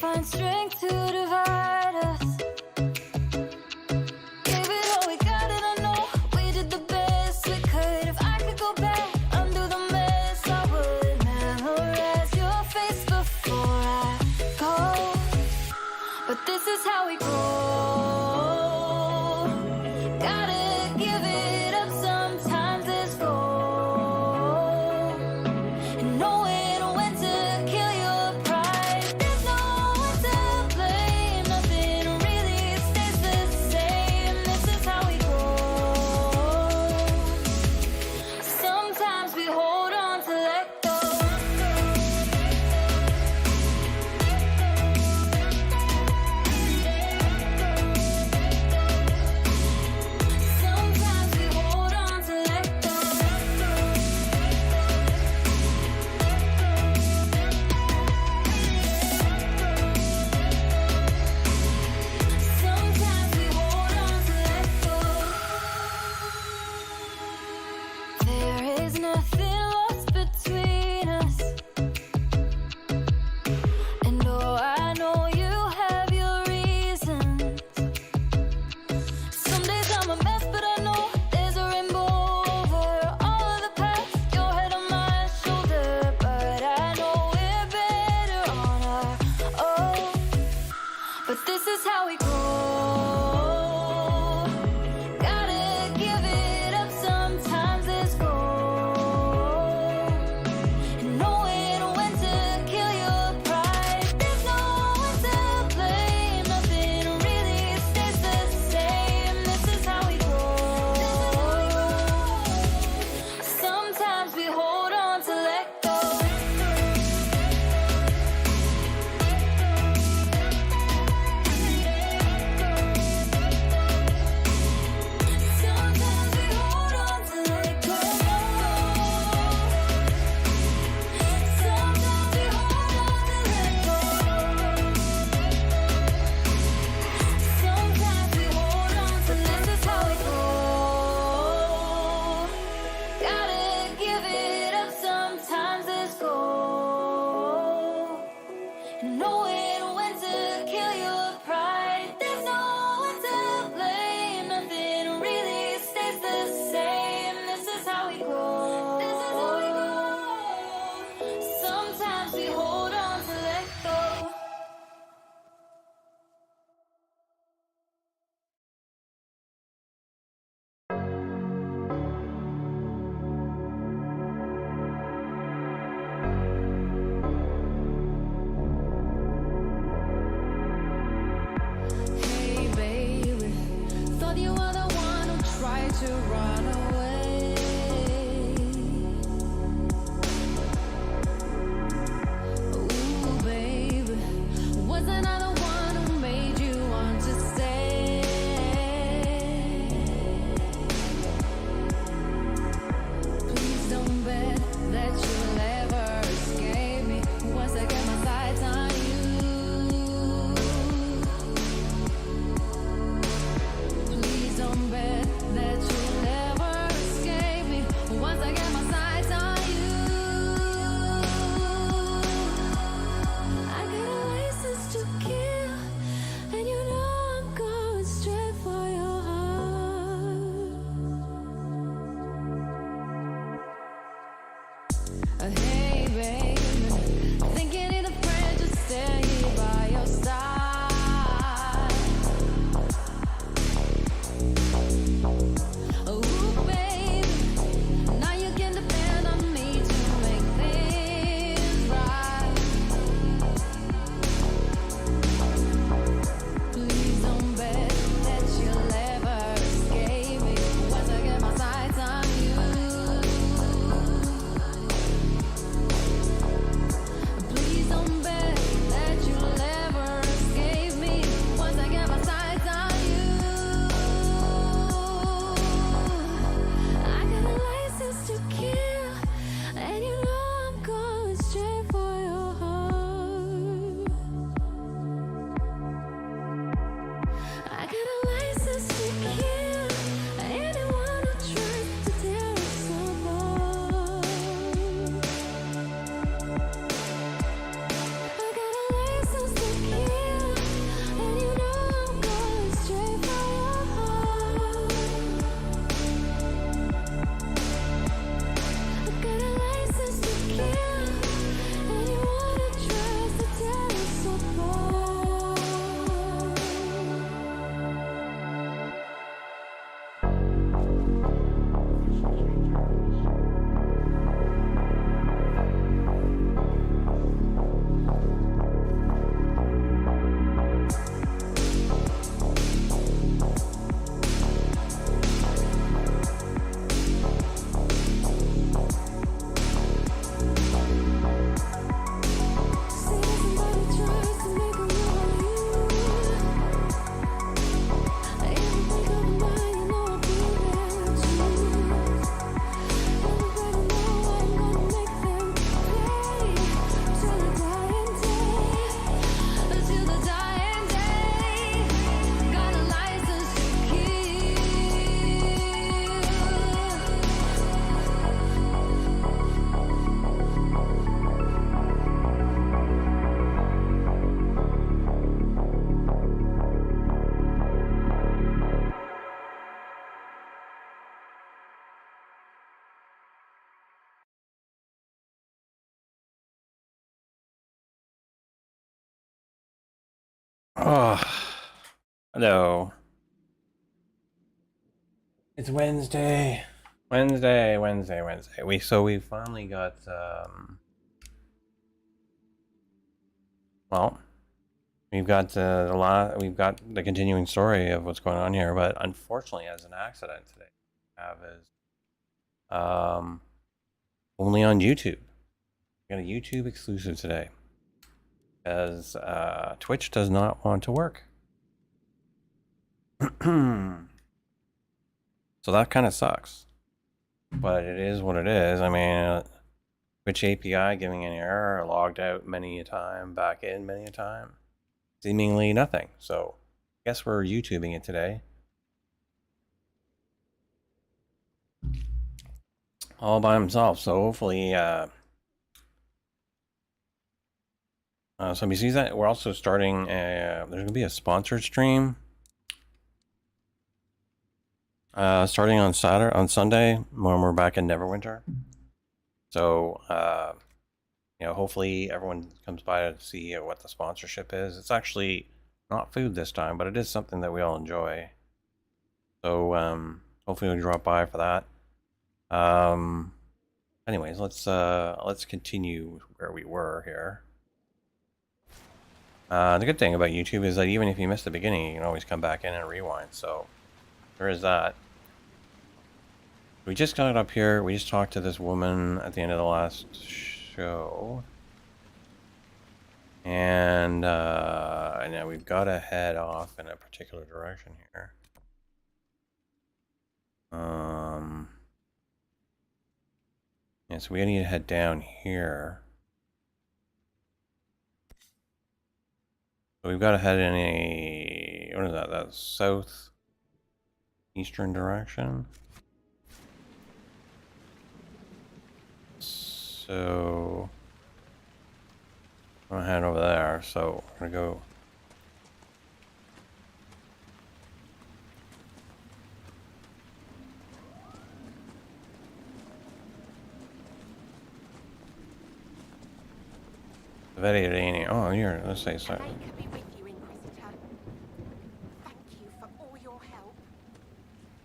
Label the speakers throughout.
Speaker 1: find strength to divide us. Gave it all we got, and I know we did the best we could. If I could go back, undo the mess, I would memorize your face before I go. But this is how we grow. Gotta give it up, sometimes it's gold. And knowing when to kill your pride. There's no one to blame, nothing really stays the same. This is how we go. Sometimes we hold on to let go. Sometimes we hold on to let go. Sometimes we hold on to let go. There is nothing lost between us. And oh, I know you have your reasons. Some days I'm a mess, but I know there's a rainbow over all of the past. Your head on my shoulder, but I know we're better on our own. But this is how we grow. Gotta give it up, sometimes it's gold. And knowing when to kill your pride. There's no one to blame, nothing really stays the same. This is how we grow. Sometimes we hold on to let go. Sometimes we hold on to let go. Sometimes we hold on to let go. Sometimes we hold on to this is how we go. Gotta give it up, sometimes it's gold. And knowing when to kill your pride. There's no one to blame, nothing really stays the same. This is how we go. This is how we go. Sometimes we hold on to let go.
Speaker 2: Oh, hello. It's Wednesday. Wednesday. We finally got well, we've got the continuing story of what's going on here, but unfortunately as an accident today, have is only on YouTube. We got a YouTube exclusive today. As Twitch does not want to work. So that kind of sucks. But it is what it is. I mean, Twitch API giving an error, logged out many a time, back in many a time. Seemingly nothing. So, guess we're YouTubing it today. All by himself. So hopefully, somebody sees that. We're also starting. There's gonna be a sponsored stream. Starting on Sunday when we're back in Neverwinter. So, hopefully everyone comes by to see what the sponsorship is. It's actually not food this time, but it is something that we all enjoy. So, hopefully you'll drop by for that. Anyways, let's continue where we were here. The good thing about YouTube is that even if you miss the beginning, you can always come back in and rewind. So there is that. We just got up here. We just talked to this woman at the end of the last show. And now we've got to head off in a particular direction here. Yeah, so we need to head down here. So we've got to head in a, what is that? That's south eastern direction. So I'm gonna head over there. So we're gonna go. Very oh, here. Let's say so.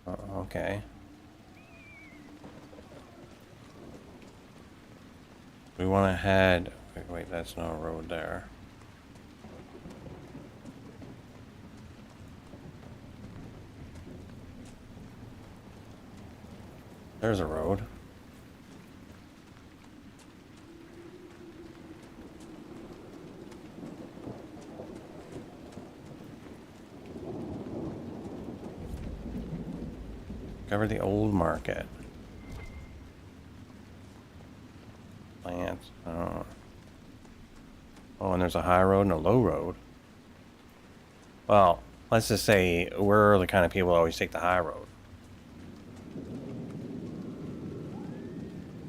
Speaker 2: Okay. We want to head. Wait, that's no road there. There's a road. Cover the old market. Plants. Oh. Oh, and there's a high road and a low road. Well, let's just say we're the kind of people who always take the high road.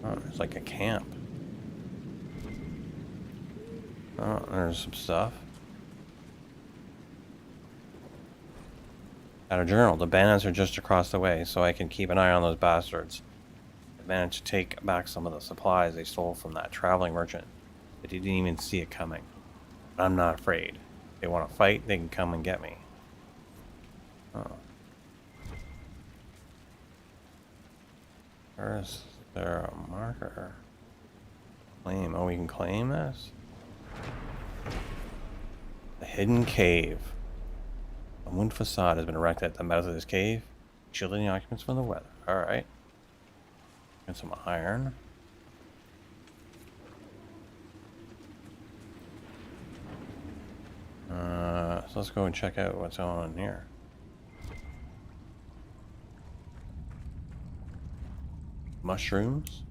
Speaker 2: Oh, it's like a camp. Oh, there's some stuff. Got a journal. The bandits are just across the way, so I can keep an eye on those bastards. I managed to take back some of the supplies they stole from that traveling merchant. They didn't even see it coming. But I'm not afraid. If they want to fight, they can come and get me. Oh. Where's there a marker? Claim. Oh, we can claim this? The hidden cave. A wooden facade has been erected at the mouth of this cave, shielding the occupants from the weather. Alright. And some iron. So let's go and check out what's going on here. Mushrooms.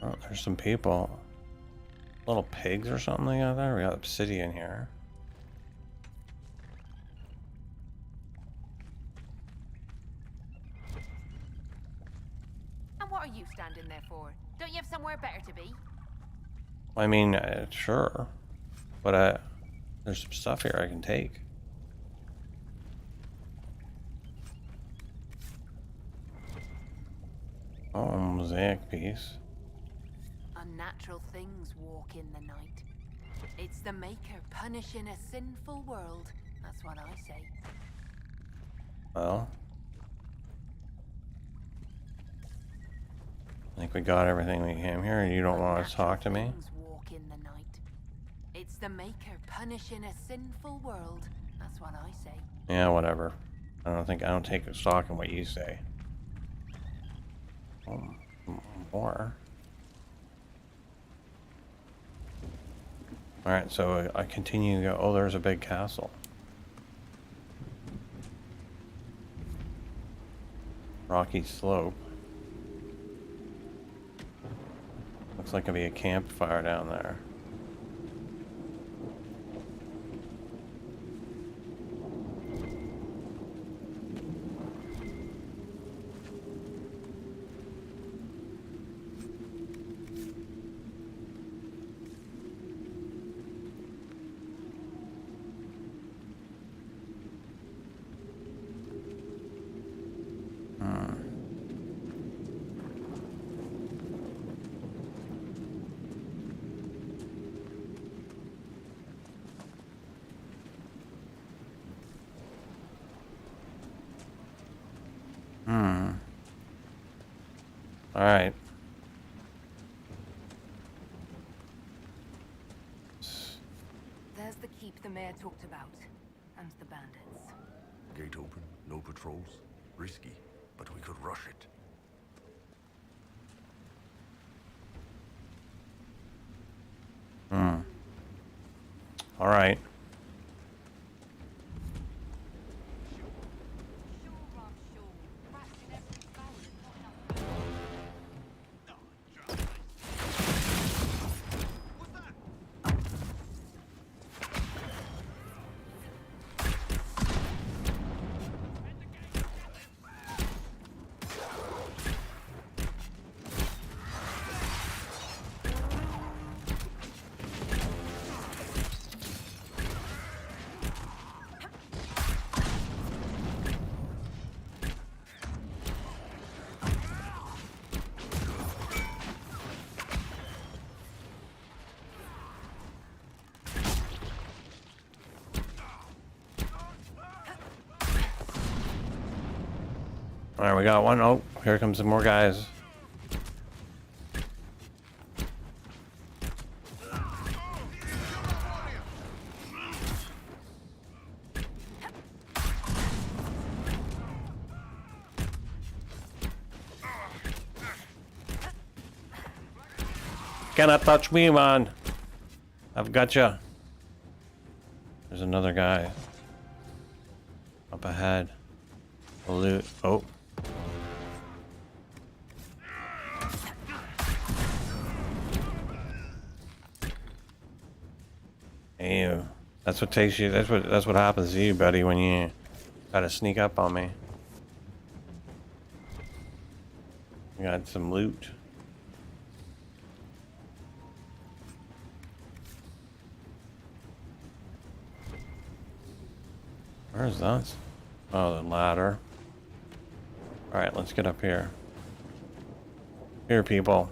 Speaker 2: Oh, there's some people. Little pigs or something out there. We got obsidian here.
Speaker 3: And what are you standing there for? Don't you have somewhere better to be?
Speaker 2: I mean, sure. But there's some stuff here I can take. Oh, a mosaic piece.
Speaker 3: Unnatural things walk in the night. It's the Maker punishing a sinful world. That's what I say.
Speaker 2: Well, I think we got everything we came here. You don't want to talk to me?
Speaker 3: Unnatural things walk in the night. It's the Maker punishing a sinful world. That's what I say.
Speaker 2: Yeah, whatever. I don't take stock in what you say. More. Alright, so I continue to go. Oh, there's a big castle. Rocky slope. Looks like it'll be a campfire down there. Alright.
Speaker 3: There's the keep the mayor talked about. And the bandits.
Speaker 4: Gate open, no patrols. Risky, but we could rush it.
Speaker 2: Alright. Alright, we got one. Oh, here comes some more guys. Cannot touch me, man. I've gotcha. There's another guy up ahead. Loot. Oh. Ew. That's what takes you. That's what happens to you, buddy, when you try to sneak up on me. We got some loot. Where's that? Oh, the ladder. Alright, let's get up here. Here, people.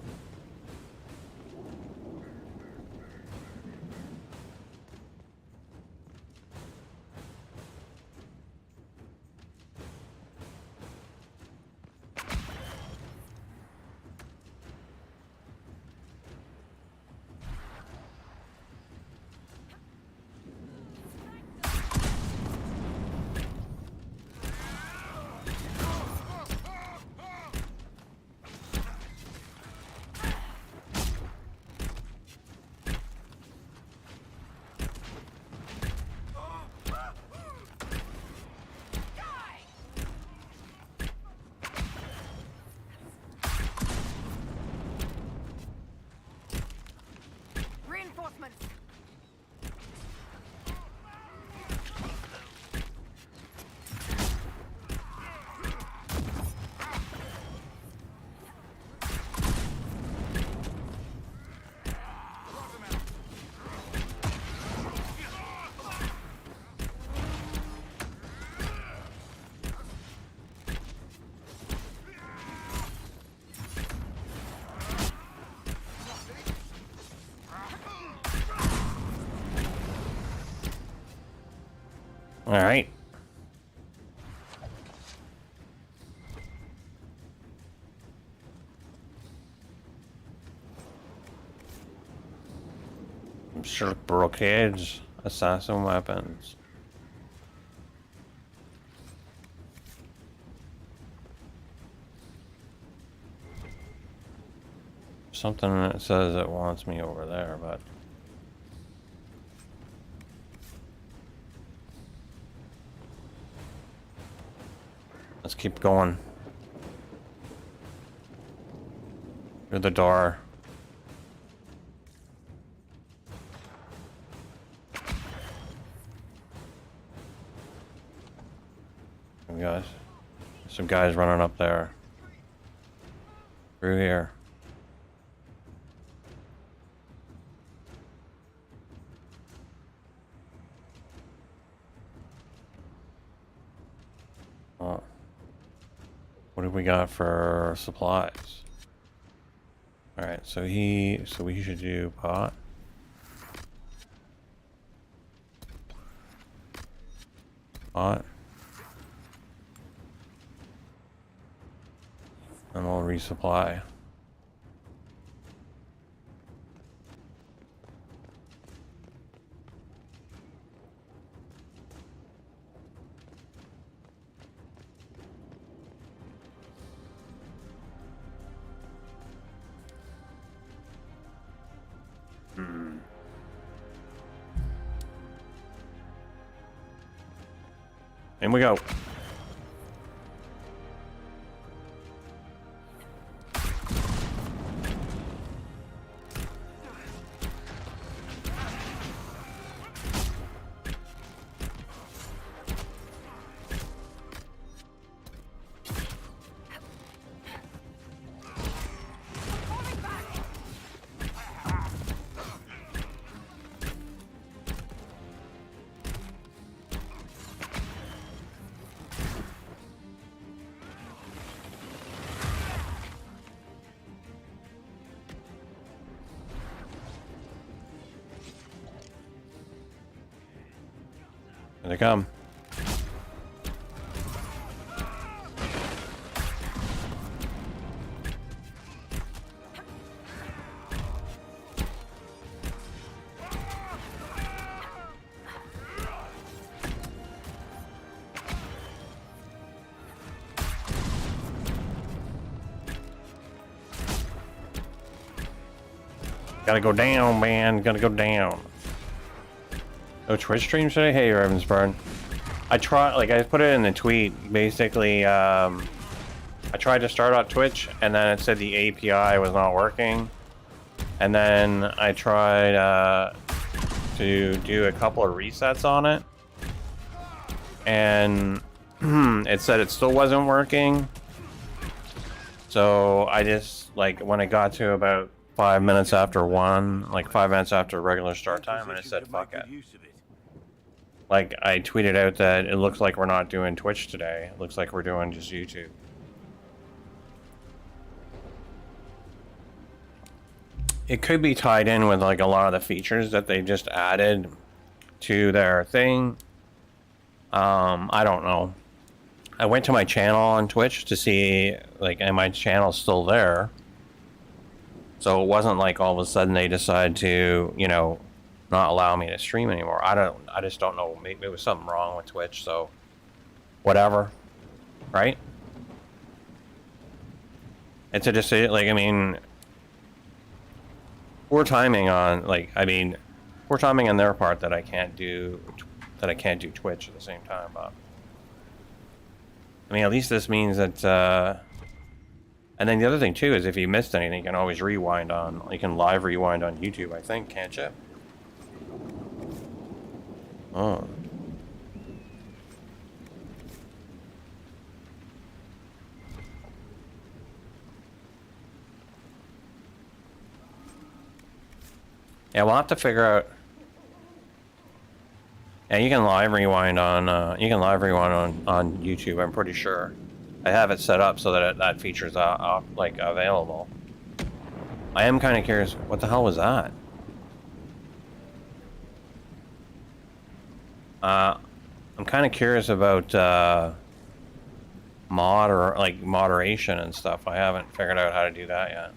Speaker 2: Alright. Silk brocades, assassin weapons. Something that says it wants me over there, but let's keep going. Through the door. Guys, some guys running up there. Through here. Oh. What do we got for supplies? Alright, so we should do pot. Pot. And we'll resupply. In we go. Here they come. Gotta go down, man. Gotta go down. Oh, Twitch stream today? Hey, Ravensburn. I put it in the tweet. Basically, I tried to start out Twitch, and then it said the API was not working. And then I tried to do a couple of resets on it. And it said it still wasn't working. So I just, when it got to about 5 minutes after 5 minutes after regular start time, and it said, fuck it. I tweeted out that it looks like we're not doing Twitch today. It looks like we're doing just YouTube. It could be tied in with a lot of the features that they just added to their thing. I don't know. I went to my channel on Twitch to see, and my channel's still there. So it wasn't all of a sudden they decided to, not allow me to stream anymore. I just don't know. Maybe it was something wrong with Twitch, so whatever, right? It's a decision. Poor timing on poor timing on their part that I can't do Twitch at the same time. But at least this means that. And then the other thing too is if you missed anything, you can always rewind on. You can live rewind on YouTube, I think, can't you? Oh. Yeah, we'll have to figure out. Yeah, you can live rewind on YouTube. I'm pretty sure. I have it set up so that that feature's available. I am kind of curious. What the hell was that? I'm kind of curious about mod or like moderation and stuff. I haven't figured out how to do that yet.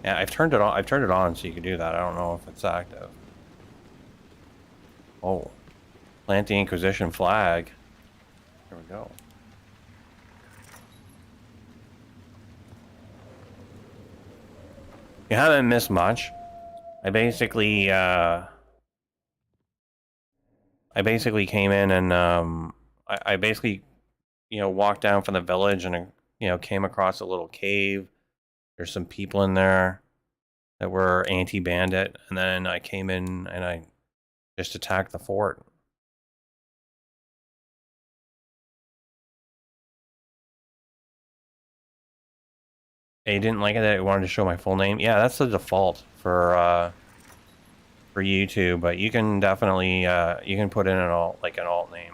Speaker 2: Yeah, I've turned it on. I've turned it on so you can do that. I don't know if it's active. Oh, plant the Inquisition flag. There we go. You haven't missed much. I basically came in and I basically, you know, walked down from the village and you know, came across a little cave. There's some people in there that were anti-bandit, and then I came in and I just attacked the fort. They didn't like it that I wanted to show my full name. Yeah, that's the default for YouTube, but you can definitely you can put in an alt name.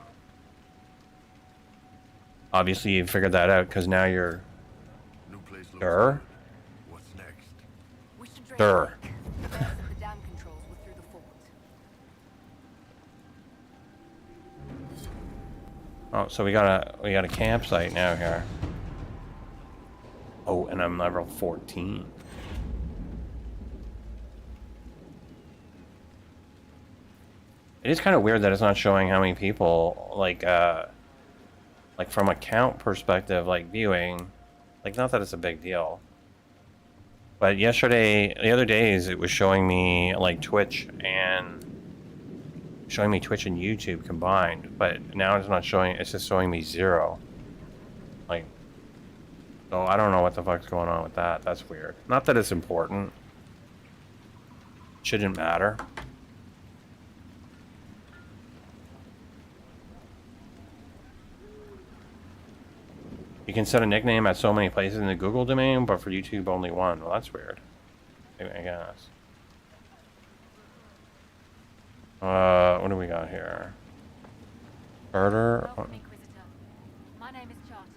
Speaker 2: Obviously, you figured that out because now you're
Speaker 4: New place looks
Speaker 2: Dur.
Speaker 4: good. What's next?
Speaker 3: We should drain
Speaker 2: Dur.
Speaker 3: the lake. The bells of the dam controls were through the fort.
Speaker 2: Oh, so we got a campsite now here. Oh, and I'm level 14. It is kind of weird that it's not showing how many people like from a count perspective, like viewing. Like, not that it's a big deal. But the other days, it was showing me like Twitch and YouTube combined. But now it's not showing. It's just showing me 0. Like. So I don't know what the fuck's going on with that. That's weird. Not that it's important. Shouldn't matter. You can set a nickname at so many places in the Google domain, but for YouTube only one. Well, that's weird. I guess. What do we got here? Murder.
Speaker 3: Welcome, Inquisitor. My name is Charter.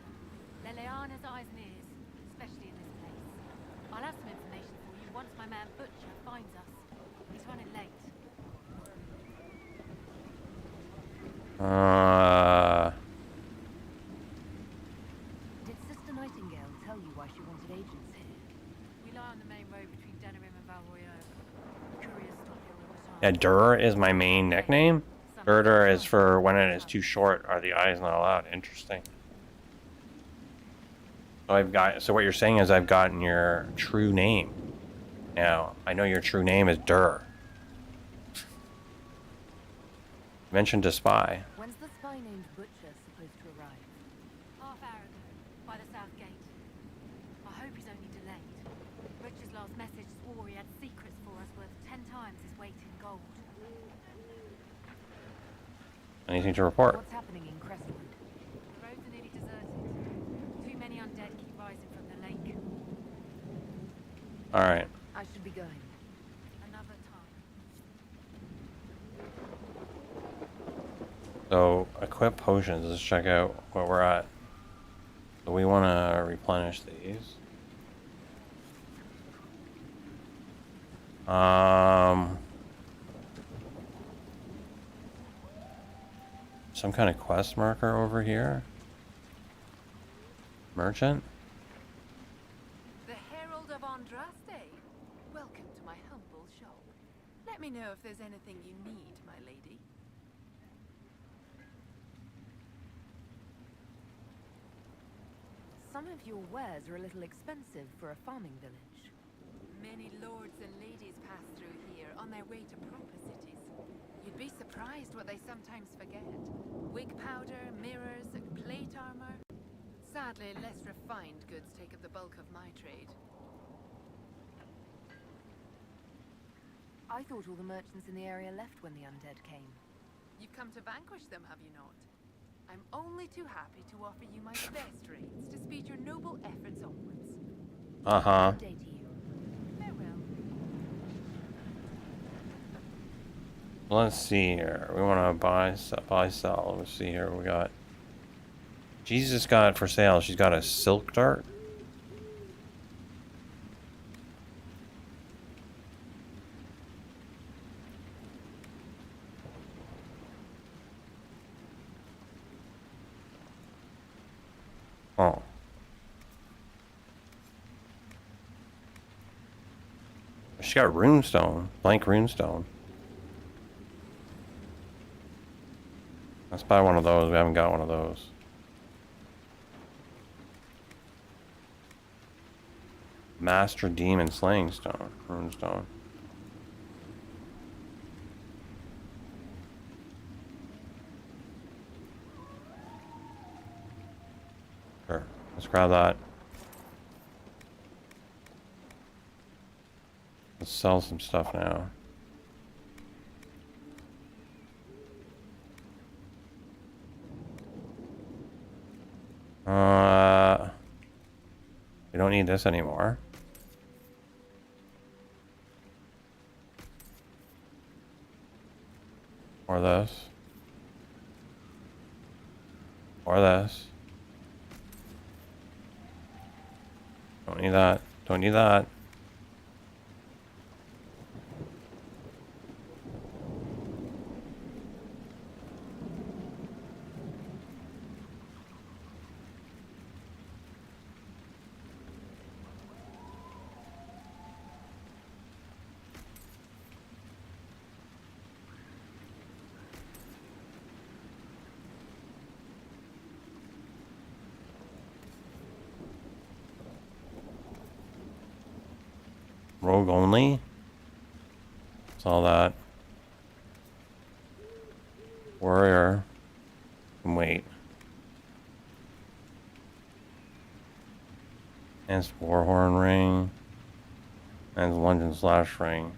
Speaker 3: Leleana's eyes and ears, especially in this place. I'll have some information for you once my man Butcher finds us. He's running late.
Speaker 5: Did Sister Nightingale tell you why she wanted agents here?
Speaker 3: We lie on the main road between Denerim and Valroyaux. Couriers stop here all the time.
Speaker 2: Yeah, Dur is my main nickname. Murder is for when it is too short. Are the eyes not allowed? Interesting. So what you're saying is I've gotten your true name. Now, I know your true name is Dur. Mentioned to spy.
Speaker 5: When's the spy named Butcher supposed to arrive?
Speaker 3: Half hour ago, by the south gate. I hope he's only delayed. Butcher's last message swore he had secrets for us worth 10 times his weight in gold.
Speaker 2: Anything to report?
Speaker 5: What's happening in Crestwood?
Speaker 3: The roads are nearly deserted. Too many undead keep rising from the lake.
Speaker 2: Alright.
Speaker 5: I should be going.
Speaker 3: Another time.
Speaker 2: So, equip potions. Let's check out where we're at. So we want to replenish these. Some kind of quest marker over here. Merchant?
Speaker 3: The Herald of Andraste. Welcome to my humble shop. Let me know if there's anything you need, my lady.
Speaker 5: Some of your wares are a little expensive for a farming village.
Speaker 3: Many lords and ladies pass through here on their way to proper cities. You'd be surprised what they sometimes forget. Wig powder, mirrors, plate armor. Sadly, less refined goods take up the bulk of my trade.
Speaker 5: I thought all the merchants in the area left when the undead came.
Speaker 3: You've come to vanquish them, have you not? I'm only too happy to offer you my best rates to speed your noble efforts onwards.
Speaker 2: Uh-huh.
Speaker 5: Good day to you.
Speaker 3: Farewell.
Speaker 2: Let's see here. We want to buy, sell. Let's see here. We got... Jesus got for sale. She's got a silk dart. Oh. She got runestone. Blank runestone. Let's buy one of those. We haven't got one of those. Master Demon Slaying Stone. Runestone. Sure. Let's grab that. Let's sell some stuff now. We don't need this anymore. Or this. Or this. Don't need that. Don't need that. Rogue only? That's all that. Warrior. Can wait. And Warhorn ring. And London Slash ring.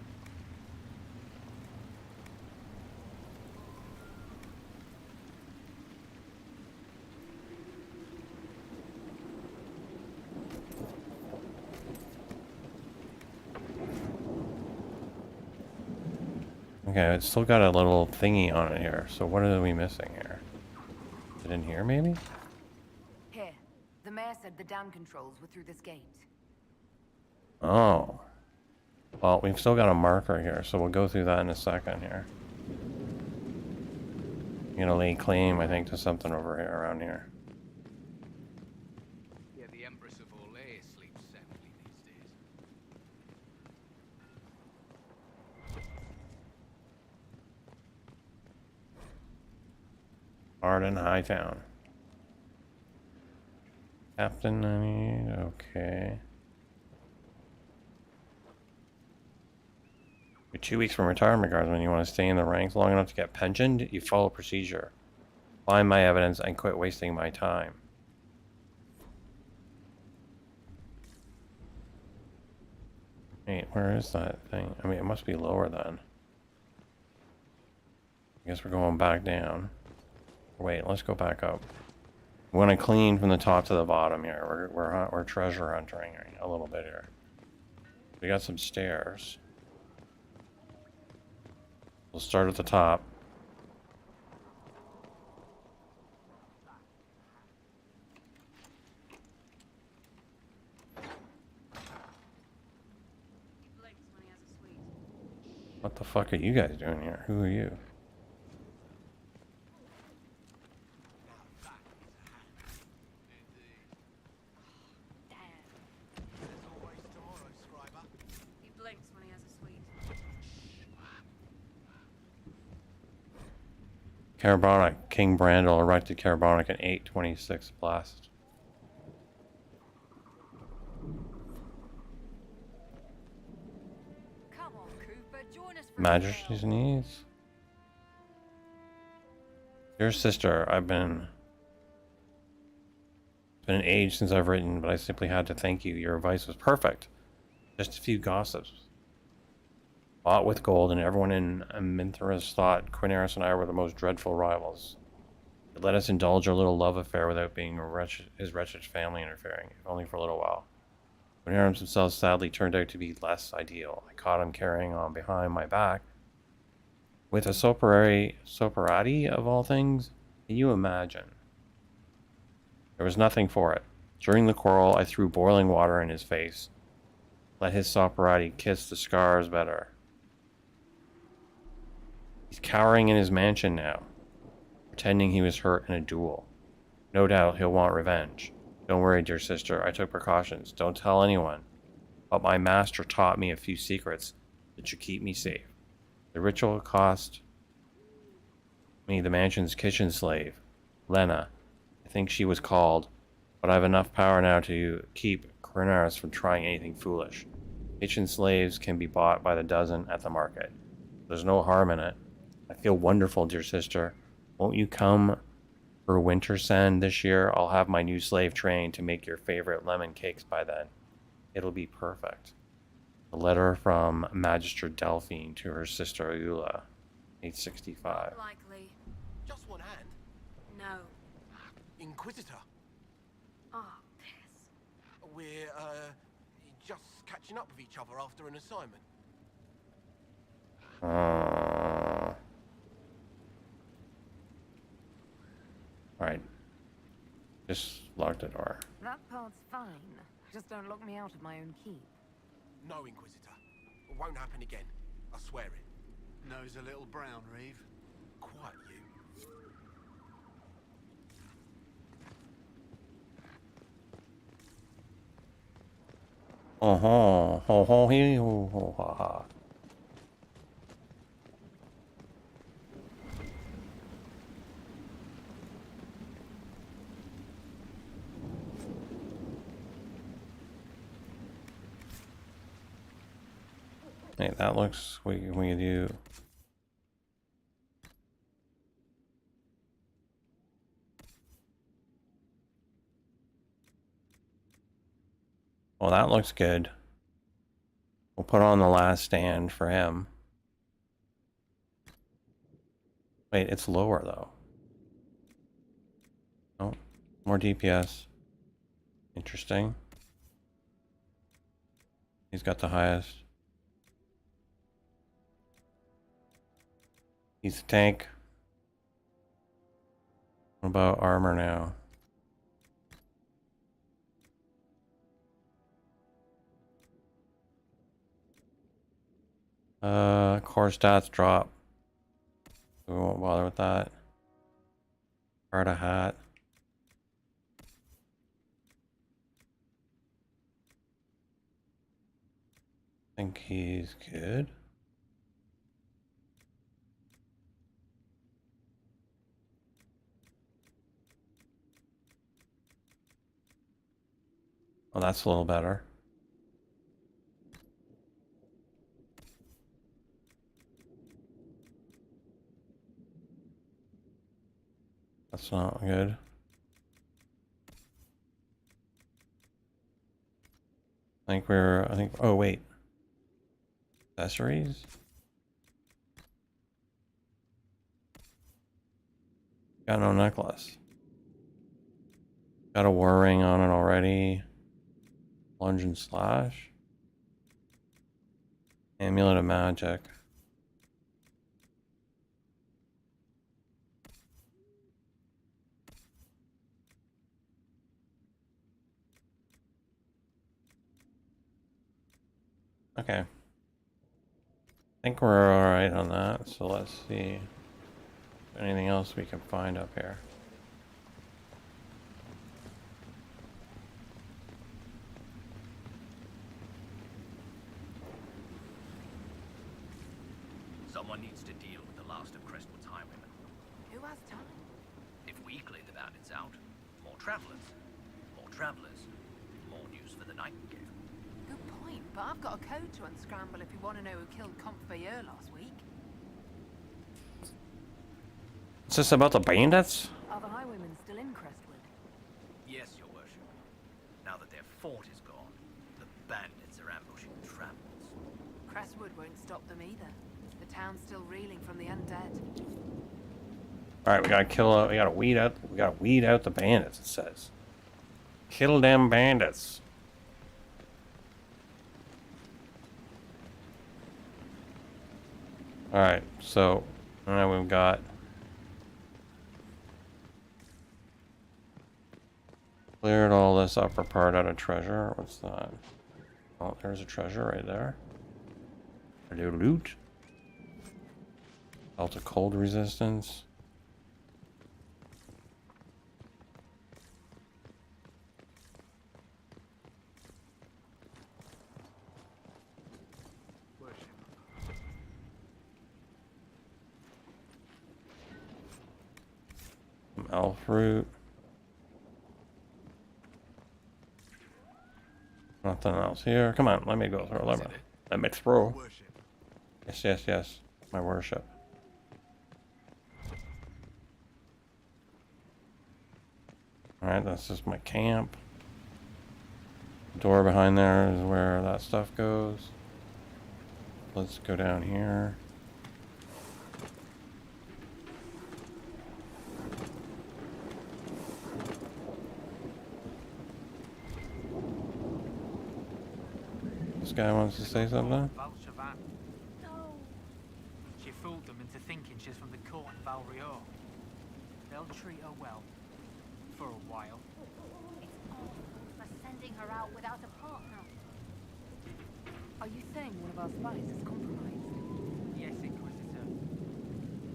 Speaker 2: Okay, it's still got a little thingy on it here. So what are we missing here? Is it in here, maybe?
Speaker 5: Here. The mayor said the dam controls were through this gate.
Speaker 2: Oh. Well, we've still got a marker here, so we'll go through that in a second here. I'm gonna lay claim, I think, to something over here, around here.
Speaker 6: Yeah, the Empress of Orlais sleeps soundly these days.
Speaker 2: Arden Hightown. Captain, I need, okay. You're 2 weeks from retirement, guardsman. You want to stay in the ranks long enough to get pensioned? You follow procedure. Find my evidence and quit wasting my time. Wait, where is that thing? I mean, it must be lower then. I guess we're going back down. Wait, let's go back up. We want to clean from the top to the bottom here. We're treasure hunting a little bit here. We got some stairs. We'll start at the top. What the fuck are you guys doing here? Who are you?
Speaker 3: He blinks when he has a sweet.
Speaker 2: Carbonic. King Brandel erected Carbonic in 826 blast.
Speaker 5: Come on, Cooper, join us for
Speaker 2: Majesty's needs. Dear sister, it's been an age since I've written, but I simply had to thank you. Your advice was perfect. Just a few gossips. Bought with gold, and everyone in Minthras thought Quineris and I were the most dreadful rivals. It let us indulge our little love affair without being his wretched family interfering, if only for a little while. Quineris himself sadly turned out to be less ideal. I caught him carrying on behind my back with a soperati of all things. Can you imagine? There was nothing for it. During the quarrel, I threw boiling water in his face. Let his soperati kiss the scars better. He's cowering in his mansion now, pretending he was hurt in a duel. No doubt he'll want revenge. Don't worry, dear sister. I took precautions. Don't tell anyone. But my master taught me a few secrets that should keep me safe. The ritual cost me the mansion's kitchen slave, Lena. I think she was called, but I have enough power now to keep Corinaris from trying anything foolish. Kitchen slaves can be bought by the dozen at the market. There's no harm in it. I feel wonderful, dear sister. Won't you come for winter send this year? I'll have my new slave trained to make your favorite lemon cakes by then. It'll be perfect. A letter from Magister Delphine to her sister Eula, 865.
Speaker 7: Likely.
Speaker 4: Just one hand.
Speaker 7: No.
Speaker 4: Inquisitor.
Speaker 7: Oh, piss.
Speaker 4: We're, just catching up with each other after an assignment.
Speaker 2: Alright. Just lock the door.
Speaker 5: That part's fine. Just don't lock me out of my own keep.
Speaker 4: No, Inquisitor. It won't happen again. I swear it.
Speaker 6: Nose a little brown, Reeve.
Speaker 4: Quiet, you.
Speaker 2: Ho ho hee ho ho ha ha. Hey, that looks we can do. Well, that looks good. We'll put on the last stand for him. Wait, it's lower though. Oh, more DPS. Interesting. He's got the highest. He's a tank. What about armor now? Core stats drop. We won't bother with that. Carta hat. I think he's good. Oh, that's a little better. That's not good. I think, oh wait. Accessories? Got no necklace. Got a war ring on it already. Lunge and slash. Amulet of magic. Okay. I think we're alright on that, so let's see if anything else we can find up here.
Speaker 8: Someone needs to deal with the last of Crestwood's highwaymen.
Speaker 3: Who has time?
Speaker 8: If we clear the bandits out, more travelers. More travelers. More news for the Nightingale.
Speaker 3: Good point, but I've got a code to unscramble if you want to know who killed Comfeyer last week.
Speaker 2: Is this about the bandits?
Speaker 5: Are the highwaymen still in Crestwood?
Speaker 8: Yes, your worship. Now that their fort is gone, the bandits are ambushing the travelers.
Speaker 3: Crestwood won't stop them either. The town's still reeling from the undead.
Speaker 2: Alright, we gotta weed out the bandits, it says. Kill them bandits. Alright, so now we've got cleared all this upper part out of treasure. What's that? Oh, there's a treasure right there. A little loot. Belt of cold resistance. Elf root. Nothing else here. Come on, let me go through. Let me through. Yes, yes, yes. My worship. Alright, that's just my camp. Door behind there is where that stuff goes. Let's go down here. This guy wants to say something?
Speaker 9: No. She fooled them into thinking she's from the court in Valrio. They'll treat her well. For a while.
Speaker 5: It's awful for sending her out without a partner. Are you saying one of our spies is compromised?
Speaker 9: Yes, Inquisitor.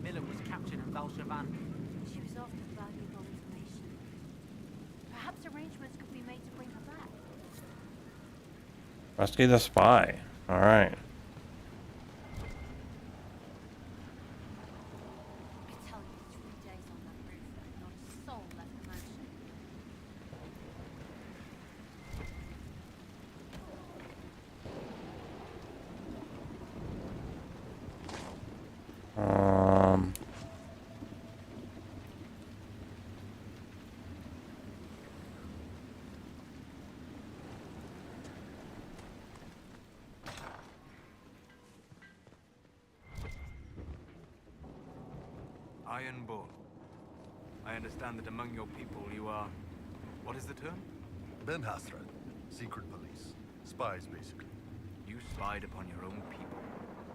Speaker 9: Miller was captured in Valshavan.
Speaker 5: She was after valuable information. Perhaps arrangements could be made to bring her back.
Speaker 2: Rescue the spy. Alright.
Speaker 5: I tell you, 3 days on that roof, and not a soul left the mansion.
Speaker 10: Ironborn. I understand that among your people you are... What is the term?
Speaker 4: Ben Hasrat. Secret police. Spies, basically.
Speaker 10: You spied upon your own people.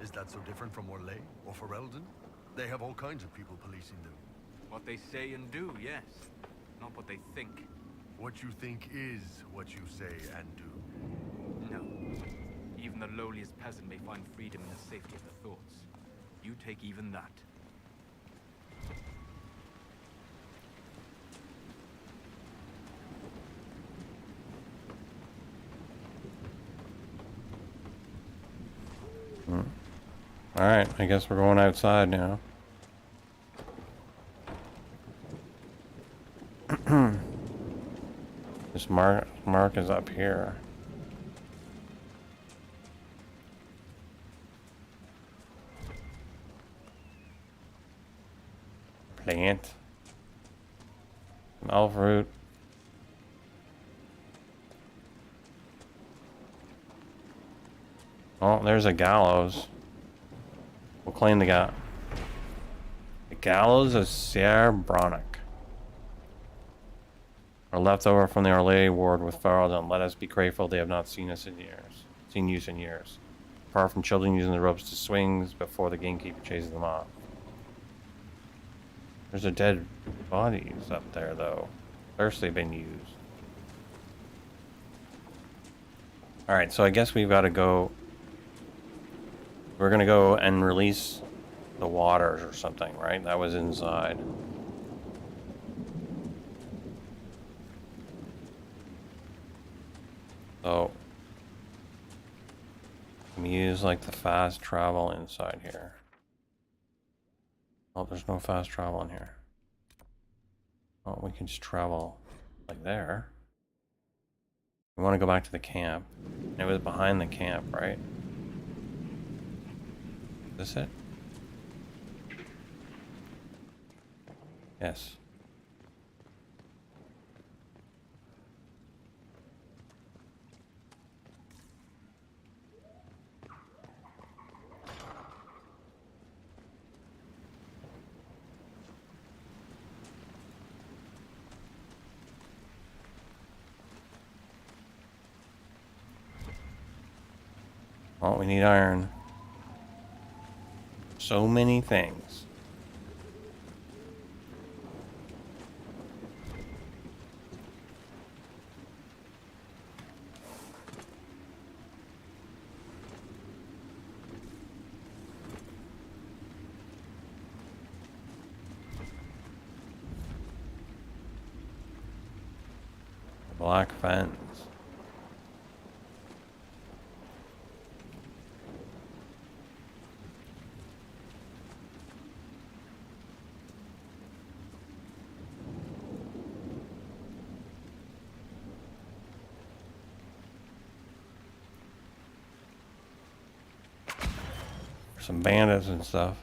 Speaker 4: Is that so different from Orlais or Ferelden? They have all kinds of people policing them.
Speaker 10: What they say and do, yes. Not what they think.
Speaker 4: What you think is what you say and do.
Speaker 10: No. Even the lowliest peasant may find freedom in the safety of their thoughts. You take even that.
Speaker 2: Alright, I guess we're going outside now. This mark is up here. Plant. Some elf root. Oh, there's a gallows. We'll claim the gallows of Ser Bronick. Are left over from the Orlais ward with Ferelden. Let us be grateful they have not seen use in years. Apart from children using the ropes to swings before the gamekeeper chases them off. There's a dead bodies up there though. Firstly been used. Alright, so I guess we've got to go. We're gonna go and release the waters or something, right? That was inside. So, can we use like the fast travel inside here? Oh, there's no fast travel in here. Oh, we can just travel like there. We want to go back to the camp. It was behind the camp, right? Is this it? Yes. Oh, we need iron. So many things. Black fence. some bandits and stuff.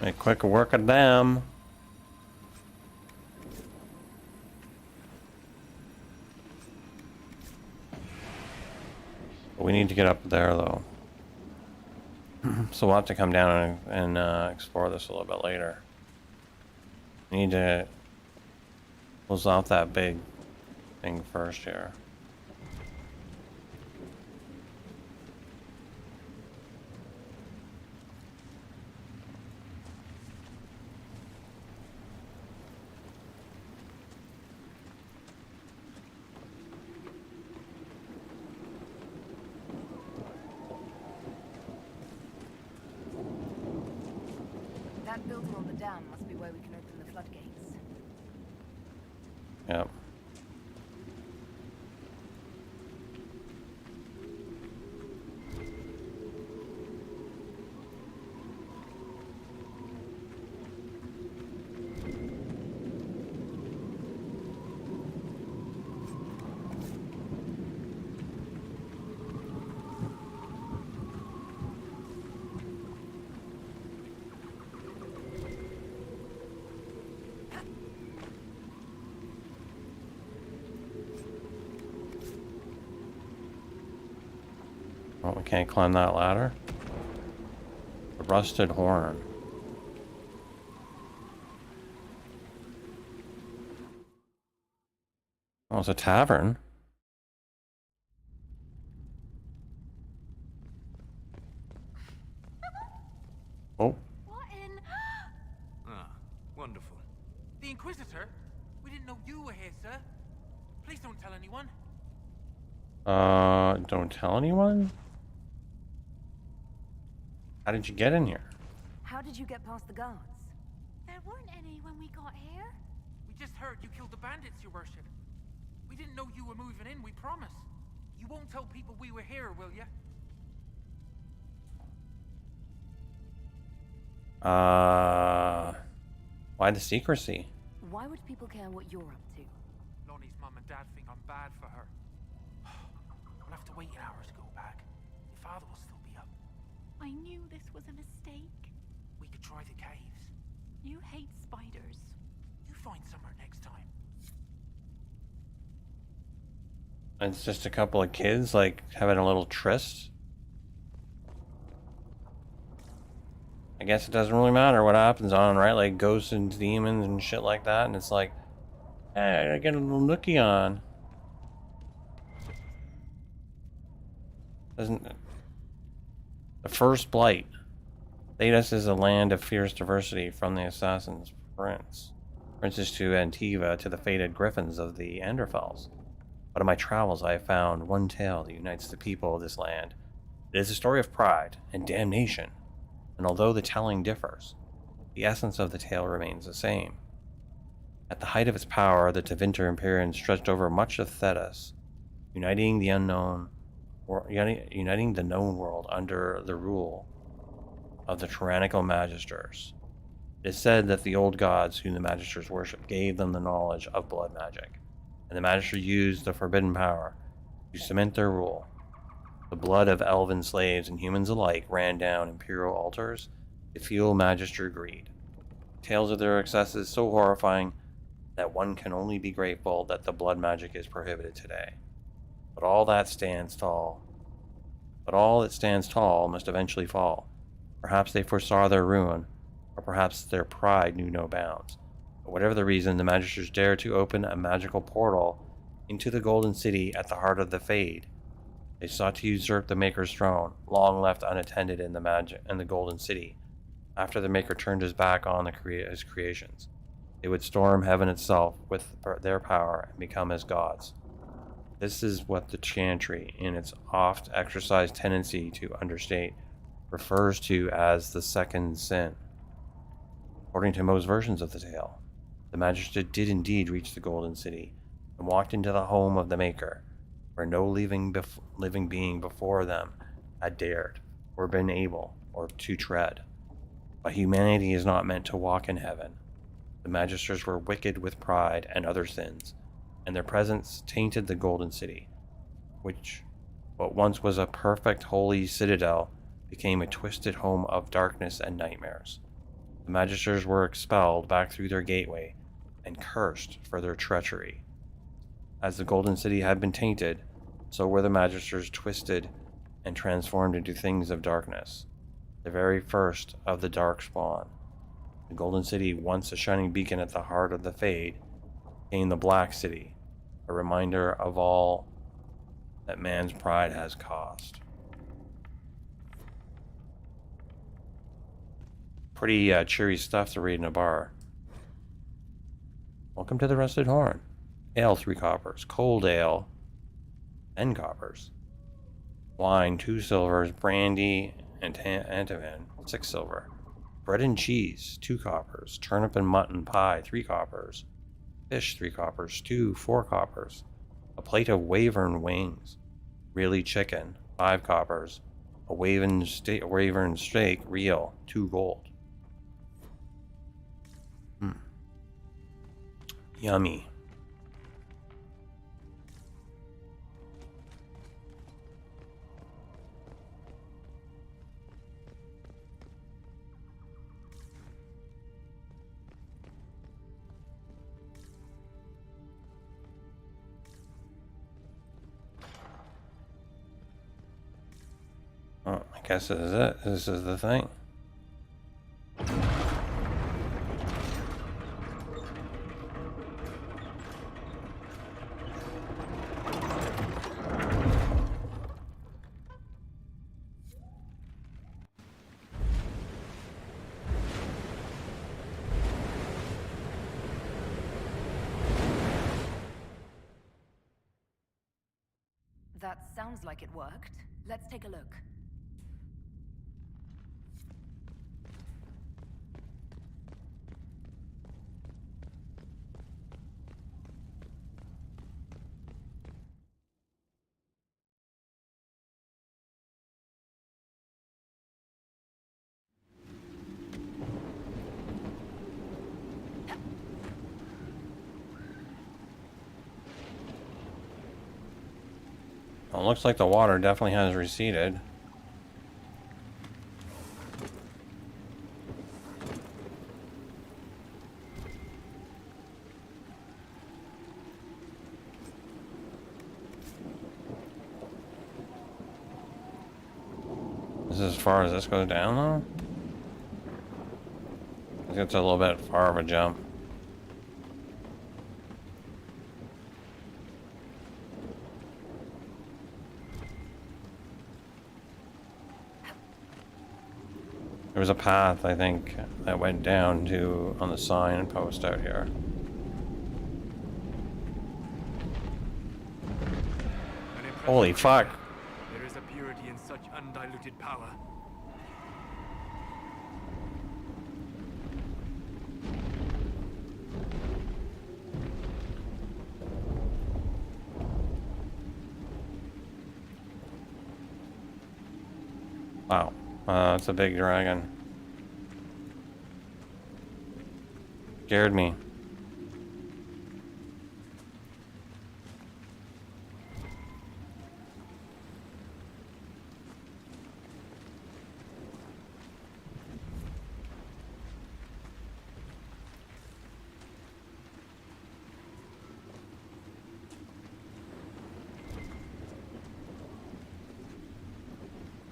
Speaker 2: Make quick work of them. We need to get up there though. So we'll have to come down and explore this a little bit later. We need to close off that big thing first here.
Speaker 5: That building on the dam must be where we can open the floodgates.
Speaker 2: Yep. Oh, we can't climb that ladder. The rusted horn. Oh, it's a tavern. Oh,
Speaker 7: What in?
Speaker 10: Ah, wonderful.
Speaker 9: The Inquisitor? We didn't know you were here, sir. Please don't tell anyone.
Speaker 2: don't tell anyone? How did you get in here?
Speaker 5: How did you get past the guards?
Speaker 7: There weren't any when we got here.
Speaker 9: We just heard you killed the bandits, your worship. We didn't know you were moving in, we promise. You won't tell people we were here, will you?
Speaker 2: Why the secrecy?
Speaker 5: Why would people care what you're up to?
Speaker 9: Lonnie's mum and dad think I'm bad for her. We'll have to wait an hour to go back. Your father will still be up.
Speaker 7: I knew this was a mistake.
Speaker 9: We could try the caves.
Speaker 7: You hate spiders.
Speaker 9: You find somewhere next time.
Speaker 2: It's just a couple of kids, like, having a little tryst. I guess it doesn't really matter what happens on, right? Like, ghosts and demons and shit like that, and it's like, hey, I get a little nookie on. Doesn't... The first blight. Thedas is a land of fierce diversity, from the assassin's princes to Antiva to the fated griffins of the Anderfels. But in my travels I have found one tale that unites the people of this land. It is a story of pride and damnation, and although the telling differs, the essence of the tale remains the same. At the height of its power, the Tevinter Imperium stretched over much of Thedas, uniting the known world under the rule of the tyrannical magisters. It is said that the old gods whom the magisters worshipped gave them the knowledge of blood magic, and the magisters used the forbidden power to cement their rule. The blood of elven slaves and humans alike ran down imperial altars to fuel magister greed. Tales of their excesses so horrifying that one can only be grateful that the blood magic is prohibited today. But all that stands tall must eventually fall. Perhaps they foresaw their ruin, or perhaps their pride knew no bounds. But whatever the reason, the magisters dared to open a magical portal into the Golden City at the heart of the Fade. They sought to usurp the Maker's throne, long left unattended in the Golden City. After the Maker turned his back on his creations, they would storm heaven itself with their power and become as gods. This is what the Chantry, in its oft-exercised tendency to understate, refers to as the second sin. According to most versions of the tale, the magistrate did indeed reach the Golden City and walked into the home of the Maker, where no living being before them had dared, or been able, or to tread. But humanity is not meant to walk in heaven. The magistrates were wicked with pride and other sins, and their presence tainted the Golden City, which, what once was a perfect holy citadel, became a twisted home of darkness and nightmares. The magistrates were expelled back through their gateway and cursed for their treachery. As the Golden City had been tainted, so were the magistrates twisted and transformed into things of darkness, the very first of the dark spawn. The Golden City, once a shining beacon at the heart of the Fade, became the Black City, a reminder of all that man's pride has caused. Pretty cheery stuff to read in a bar. Welcome to the Rusted Horn. Ale, 3 coppers. Cold ale, 10 coppers. Wine, 2 silvers. Brandy and Antivan, 6 silver. Bread and cheese, 2 coppers. Turnip and mutton pie, 3 coppers. Fish, 3 coppers. Stew, 4 coppers. A plate of wyvern wings. Really chicken, 5 coppers. A wyvern steak, real, 2 gold. Yummy. Oh, I guess this is it. This is the thing.
Speaker 5: That sounds like it worked. Let's take a look.
Speaker 2: Well, it looks like the water definitely has receded. This is as far as this goes down, though? I think it's a little bit far of a jump. There was a path, I think, that went down to on the sign post out here. Holy fuck!
Speaker 10: There is a purity in such undiluted power.
Speaker 2: Wow. It's a big dragon. Scared me.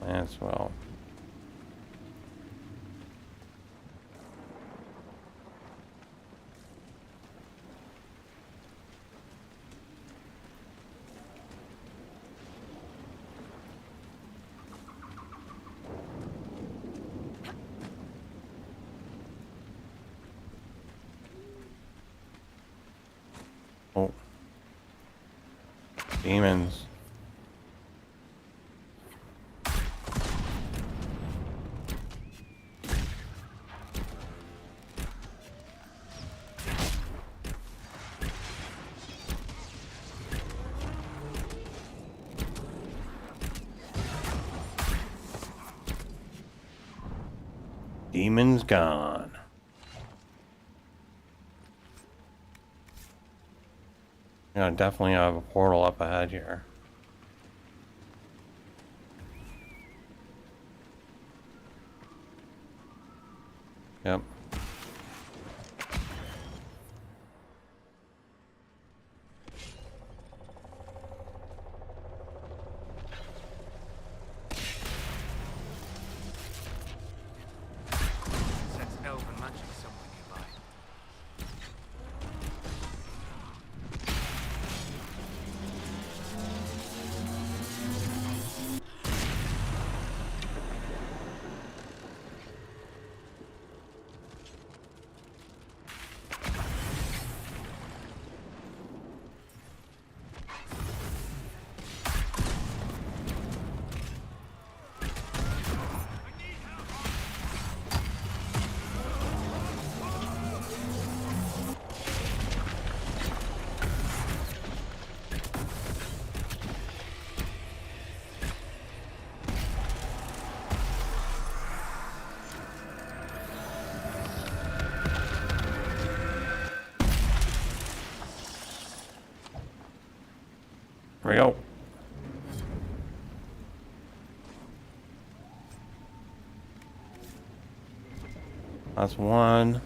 Speaker 2: As well. Oh. Demons. Demon's gone. Yeah, definitely have a portal up ahead here. Yep.
Speaker 10: Sense elven magic somewhere nearby.
Speaker 2: Here we go. That's one.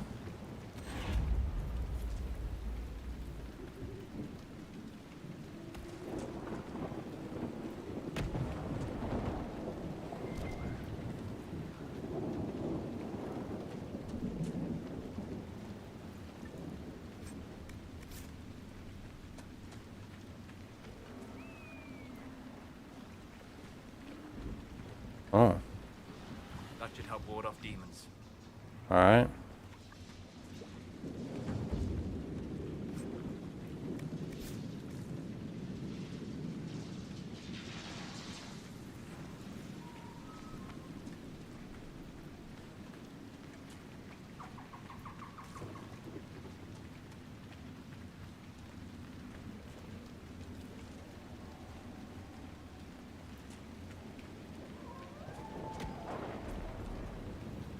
Speaker 2: Oh,
Speaker 10: That should help ward off demons.
Speaker 2: all right.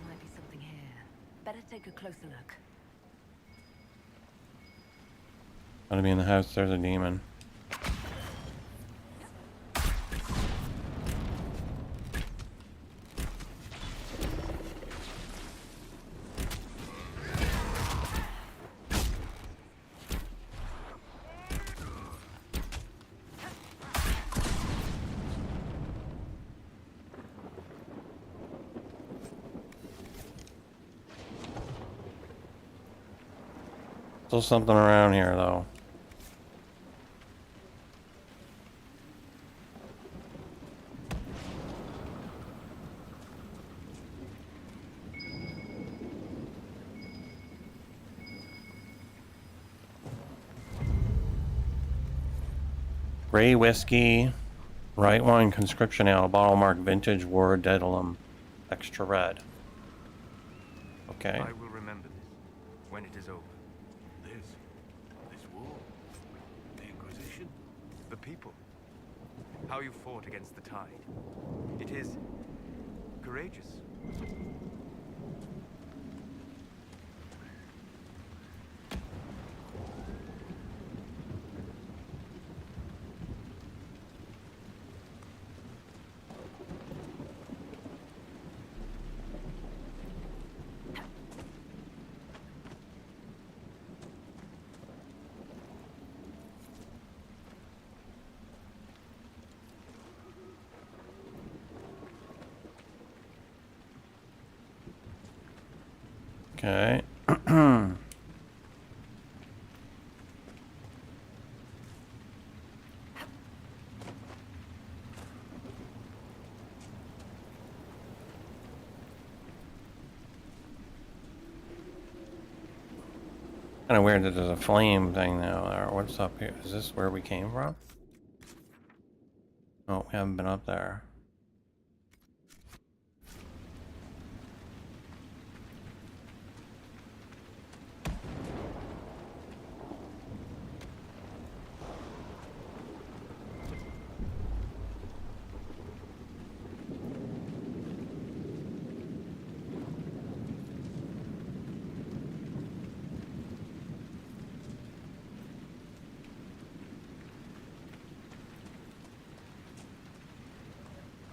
Speaker 5: Might be something here. Better take a closer look.
Speaker 2: Gotta be in the house. There's a demon. Still something around here, though. Gray whiskey, right wine conscription ale, bottle marked vintage war dedalum, extra red. Okay.
Speaker 10: I will remember this when it is over.
Speaker 4: This war? The Inquisition?
Speaker 10: The people. How you fought against the tide. It is courageous.
Speaker 2: Okay. Kind of weird that there's a flame thing now. Or what's up here? Is this where we came from? Oh, we haven't been up there.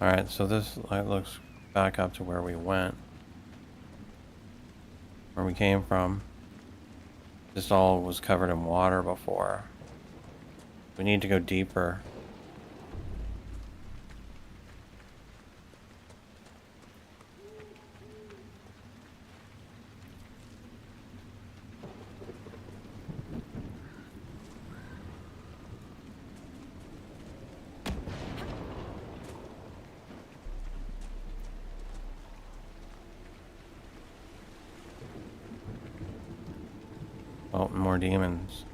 Speaker 2: Alright, so this light looks back up to where we went. Where we came from. This all was covered in water before. We need to go deeper. Oh, more demons.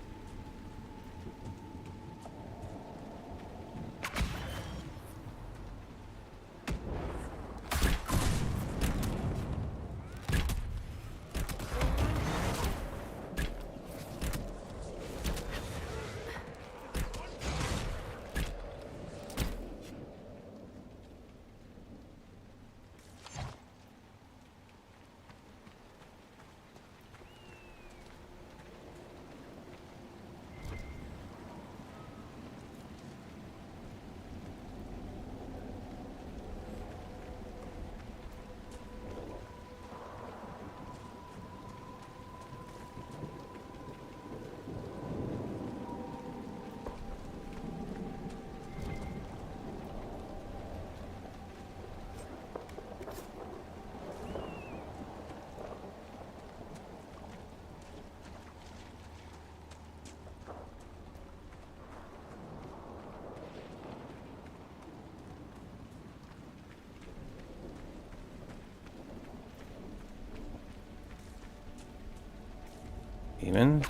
Speaker 2: Demons?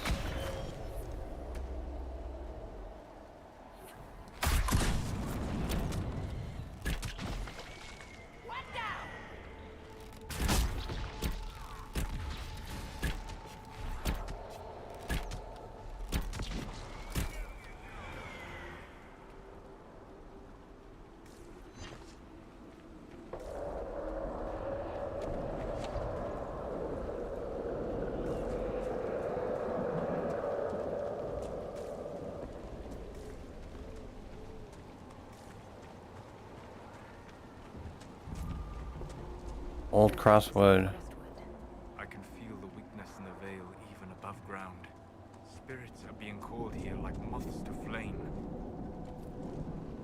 Speaker 2: Old crosswood.
Speaker 10: I can feel the weakness in the veil even above ground. Spirits are being called here like moths to flame.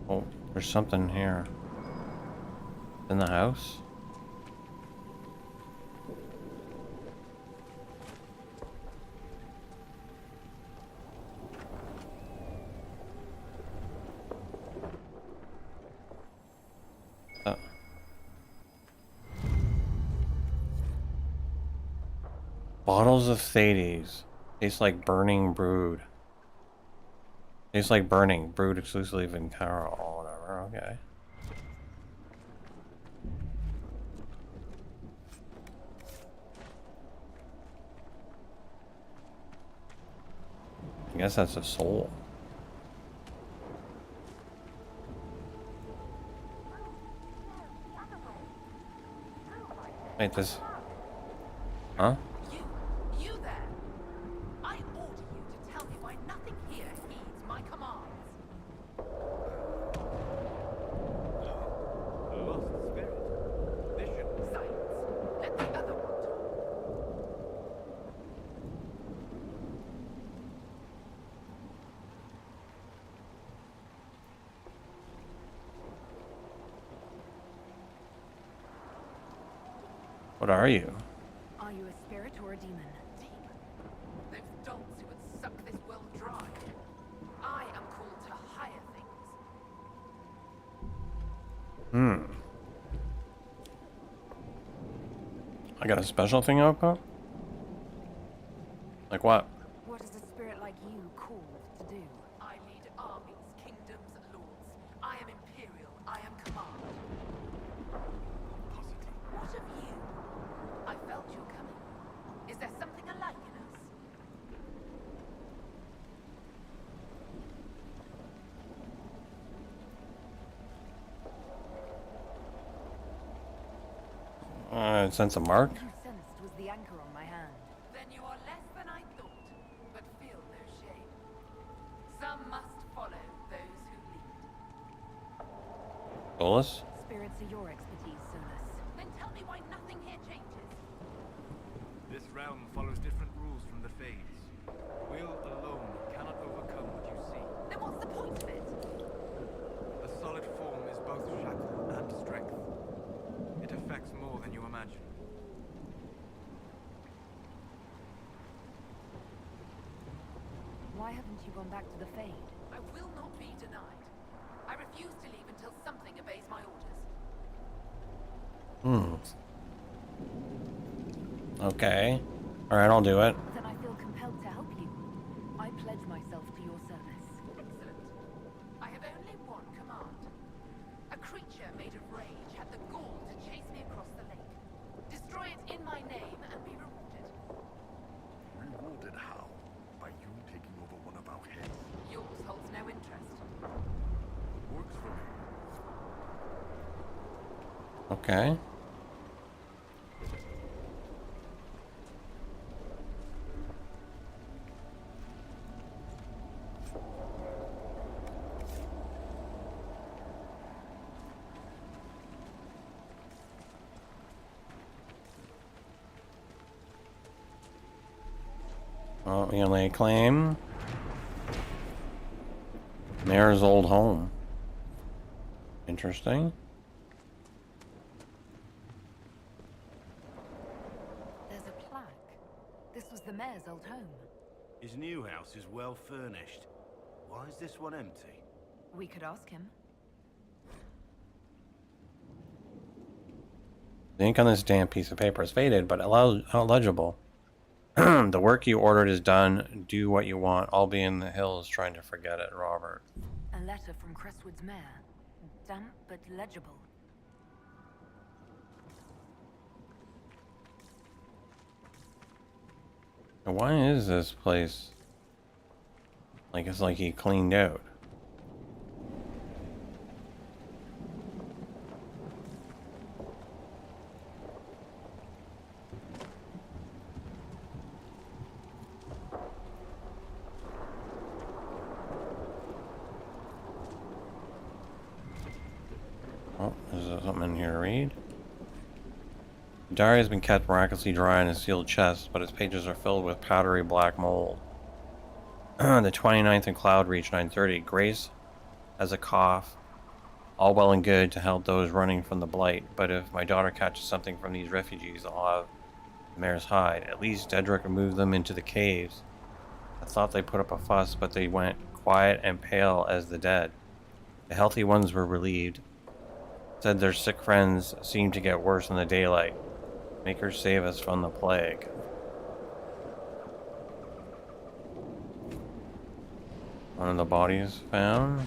Speaker 2: Oh, there's something here. In the house? Bottles of Thades. Tastes like burning brood. Tastes like burning brewed exclusively in Carol or whatever. Okay. I guess that's a soul. Wait, this. Huh?
Speaker 8: You there! I order you to tell me why nothing here heeds my commands.
Speaker 10: Lost spirit. Vision.
Speaker 8: Silence. Let the other one talk.
Speaker 2: What are you?
Speaker 5: Are you a spirit or a demon?
Speaker 8: Demon. Those dolts who would suck this world dry. I am called to higher things.
Speaker 2: I got a special thing open? Like what?
Speaker 5: What is a spirit like you called to do?
Speaker 8: I lead armies, kingdoms, lords. I am imperial. I am command. What of you? I felt you coming. Is there something alike in us?
Speaker 2: Sense a mark?
Speaker 5: What you sensed was the anchor on my hand.
Speaker 8: Then you are less than I thought, but feel no shame. Some must follow those who lead.
Speaker 2: Solus?
Speaker 5: Spirits answer your expertise, Solus.
Speaker 3: Then tell me why nothing here changes.
Speaker 10: This realm follows different rules from the Fades. Will alone cannot overcome what you see.
Speaker 3: Then what's the point of it?
Speaker 10: A solid form is both shackle and strength. It affects more than you imagine.
Speaker 5: Why haven't you gone back to the Fade?
Speaker 3: I will not be denied. I refuse to leave until something obeys my orders.
Speaker 2: Okay. Alright, I'll do it.
Speaker 5: Then I feel compelled to help you. I pledge myself to your service.
Speaker 3: Excellent. I have only one command. A creature made of rage had the gall to chase me across the lake. Destroy it in my name and be rewarded.
Speaker 4: Rewarded how? By you taking over one of our heads?
Speaker 3: Yours holds no interest.
Speaker 4: Works for me.
Speaker 2: Okay. Well, we can lay claim. Mayor's old home. Interesting.
Speaker 5: There's a plaque. This was the mayor's old home.
Speaker 11: His new house is well furnished. Why is this one empty?
Speaker 5: We could ask him.
Speaker 2: The ink on this damn piece of paper is faded, but illegible. The work you ordered is done. Do what you want. I'll be in the hills trying to forget it, Robert.
Speaker 5: A letter from Crestwood's mayor. Damp but legible.
Speaker 2: Now, why is this place like it's like he cleaned out? Oh, is there something in here to read? The diary has been kept miraculously dry in a sealed chest, but its pages are filled with powdery black mold. The 29th in Cloudreach, 9:30. Grace has a cough. All well and good to help those running from the blight, but if my daughter catches something from these refugees, I'll have the mayor's hide. At least Dedrick moved them into the caves. I thought they put up a fuss, but they went quiet and pale as the dead. The healthy ones were relieved. Said their sick friends seemed to get worse in the daylight. Make her save us from the plague. One of the bodies found.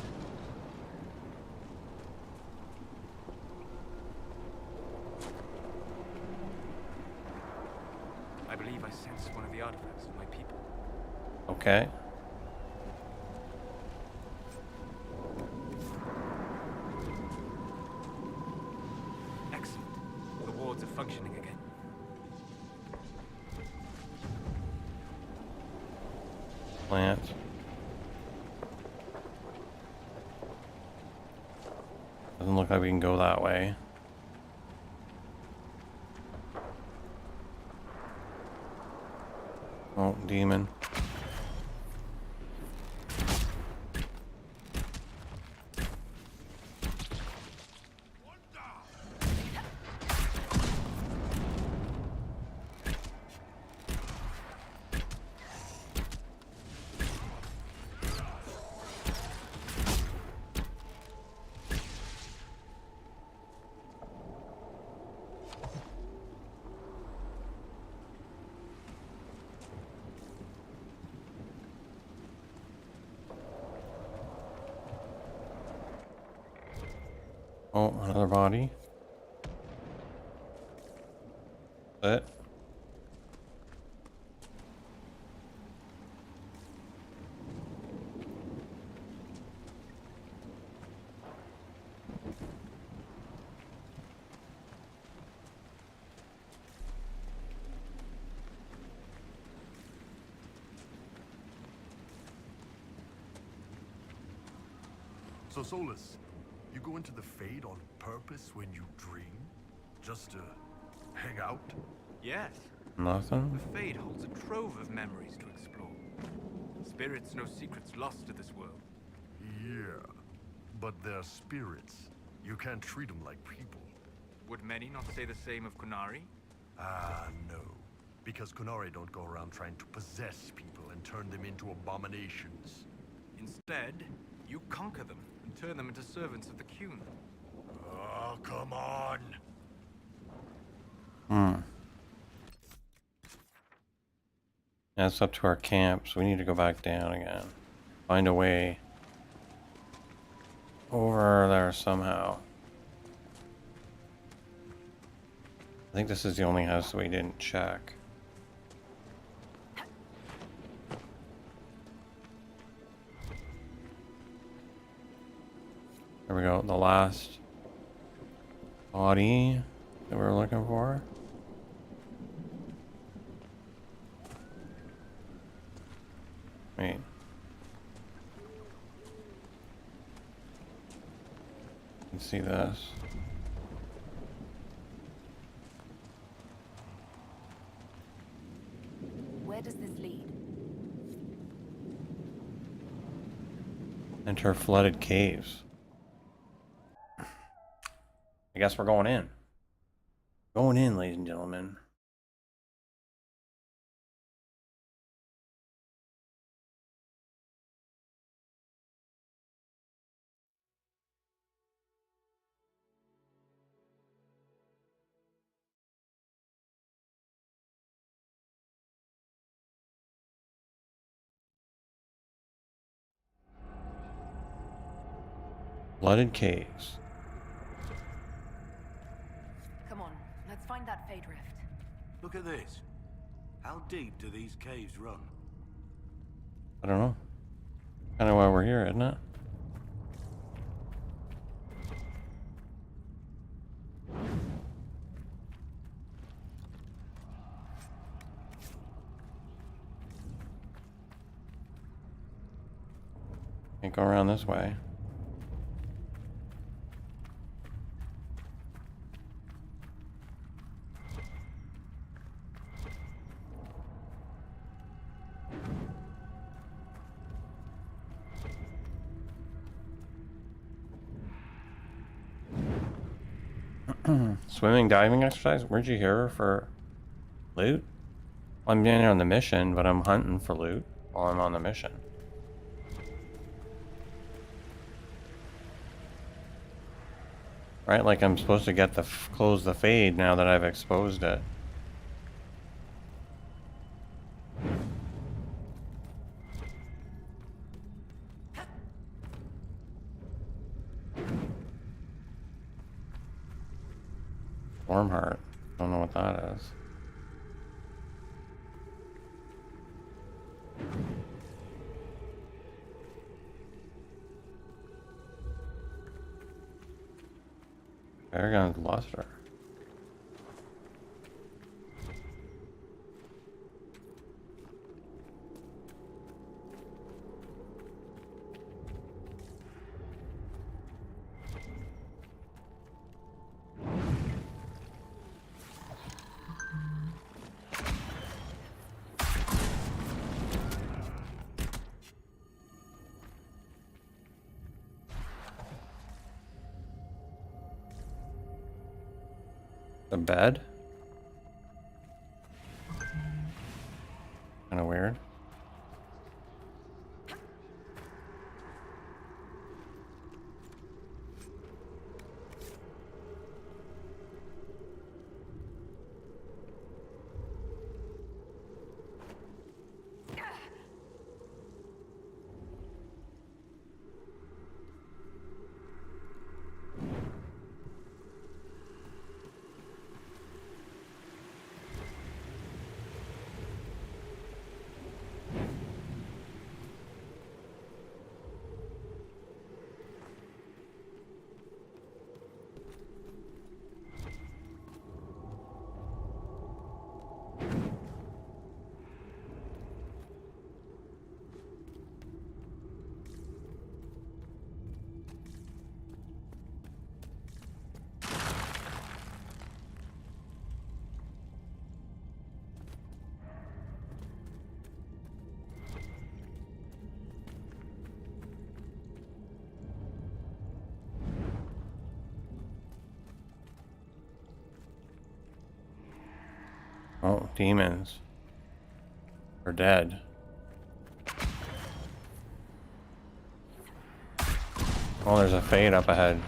Speaker 10: I believe I sensed one of the artifacts of my people.
Speaker 2: Okay.
Speaker 10: Excellent. The wards are functioning again.
Speaker 2: Plant. Doesn't look like we can go that way. Oh, demon. Oh, another body. That.
Speaker 4: So, Solus, You go into the Fade on purpose when you dream? Just to hang out?
Speaker 10: Yes.
Speaker 2: Nothing?
Speaker 10: The Fade holds a trove of memories to explore. Spirits know secrets lost to this world.
Speaker 4: Yeah, but they're spirits. You can't treat them like people.
Speaker 10: Would many not say the same of Kunari?
Speaker 4: Ah, no. Because Kunari don't go around trying to possess people and turn them into abominations.
Speaker 10: Instead, you conquer them and turn them into servants of the Qun.
Speaker 4: Oh, come on!
Speaker 2: That's up to our camp, so we need to go back down again. Find a way over there somehow. I think this is the only house that we didn't check. There we go, the last body that we were looking for. Wait. You can see this.
Speaker 5: Where does this lead?
Speaker 2: Enter flooded caves. I guess we're going in. Going in, ladies and gentlemen. Flooded caves.
Speaker 5: Come on, let's find that Fade Rift.
Speaker 11: Look at this. How deep do these caves run?
Speaker 2: I don't know. Kind of why we're here, isn't it? Can't go around this way. Swimming, diving exercise? Where'd you hear her for loot? I'm down here on the mission, but I'm hunting for loot while I'm on the mission. Right, like I'm supposed to get the close the Fade now that I've exposed it. Wormheart. Don't know what that is. Paragon's luster. The bed? Kind of weird. Oh, demons. Are dead. Oh, there's a fade up ahead.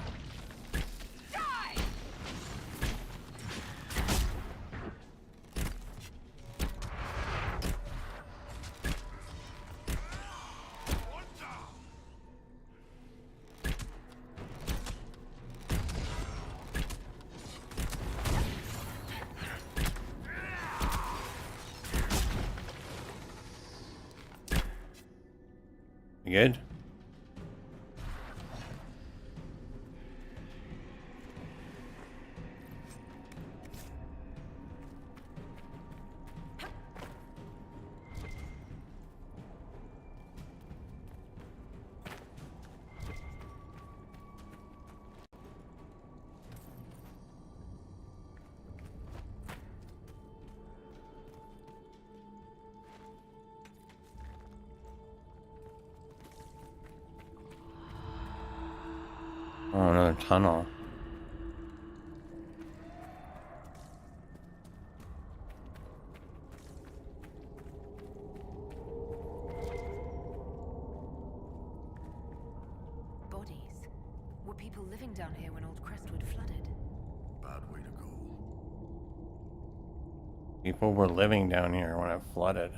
Speaker 2: You good? Oh, another tunnel.
Speaker 5: Bodies. Were people living down here when Old Crestwood flooded?
Speaker 4: Bad way to go.
Speaker 2: People were living down here when it flooded.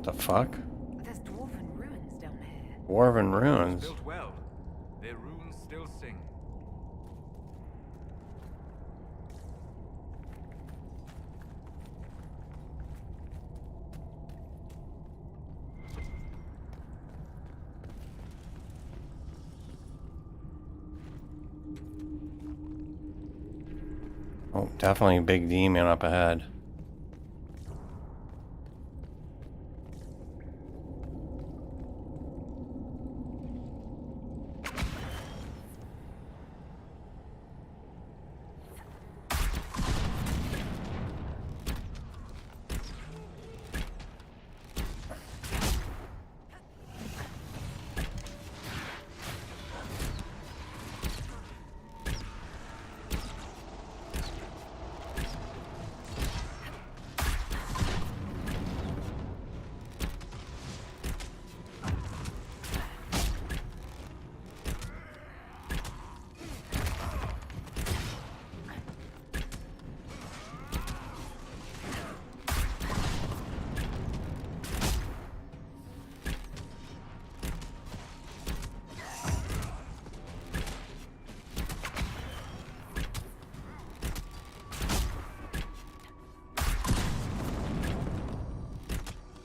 Speaker 2: What the fuck?
Speaker 5: There's dwarven ruins down here.
Speaker 2: Dwarven runes.
Speaker 10: Built well. Their runes still sing.
Speaker 2: Oh, definitely a big demon up ahead.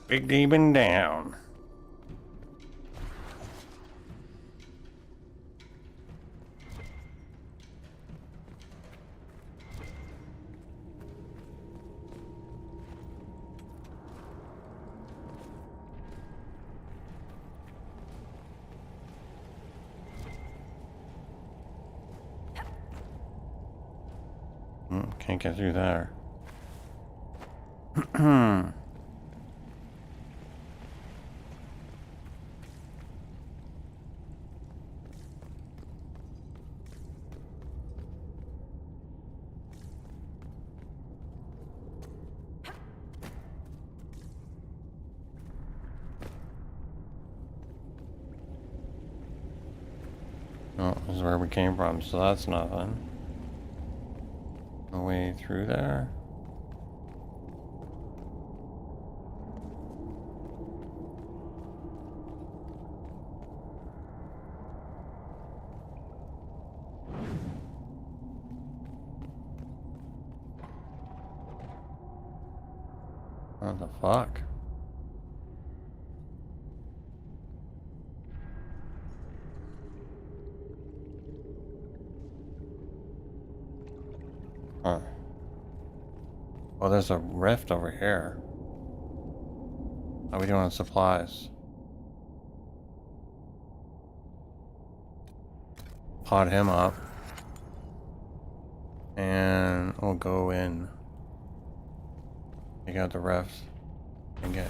Speaker 2: Big demon down. Can't get through there. Oh, this is where we came from, so that's nothing. No way through there. What the fuck? Huh. Oh, there's a rift over here. How are we doing on supplies? pot him up. And we'll go in. Take out the refs and get.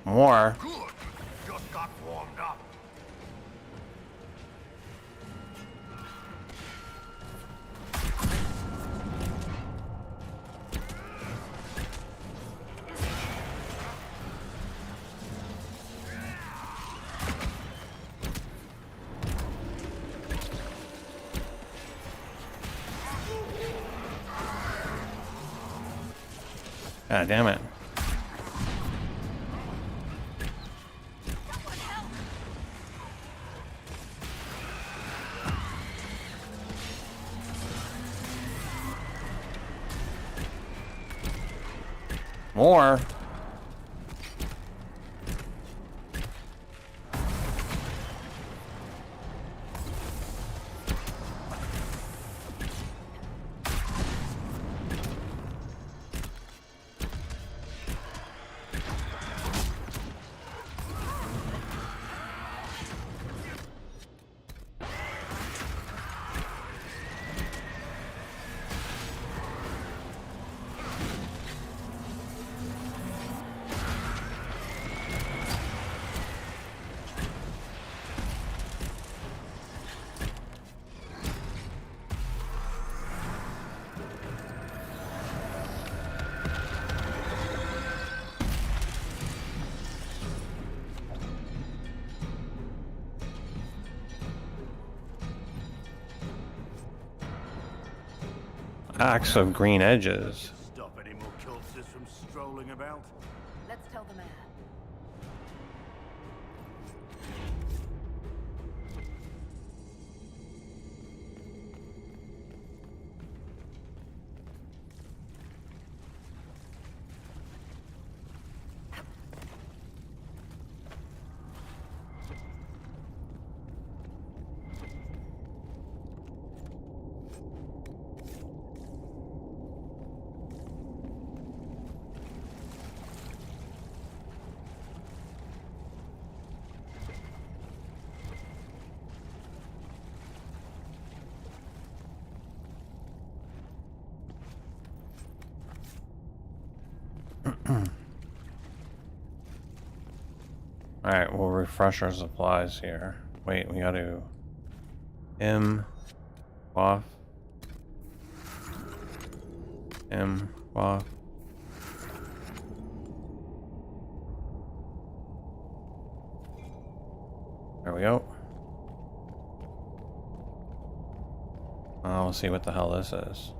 Speaker 2: More.
Speaker 4: Good. Just got warmed up.
Speaker 2: God damn it. More. Axe of green edges.
Speaker 11: Stop any more cultists from strolling about?
Speaker 5: Let's tell the mayor.
Speaker 2: Alright, we'll refresh our supplies here. Wait, we gotta off. Off. There we go. We'll see what the hell this is.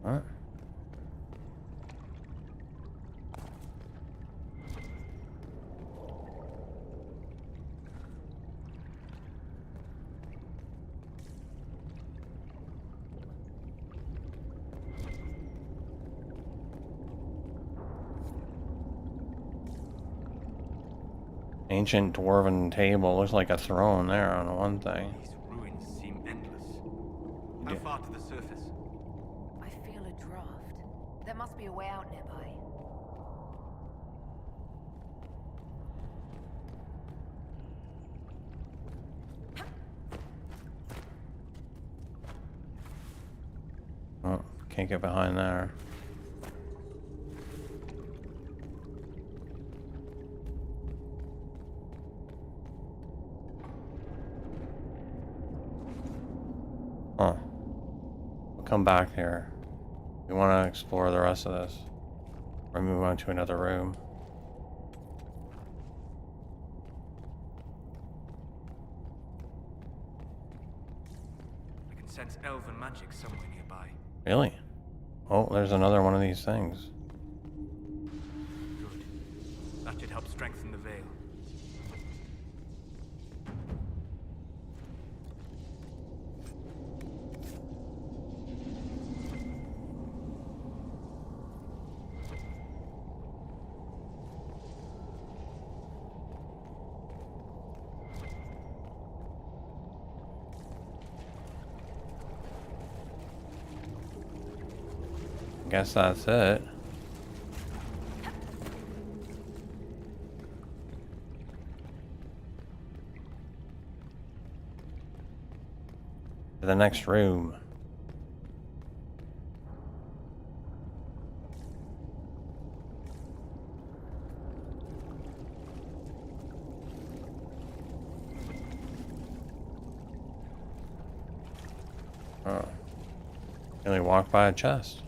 Speaker 2: What? Ancient dwarven table. Looks like a throne there on one thing.
Speaker 10: These ruins seem endless. How far to the surface?
Speaker 5: I feel a draft. There must be a way out nearby.
Speaker 2: Oh, can't get behind there. come back here. We want to explore the rest of this. Or move on to another room.
Speaker 10: I can sense elven magic somewhere nearby.
Speaker 2: Really? Oh, there's another one of these things.
Speaker 10: Good. That should help strengthen the veil.
Speaker 2: Guess that's it. To the next room. Oh. Nearly walked by a chest.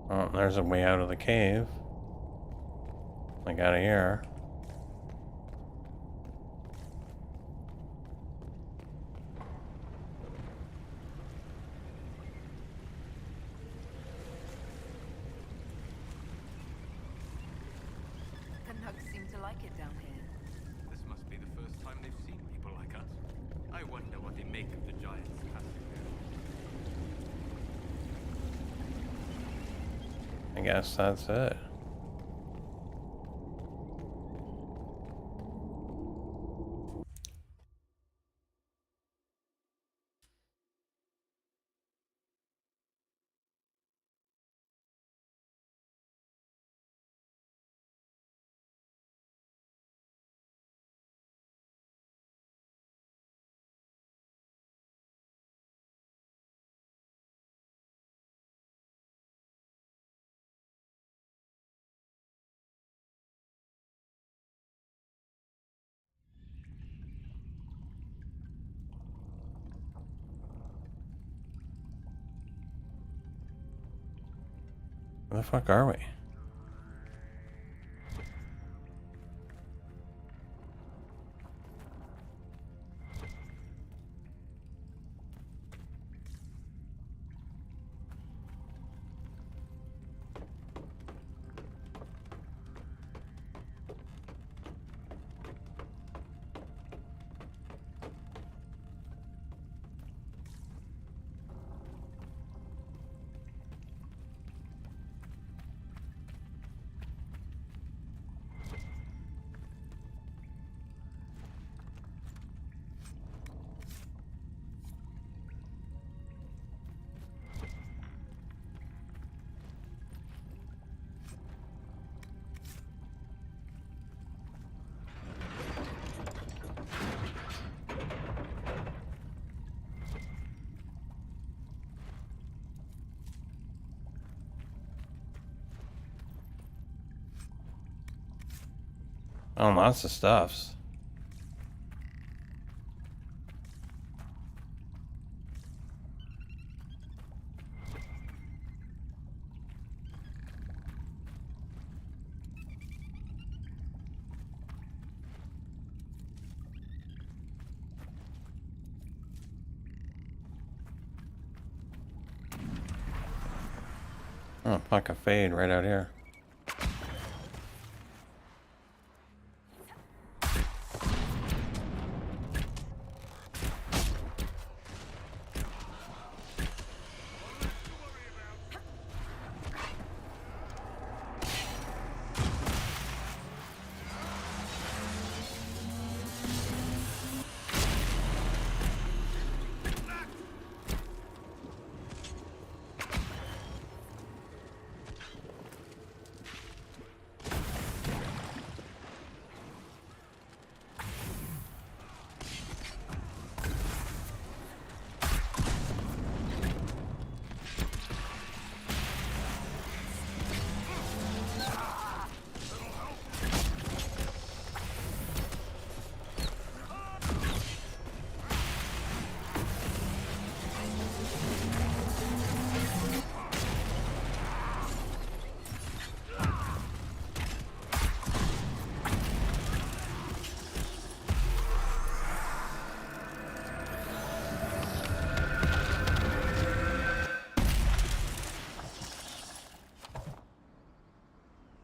Speaker 2: Oh, there's a way out of the cave. Like out of here.
Speaker 3: The nugs seem to like it down here.
Speaker 10: This must be the first time they've seen people like us. I wonder what they make of the giants passing
Speaker 2: I guess that's it. Where the fuck are we? Oh, lots of stuffs. Oh, fuck a fade right out here.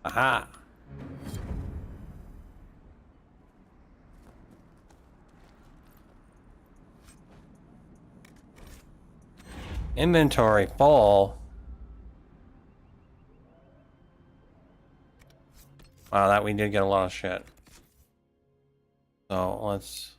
Speaker 2: Aha! Inventory full. Wow, that we did get a lot of shit. So let's.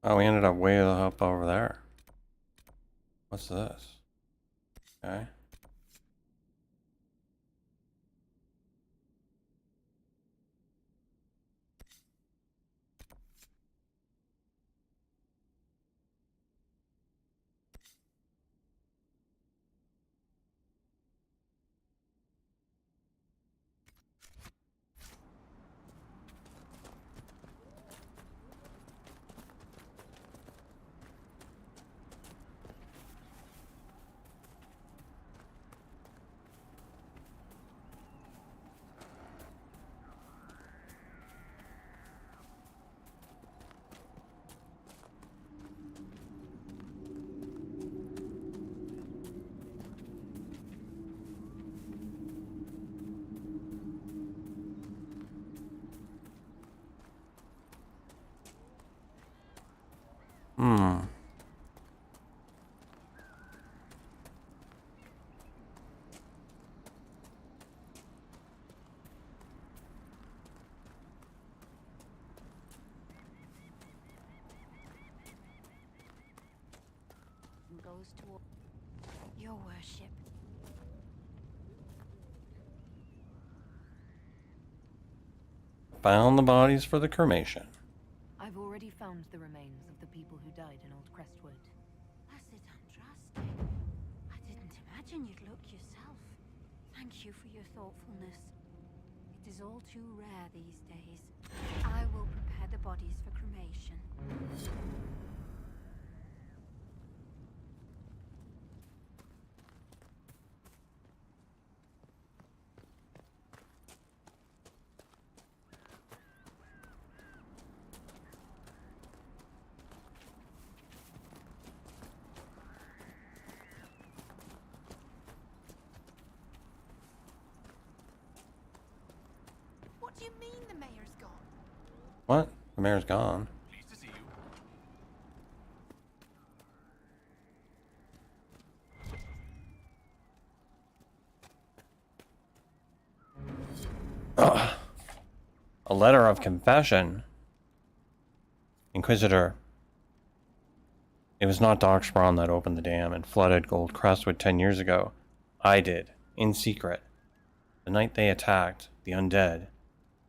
Speaker 2: Oh, we ended up way up over there. What's this? Okay. Hmm.
Speaker 5: Goes toward your worship.
Speaker 2: Found the bodies for the cremation.
Speaker 5: I've already found the remains of the people who died in Old Crestwood.
Speaker 7: Blessed Andraste. I didn't imagine you'd look yourself. Thank you for your thoughtfulness. It is all too rare these days. I will prepare the bodies for cremation.
Speaker 3: What do you mean the mayor's gone?
Speaker 2: What? The mayor's gone.
Speaker 6: Pleased to see you.
Speaker 2: Ugh. A letter of confession. Inquisitor. It was not Darkspawn that opened the dam and flooded Gold Crestwood 10 years ago. I did, in secret. The night they attacked, the undead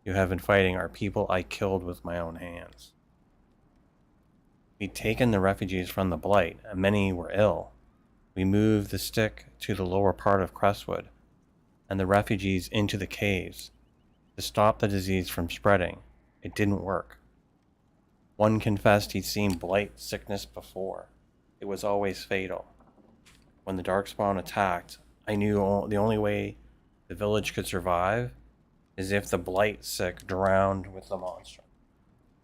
Speaker 2: you have been fighting are people I killed with my own hands. We'd taken the refugees from the Blight, and many were ill. We moved the stick to the lower part of Crestwood, and the refugees into the caves, to stop the disease from spreading. It didn't work. One confessed he'd seen Blight sickness before. It was always fatal. When the Darkspawn attacked, I knew the only way the village could survive is if the Blight sick drowned with the monster.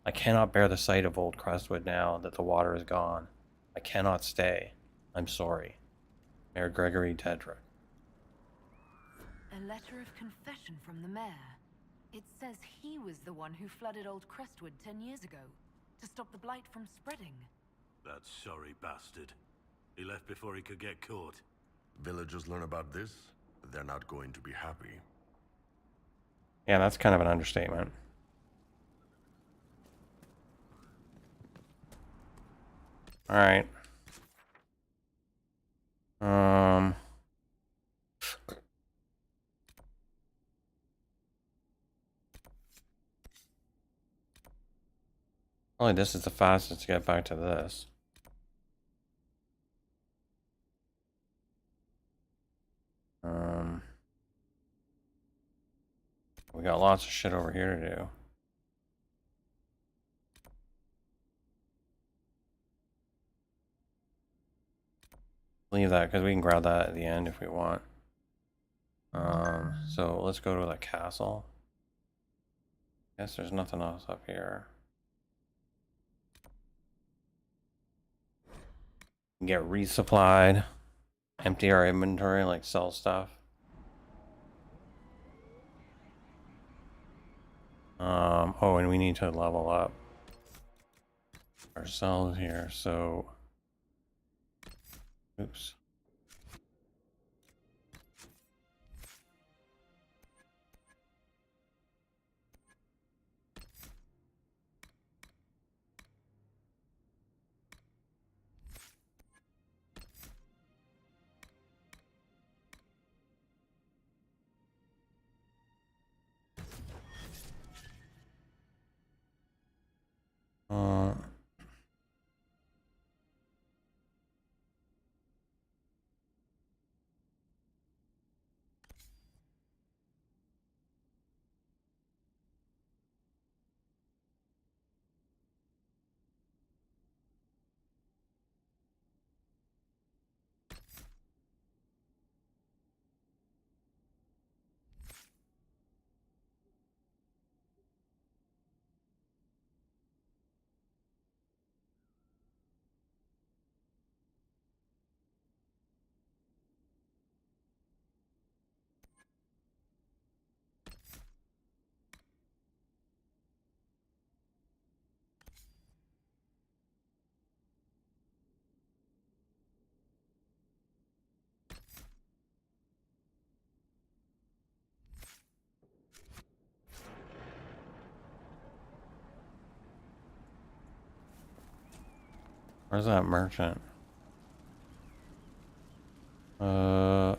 Speaker 2: I cannot bear the sight of Old Crestwood now that the water is gone. I cannot stay. I'm sorry. Mayor Gregory Tedrick.
Speaker 5: A letter of confession from the mayor. It says he was the one who flooded Old Crestwood 10 years ago, to stop the blight from spreading.
Speaker 11: That sorry bastard. He left before he could get caught.
Speaker 4: Villagers learn about this, they're not going to be happy.
Speaker 2: Yeah, that's kind of an understatement. All right. Probably this is the fastest to get back to this. We got lots of shit over here to do. Leave that because we can grab that at the end if we want. So let's go to the castle. Guess there's nothing else up here. Get resupplied. Empty our inventory, like sell stuff. Oh, and we need to level up ourselves here, so oops. Where's that merchant? That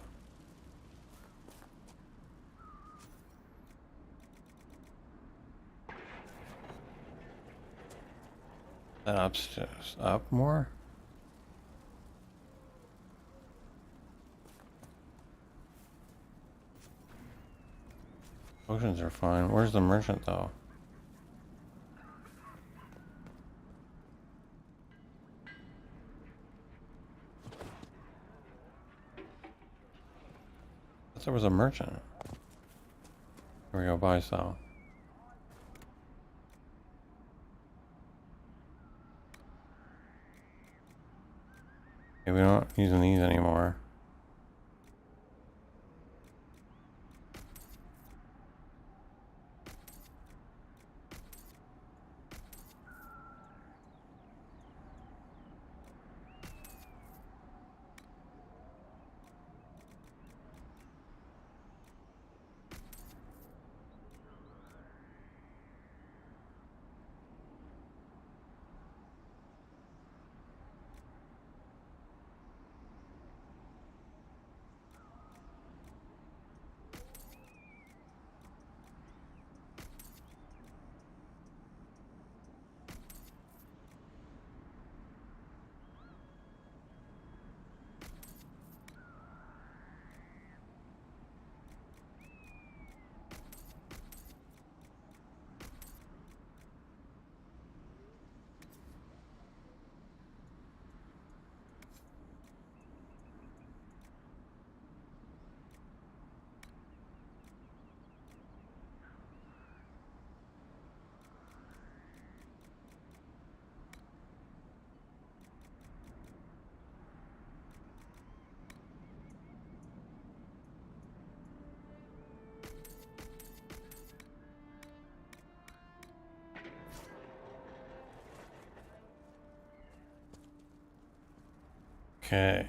Speaker 2: upstairs, up more? Potions are fine. Where's the merchant though? I thought there was a merchant. Here we go, buy some. Okay, we don't using these anymore. Okay.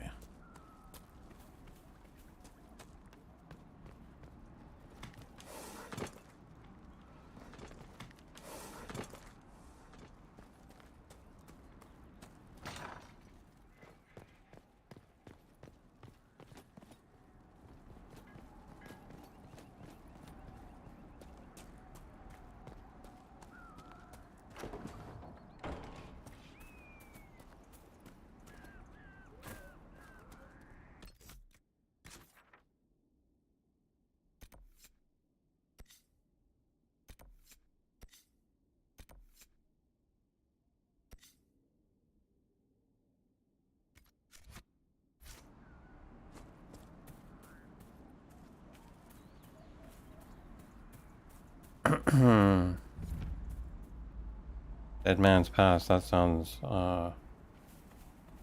Speaker 2: Dead Man's Pass, that sounds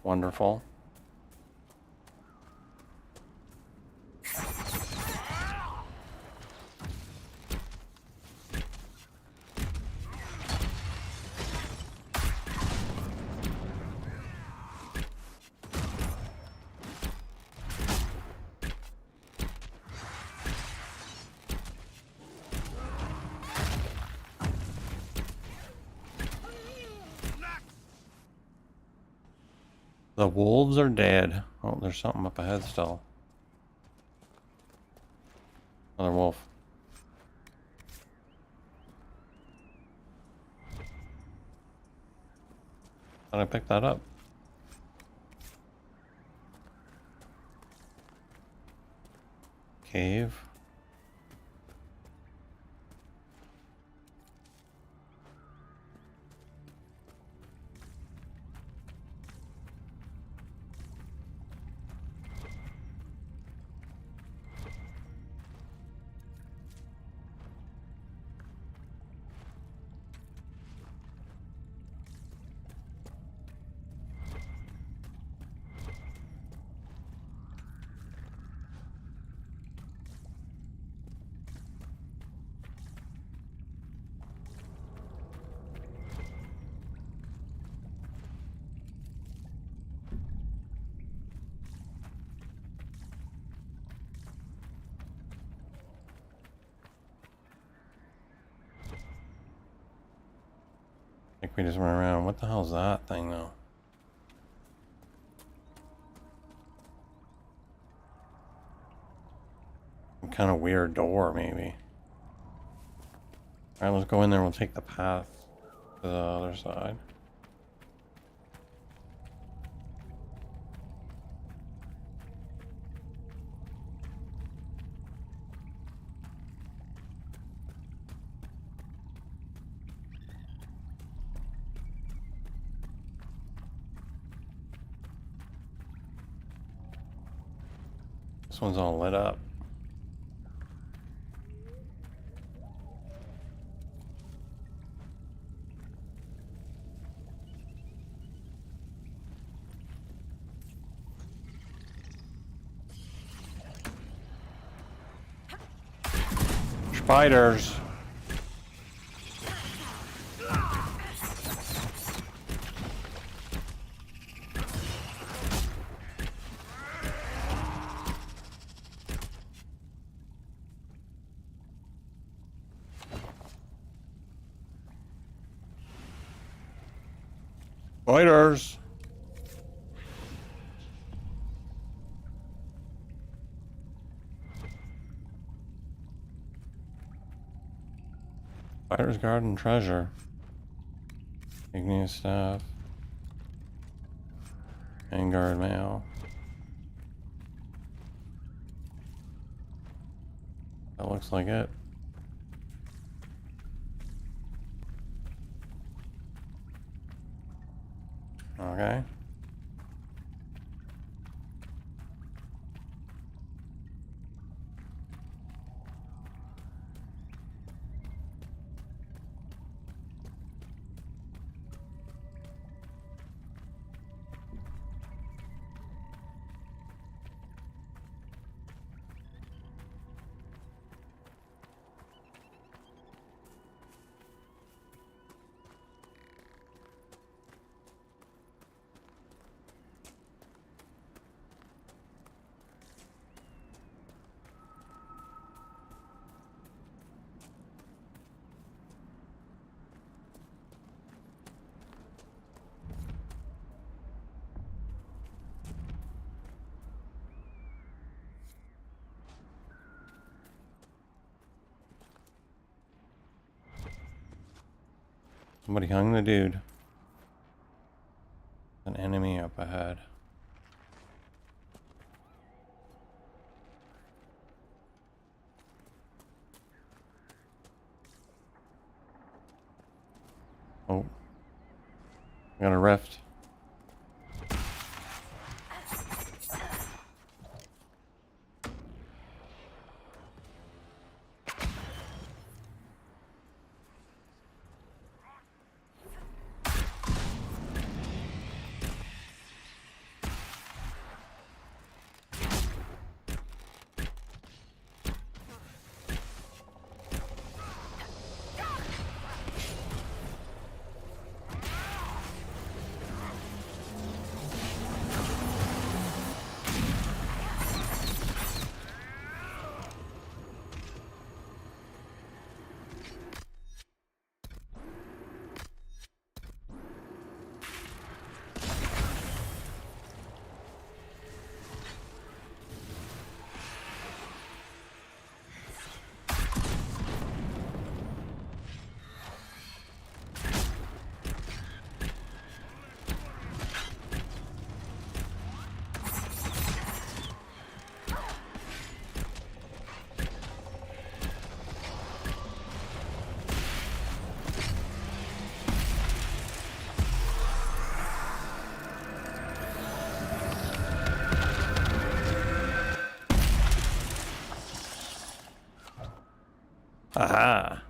Speaker 2: wonderful. The wolves are dead. Oh, there's something up ahead still. Another wolf. How'd I pick that up? Cave. I think we just went around. What the hell's that thing though? Some kind of weird door maybe. Alright, let's go in there and we'll take the path to the other side. This one's all lit up. Spiders. Spiders. Spider's Garden treasure. Igneous staff. Vanguard mail. That looks like it. Okay. Somebody hung the dude. An enemy up ahead. Oh. I got a rift. Aha!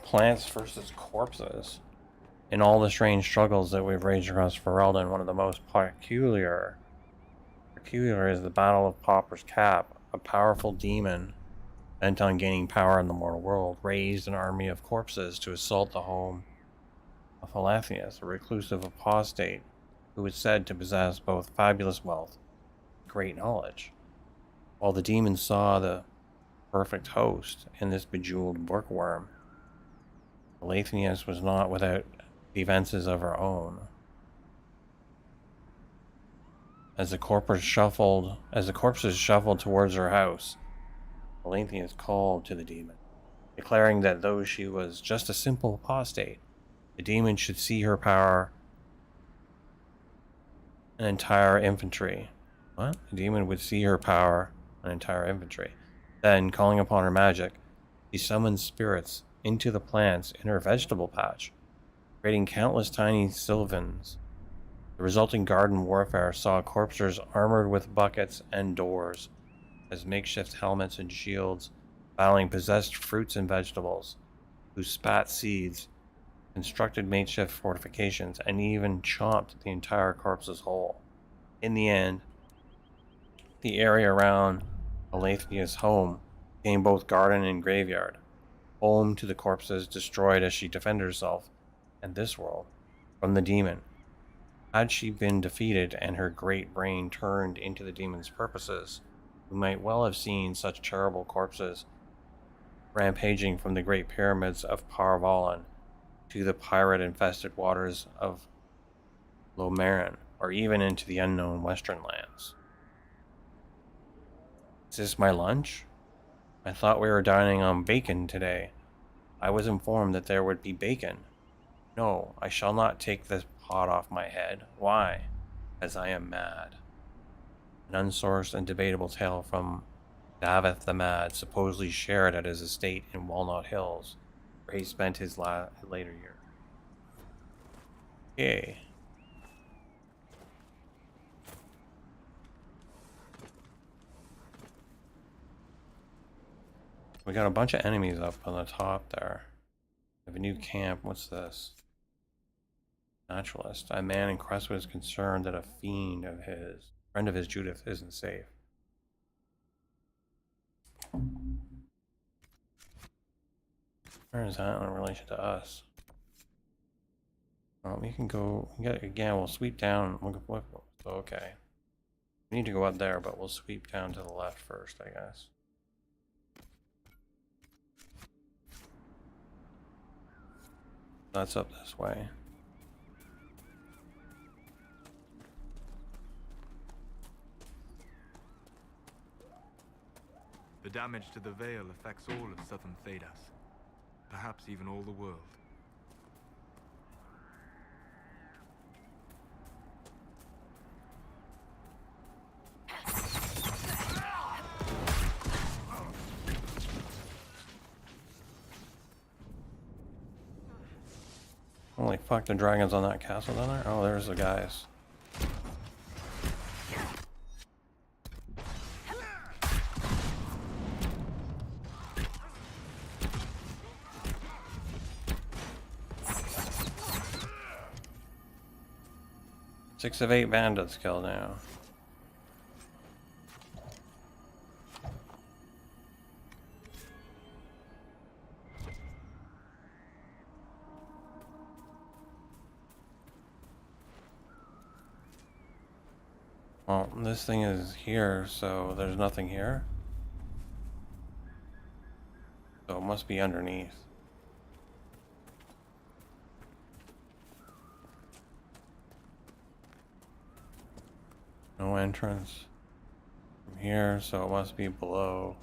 Speaker 2: Plants versus corpses. In all the strange struggles that we've raged across Ferelden, one of the most peculiar is the Battle of Pauper's Cap. A powerful demon, bent on gaining power in the mortal world, raised an army of corpses to assault the home of Alathias, a reclusive apostate who was said to possess both fabulous wealth and great knowledge. While the demon saw the perfect host in this bejeweled bookworm, Alathias was not without defenses of her own. As the corpses shuffled towards her house, Alathias called to the demon, declaring that though she was just a simple apostate, the demon should see her power an entire infantry. What? The demon would see her power an entire infantry. Then, calling upon her magic, she summoned spirits into the plants in her vegetable patch, creating countless tiny sylvans. The resulting garden warfare saw corpsers armored with buckets and doors as makeshift helmets and shields, battling possessed fruits and vegetables, who spat seeds, constructed makeshift fortifications, and even chomped the entire corpse's whole. In the end, the area around Alathia's home became both garden and graveyard, home to the corpses destroyed as she defended herself and this world from the demon. Had she been defeated and her great brain turned into the demon's purposes, we might well have seen such terrible corpses rampaging from the great pyramids of Parvalan to the pirate-infested waters of Lomarin, or even into the unknown western lands. Is this my lunch? I thought we were dining on bacon today. I was informed that there would be bacon. No, I shall not take this pot off my head. Why? As I am mad. An unsourced and debatable tale from Davith the Mad supposedly shared at his estate in Walnut Hills, where he spent his later years. Okay. We got a bunch of enemies up on the top there. We have a new camp. What's this? Naturalist. A man in Crestwood is concerned that a friend of his Judith, isn't safe. Where is that in relation to us? Well, we can go. Again, we'll sweep down. Okay. We need to go up there, but we'll sweep down to the left first, I guess. That's up this way.
Speaker 10: The damage to the Vale affects all of southern Thedas. Perhaps even all the world.
Speaker 2: Holy fuck, the dragons on that castle down there? Oh, there's the guys. Six of 8 bandits killed now. Well, this thing is here, so there's nothing here. So it must be underneath. No entrance from here, so it must be below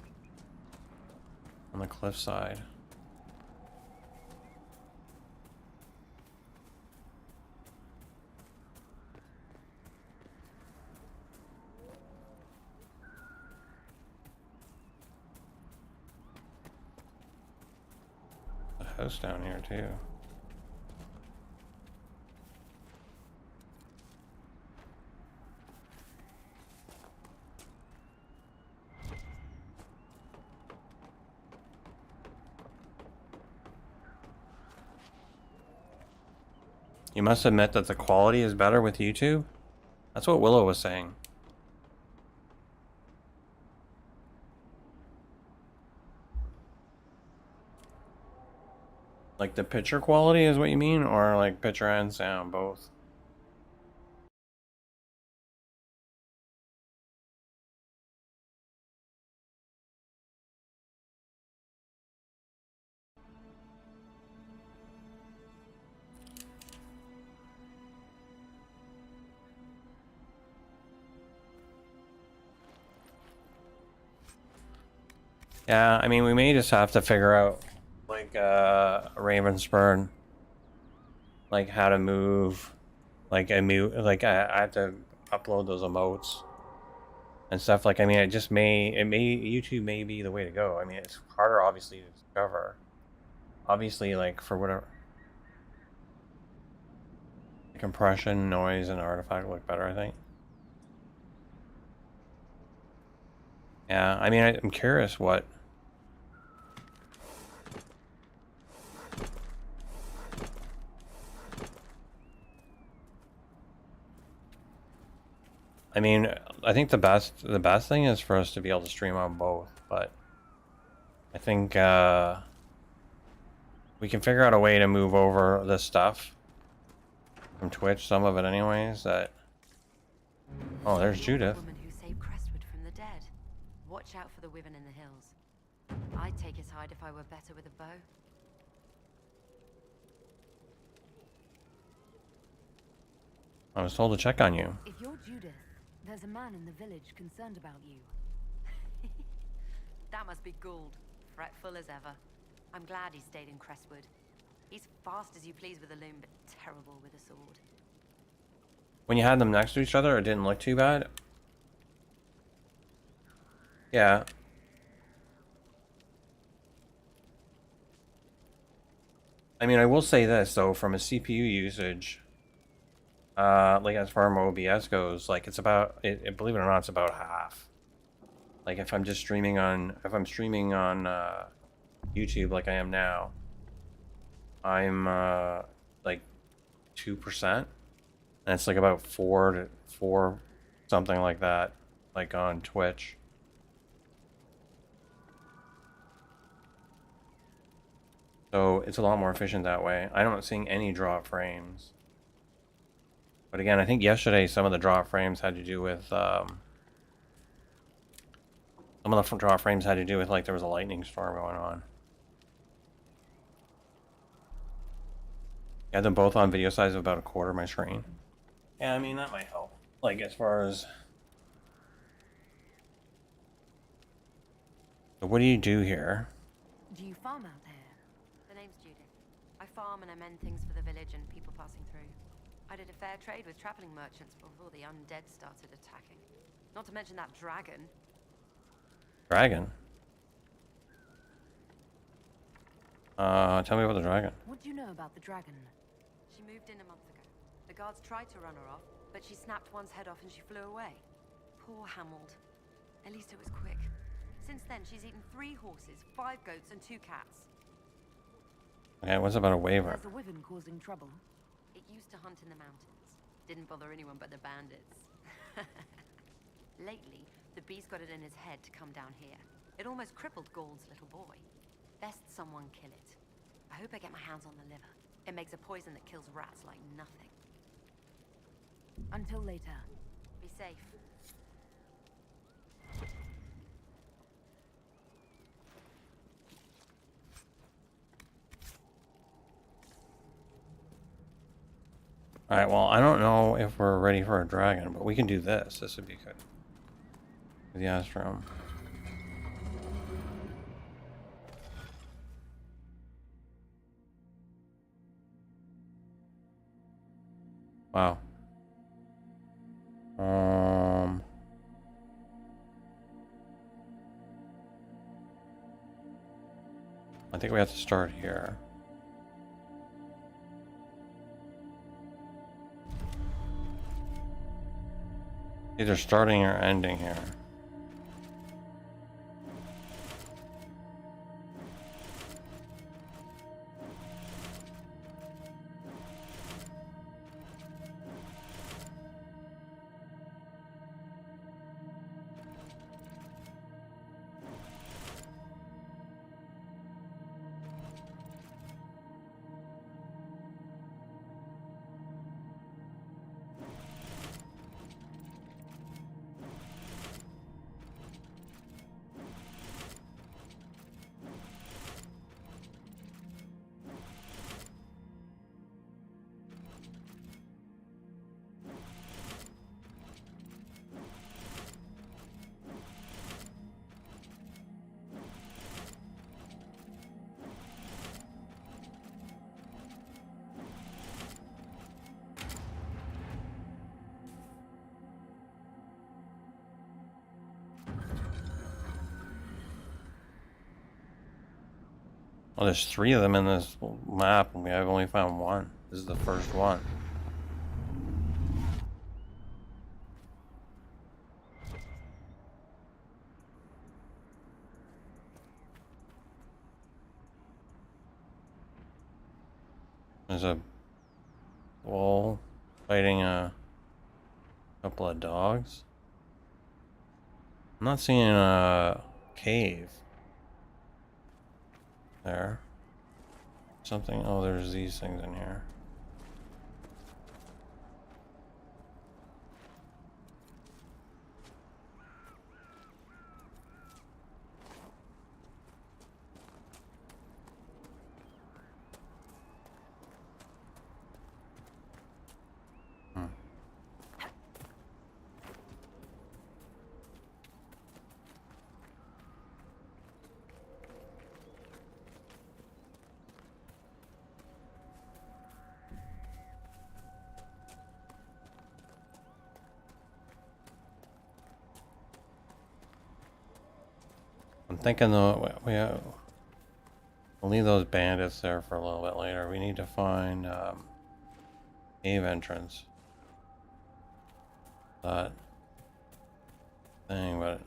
Speaker 2: on the cliffside. A house down here too. You must admit that the quality is better with YouTube? That's what Willow was saying. Like the picture quality is what you mean? Or like picture and sound, both? Yeah, I mean, we may just have to figure out, like, Ravenspurn, like, how to move, like, I have to upload those emotes and stuff. Like, I mean, YouTube may be the way to go. I mean, it's harder, obviously, to discover. Obviously, like, for whatever. Compression, noise, and artifact look better, I think. Yeah, I mean, I'm curious what... I mean, I think the best thing is for us to be able to stream on both, but I think we can figure out a way to move over this stuff from Twitch, some of it anyways, that... Oh, there's Judith.
Speaker 12: The woman who saved Crestwood from the dead. Watch out for the women in the hills. I'd take his hide if I were better with a bow.
Speaker 2: I was told to check on you.
Speaker 5: If you're Judith, there's a man in the village concerned about you.
Speaker 12: That must be Gould, fretful as ever. I'm glad he stayed in Crestwood. He's fast as you please with a loom, but terrible with a sword.
Speaker 2: When you had them next to each other, it didn't look too bad. Yeah. I mean, I will say this, though, from a CPU usage, like as far as OBS goes, like it's about, believe it or not, it's about half. Like if I'm just streaming on, YouTube like I am now, I'm like 2%. And it's like about 4 something like that, like on Twitch. So it's a lot more efficient that way. I'm not seeing any drop frames. But again, I think yesterday some of the drop frames had to do with like there was a lightning storm going on. I had them both on video size of about a quarter of my screen. Yeah, I mean that might help. Like as far as so what do you do here?
Speaker 5: Do you farm out there?
Speaker 12: The name's Judith. I farm and I mend things for the village and people passing through. I did a fair trade with traveling merchants before the undead started attacking. Not to mention that dragon.
Speaker 2: Dragon? Tell me about the dragon.
Speaker 5: What do you know about the dragon?
Speaker 12: She moved in a month ago. The guards tried to run her off, but she snapped one's head off and she flew away. Poor Hamold. At least it was quick. Since then, she's eaten 3 horses, 5 goats, and 2 cats.
Speaker 2: Okay, what's about a wyvern?
Speaker 5: There's a wyvern causing trouble.
Speaker 12: It used to hunt in the mountains. Didn't bother anyone but the bandits. Lately, the beast got it in his head to come down here. It almost crippled Gauld's little boy. Best someone kill it. I hope I get my hands on the liver. It makes a poison that kills rats like nothing.
Speaker 5: Until later.
Speaker 12: Be safe.
Speaker 2: Alright, well, I don't know if we're ready for a dragon, but we can do this. This would be good. The Astrum. Wow. I think we have to start here. Either starting or ending here. Well, there's 3 of them in this map, and I've only found 1. This is the first one. There's a bull fighting a couple of dogs. I'm not seeing a cave. There. Something. Oh, there's these things in here. I'm thinking though, we'll leave those bandits there for a little bit later. We need to find cave entrance. That thing, but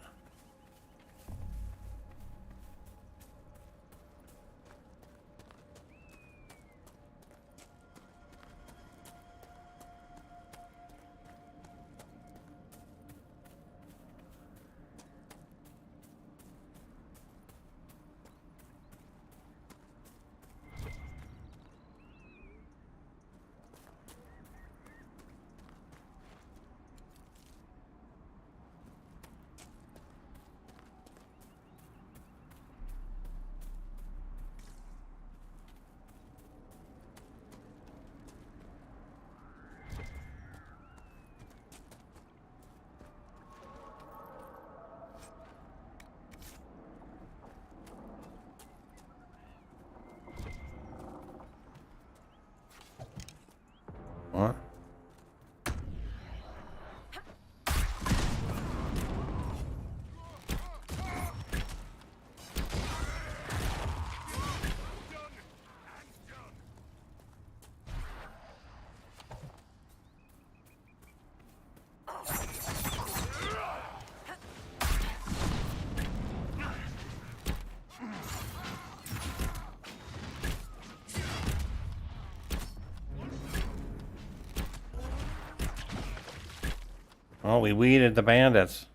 Speaker 2: Oh, we weeded the bandits.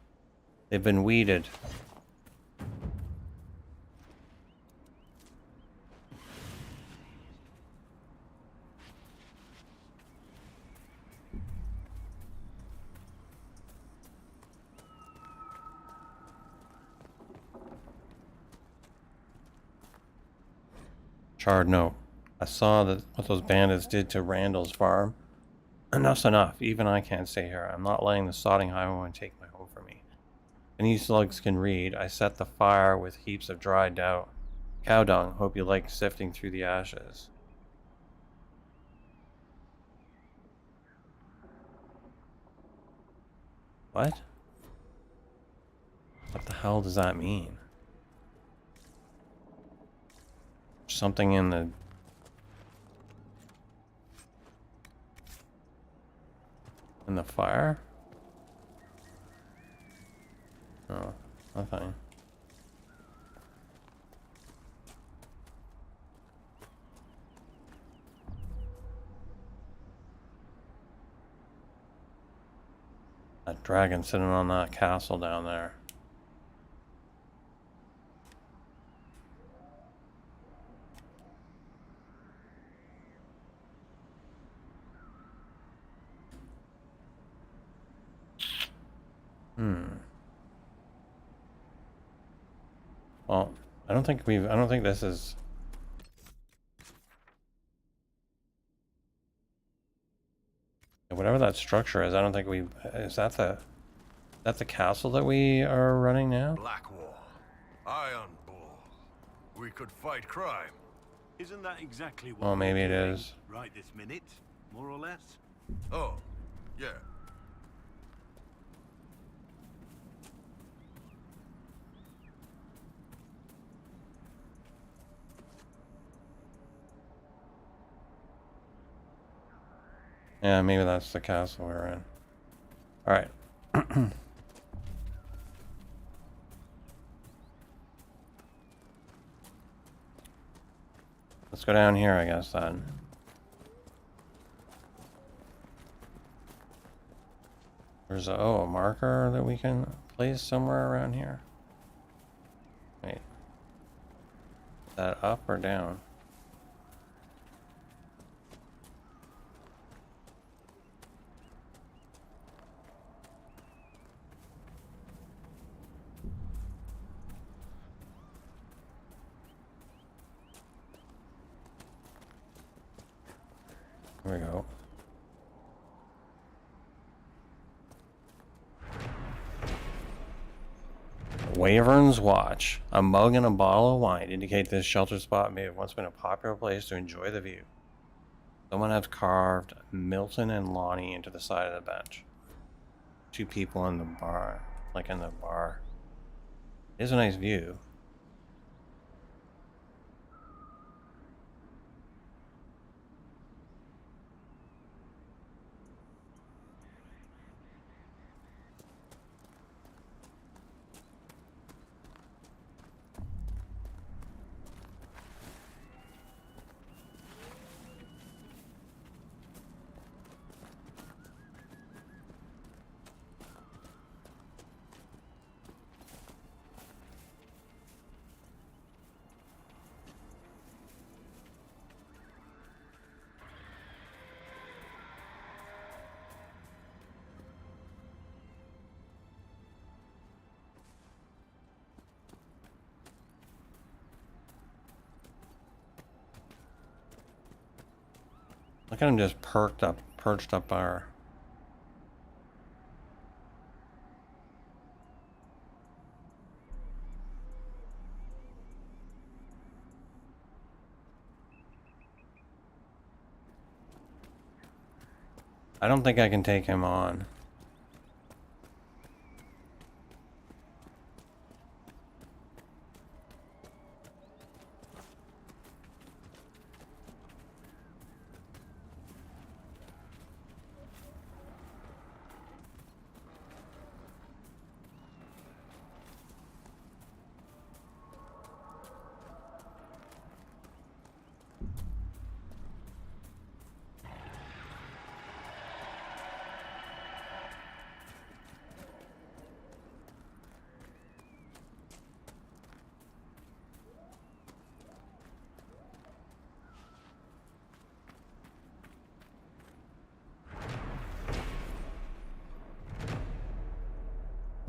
Speaker 2: They've been weeded. Charred note. I saw that what those bandits did to Randall's farm. Enough's enough. Even I can't stay here. I'm not letting the sodding highwayman take my home from me. And you slugs can read. I set the fire with heaps of dried cow dung. Hope you like sifting through the ashes. What? What the hell does that mean? Something in the fire? Oh, nothing. That dragon sitting on that castle down there. Well, I don't think this is... Whatever that structure is, I don't think is that the castle that we are running now?
Speaker 4: Blackwall. Iron Bull. We could fight crime.
Speaker 11: Isn't that exactly what
Speaker 2: Well, maybe
Speaker 11: we're
Speaker 2: it
Speaker 11: doing
Speaker 2: is.
Speaker 11: right this minute, more or less?
Speaker 4: Oh, yeah.
Speaker 2: Yeah, maybe that's the castle we're in. Alright. Let's go down here, I guess, then. There's a marker that we can place somewhere around here. Wait. Is that up or down? There we go. Wyvern's Watch. A mug and a bottle of wine indicate this sheltered spot may have once been a popular place to enjoy the view. Someone has carved Milton and Lonnie into the side of the bench. Two people in the bar. Like in the bar. It is a nice view. Look at him just perched up our... I don't think I can take him on.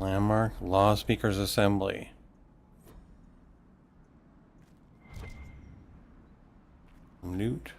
Speaker 2: Landmark, Law Speakers Assembly. Loot.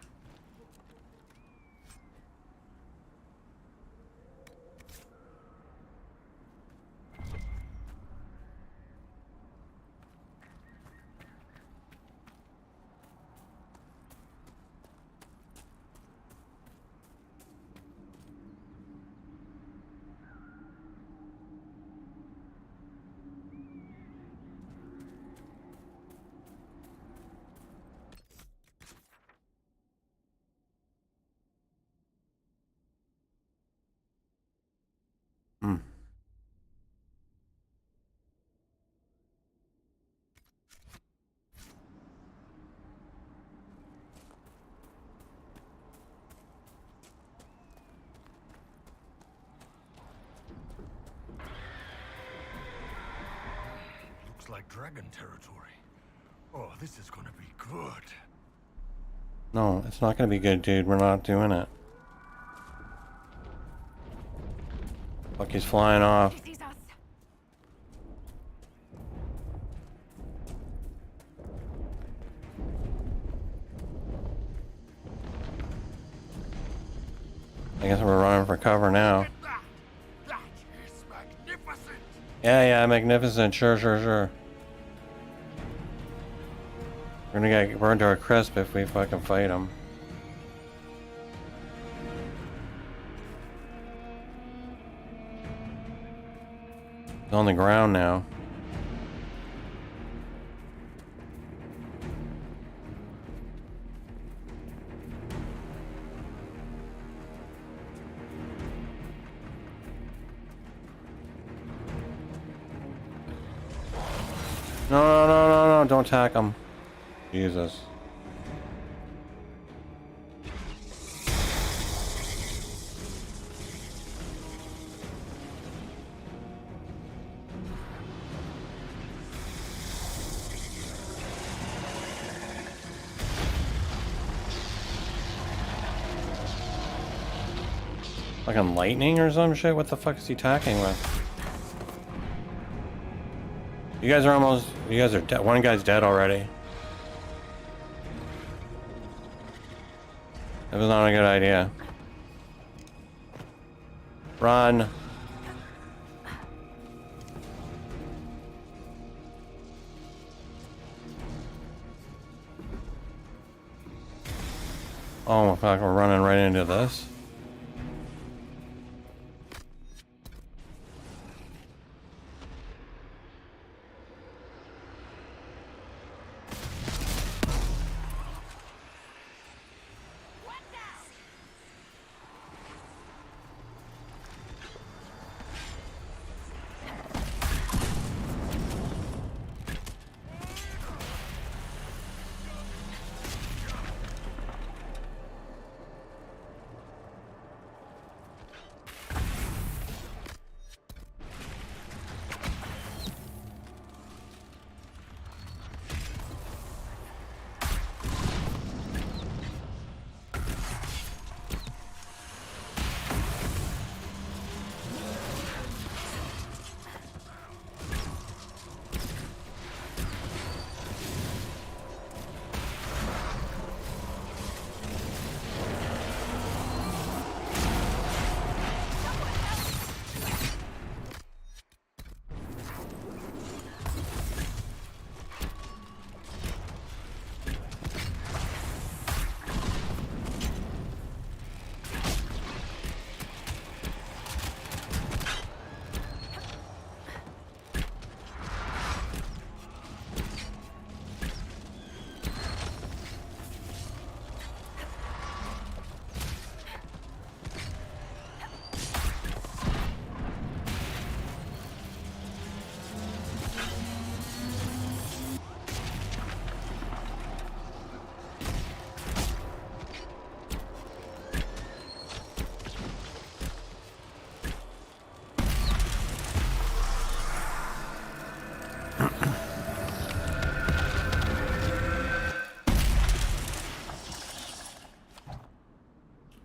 Speaker 4: Looks like dragon territory. Oh, this is gonna be good.
Speaker 2: No, it's not gonna be good, dude. We're not doing it. Look, he's flying off. I guess we're running for cover now.
Speaker 4: That is magnificent.
Speaker 2: Yeah, magnificent. Sure. We're gonna get burned to a crisp if we fucking fight him. He's on the ground now. No, don't attack him. Jesus. Fucking lightning or some shit? What the fuck is he attacking with? You guys are dead. One guy's dead already. That was not a good idea. Run. Oh my fuck, we're running right into this.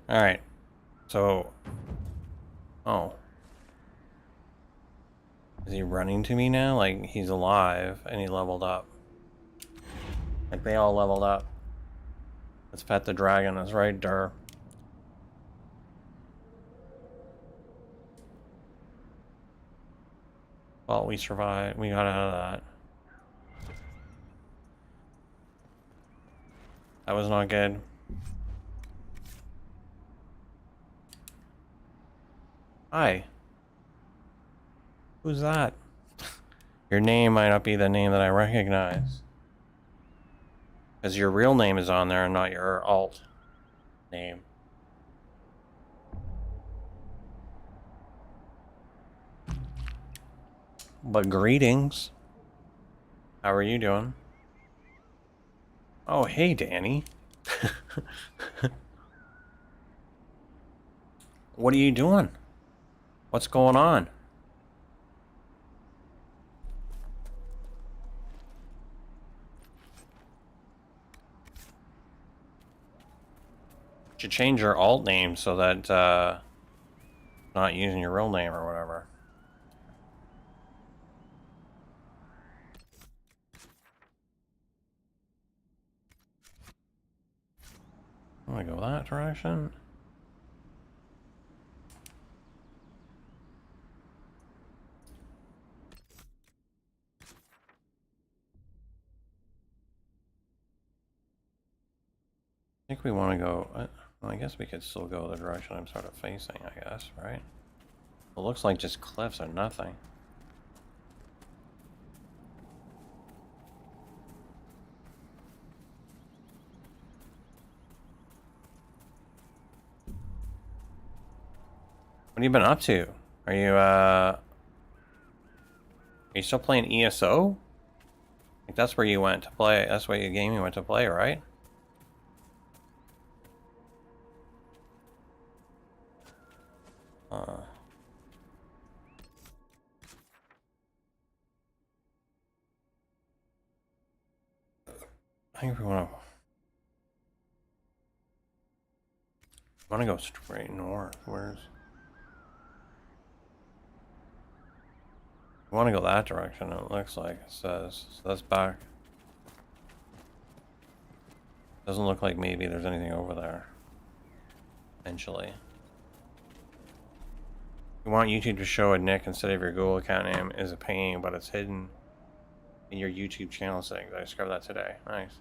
Speaker 2: Alright. So... Oh. Is Is he running to me now? Like, he's alive and he leveled up. Like, they all leveled up. Let's pet the dragon. That's right, Dur. Well, we survived. We got out of that. That was not good. Hi. Who's that? Your name might not be the name that I recognize. Because your real name is on there and not your alt name. But greetings. How are you doing? Oh, hey, Danny. What are you doing? What's going on? You should change your alt name so that not using your real name or whatever. I'm gonna go that direction. I think we want to go. Well, I guess we could still go the direction I'm sort of facing, I guess, right? It looks like just cliffs or nothing. What have you been up to? Are you still playing ESO? Like that's where you went to play. That's where your game you went to play, right? I think we want to go straight north. Where's? We want to go that direction. It looks like it says. So that's back. Doesn't look like maybe there's anything over there. Potentially. You want YouTube to show a nick instead of your Google account name is a pain, but it's hidden in your YouTube channel settings. I discovered that today. Nice.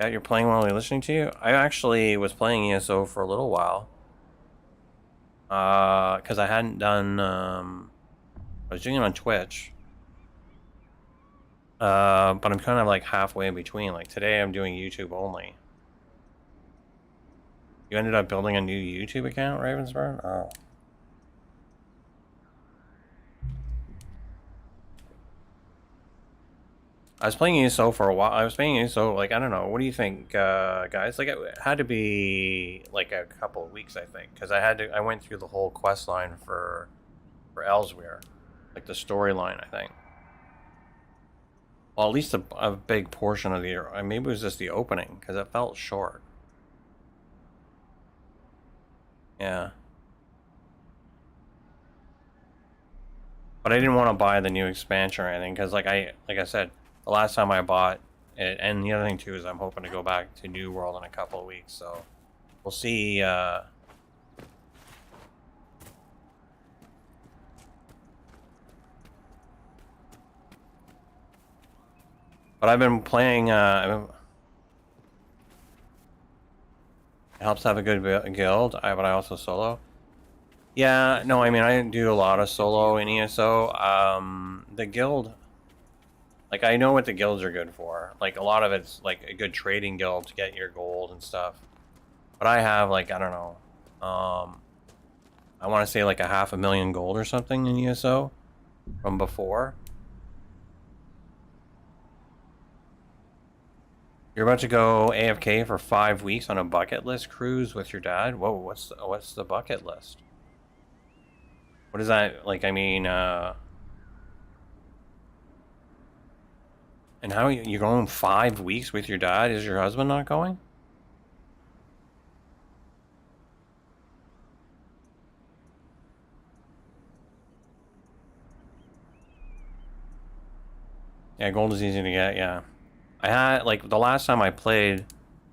Speaker 2: Yeah, you're playing while we're listening to you? I actually was playing ESO for a little while. Because I hadn't done, I was doing it on Twitch. But I'm kind of like halfway in between. Like today I'm doing YouTube only. You ended up building a new YouTube account, Ravensburn? Oh. I was playing ESO for a while. I was playing ESO, like, I don't know. What do you think, guys? Like, it had to be, like, a couple of weeks, I think. Because I went through the whole quest line for Elsewhere. Like, the storyline, I think. Well, at least a big portion of the... Maybe it was just the opening, because it felt short. Yeah. But I didn't want to buy the new expansion or anything, because, like I said... The last time I bought it, and the other thing too is I'm hoping to go back to New World in a couple of weeks, so we'll see. But I've been playing. It helps have a good guild, but I also solo. Yeah, no, I mean I do a lot of solo in ESO. The guild. Like, I know what the guilds are good for. Like, a lot of it's, like, a good trading guild to get your gold and stuff. But I have, like, I don't know. I want to say, like, 500,000 gold or something in ESO from before. You're about to go AFK for 5 weeks on a bucket list cruise with your dad? Whoa, what's the bucket list? What is that? Like, I mean, And how you're going 5 weeks with your dad? Is your husband not going? Yeah, gold is easy to get, yeah. I had, like, the last time I played,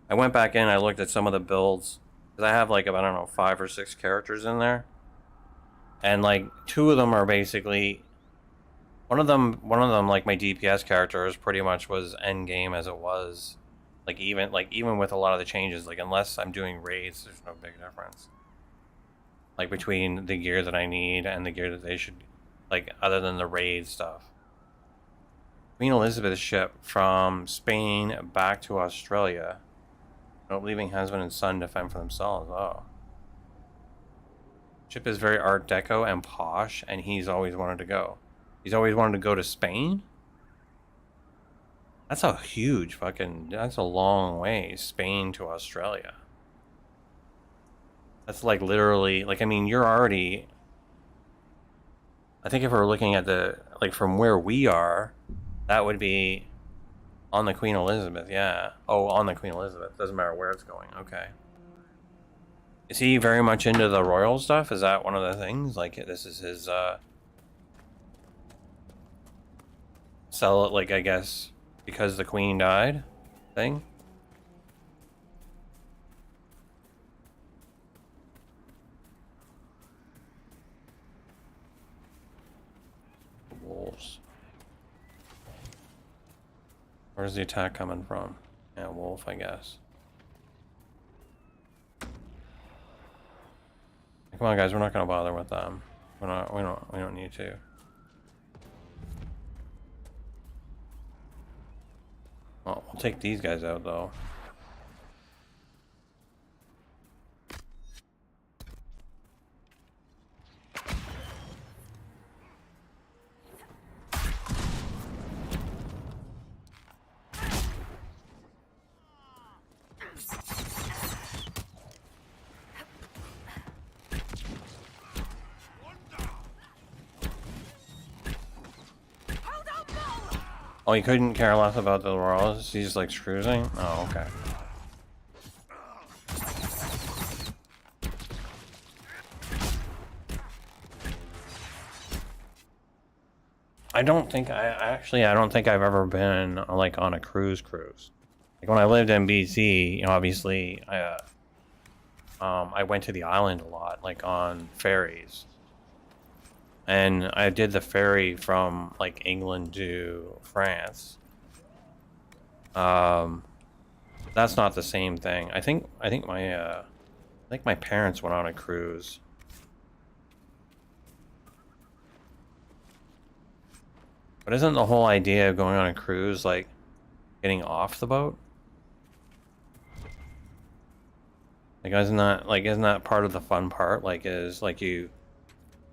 Speaker 2: I went back in, I looked at some of the builds. Because I have, like, I don't know, 5 or 6 characters in there. And, like, 2 of them are basically... One of them, like, my DPS character is pretty much was end game as it was. Like, even with a lot of the changes, like, unless I'm doing raids, there's no big difference. Like, between the gear that I need and the gear that they should... Like, other than the raid stuff. Queen Elizabeth's ship from Spain back to Australia. Nope, leaving husband and son to fend for themselves. Oh. Ship is very Art Deco and posh, and he's always wanted to go. He's always wanted to go to Spain? That's a huge fucking... That's a long way. Spain to Australia. That's like literally... Like, I mean, you're already... I think if we're looking at the... Like, from where we are, that would be on the Queen Elizabeth, yeah. Oh, on the Queen Elizabeth. Doesn't matter where it's going. Okay. Is he very much into the royal stuff? Is that one of the things? Like, this is his, sell it, like, I guess, because the Queen died thing? Wolves. Where's the attack coming from? Yeah, wolf, I guess. Come on, guys, we're not gonna bother with them. We don't need to. Well, we'll take these guys out though. Oh, he couldn't care less about the royals? He just likes cruising? Oh, okay. I don't think I've ever been like on a cruise. Like when I lived in BC, you know, obviously I went to the island a lot, like on ferries. And I did the ferry from like England to France. That's not the same thing. I think my parents went on a cruise. But isn't the whole idea of going on a cruise like getting off the boat? Like isn't that part of the fun part? Like is like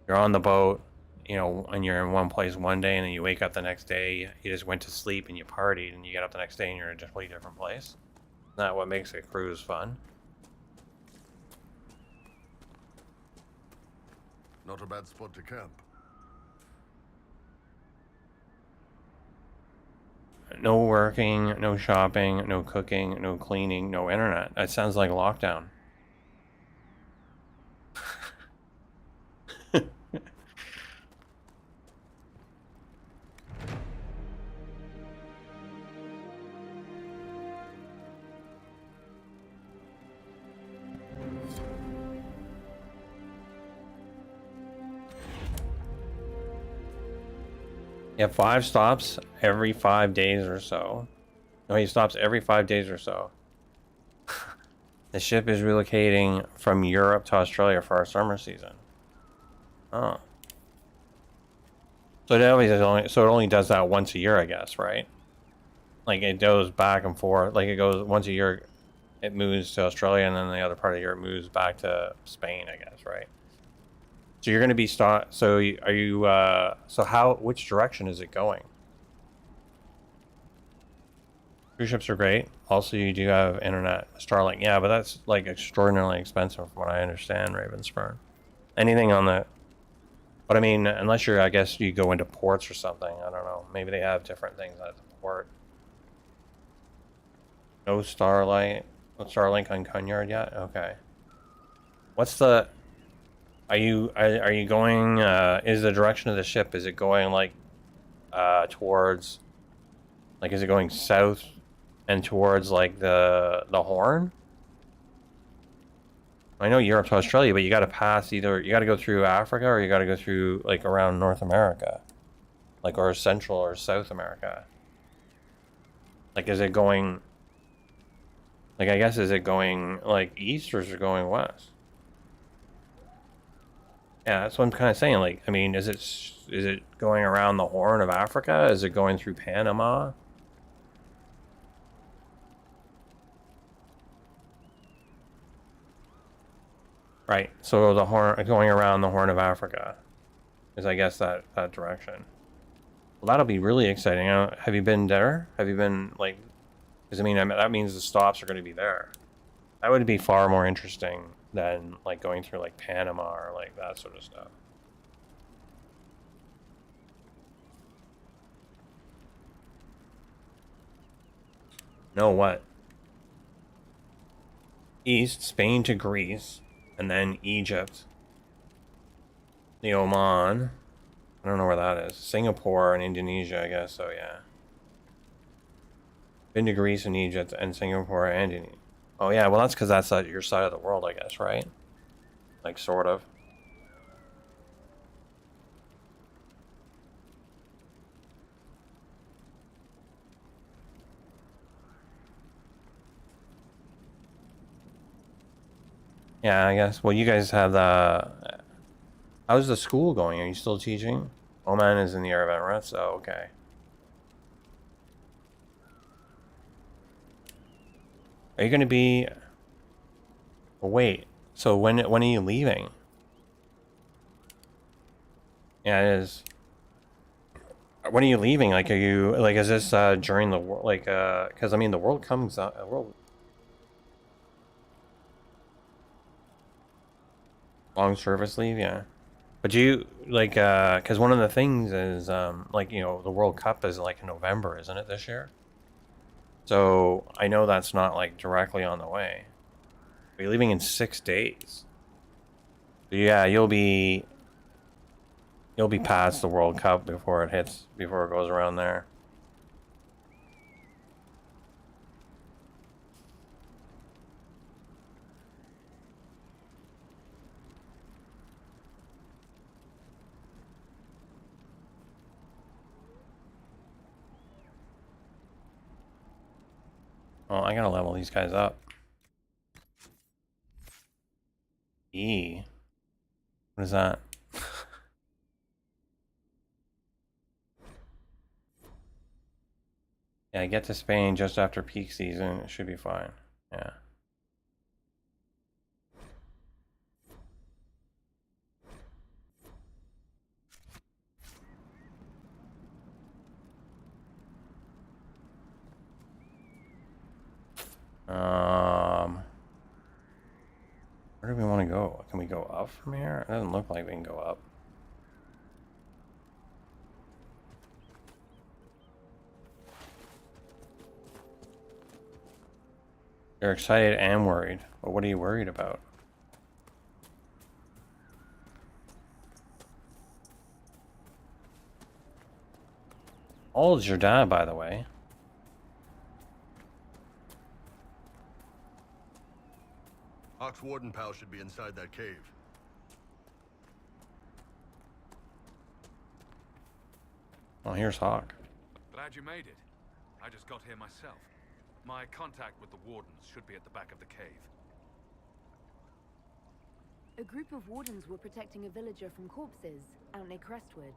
Speaker 2: you're on the boat, you know, and you're in one place one day and then you wake up the next day, you just went to sleep and you partied and you get up the next day and you're in a completely different place. Isn't that what makes a cruise fun?
Speaker 4: Not a bad spot to camp.
Speaker 2: No working, no shopping, no cooking, no cleaning, no internet. That sounds like lockdown. Yeah, 5 stops every 5 days or so. No, he stops every 5 days or so. The ship is relocating from Europe to Australia for our summer season. Oh. So it only does that once a year, I guess, right? Like it goes back and forth. Like it goes once a year, it moves to Australia, and then the other part of the year it moves back to Spain, I guess, right? So you're going to be so are you so which direction is it going? Cruise ships are great. Also, you do have internet, Starlink. Yeah, but that's like extraordinarily expensive from what I understand, Ravenspur. Anything on the... But I mean, unless I guess you go into ports or something. I don't know. Maybe they have different things at the port. No Starlink on Cunyard yet? Okay. What's the... Are you going, is the direction of the ship, is it going like towards Like, is it going south and towards, like, the Horn? I know Europe to Australia, but you gotta pass either, you gotta go through Africa or you gotta go through, like, around North America. Like, or Central or South America. Like, is it going, like, I guess, is it going, like, east or is it going west? Yeah, that's what I'm kind of saying. Like, I mean, is it going around the Horn of Africa? Is it going through Panama? Right. So the Horn, going around the Horn of Africa, is, I guess, that direction. Well, that'll be really exciting. Have you been there? Have you been, like? Because I mean, that means the stops are going to be there. That would be far more interesting than, like, going through, like, Panama or, like, that sort of stuff. No, what? East, Spain to Greece, and then Egypt. The Oman. I don't know where that is. Singapore and Indonesia, I guess, so yeah. Been to Greece and Egypt and Singapore and Indonesia. Oh yeah, well that's because that's your side of the world, I guess, right? Like, sort of. Yeah, I guess. Well, you guys have the... How's the school going? Are you still teaching? Oman is in the Arab Emirates, oh, okay. Are you going to be... Well, wait, so when are you leaving? Yeah, it is. When are you leaving? Like, are you... Like, is this during the... Like, because, I mean, the world comes out... World... Long service leave, yeah. But you, like, because one of the things is, like, you know, the World Cup is, like, in November, isn't it, this year? So, I know that's not, like, directly on the way. But you're leaving in 6 days. So, yeah, you'll be past the World Cup before it goes around there. Well, I gotta level these guys up. E. What is that? Yeah, get to Spain just after peak season. It should be fine. Yeah. Where do we want to go? Can we go up from here? It doesn't look like we can go up. You're excited and worried. But what are you worried about? How old is your dad, by the way?
Speaker 4: Hawk's warden pal should be inside that cave.
Speaker 2: Oh, here's Hawk.
Speaker 10: Glad you made it. I just got here myself. My contact with the wardens should be at the back of the cave.
Speaker 5: A group of wardens were protecting a villager from corpses out near Crestwood.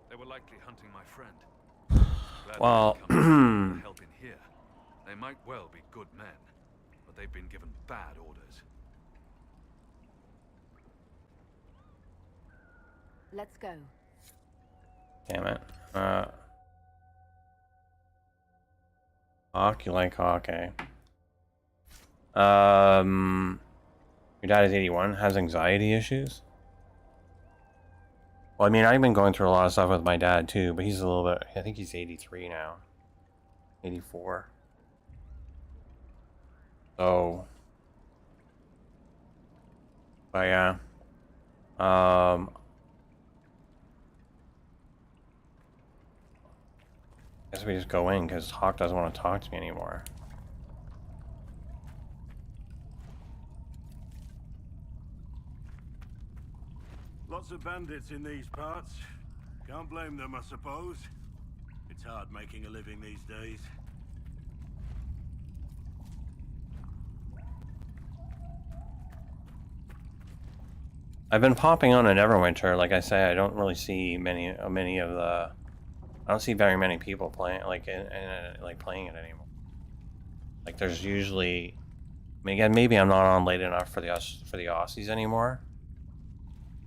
Speaker 10: They were likely hunting my friend. Glad
Speaker 2: Well,
Speaker 10: they come to help in here. They might well be good men, but they've been given bad orders.
Speaker 5: Let's go.
Speaker 2: Damn it. Hawk, you like Hawk, eh? Your dad is 81, has anxiety issues? Well, I mean, I've been going through a lot of stuff with my dad, too, but he's a little bit... I think he's 83 now. 84. So... But, yeah. Guess we just go in because Hawk doesn't want to talk to me anymore.
Speaker 11: Lots of bandits in these parts. Can't blame them, I suppose. It's hard making a living these days.
Speaker 2: I've been popping on in Neverwinter. Like I say, I don't really see many of the. I don't see very many people playing like like playing it anymore. Like there's usually. I mean, again, maybe I'm not on late enough for the Aussies anymore.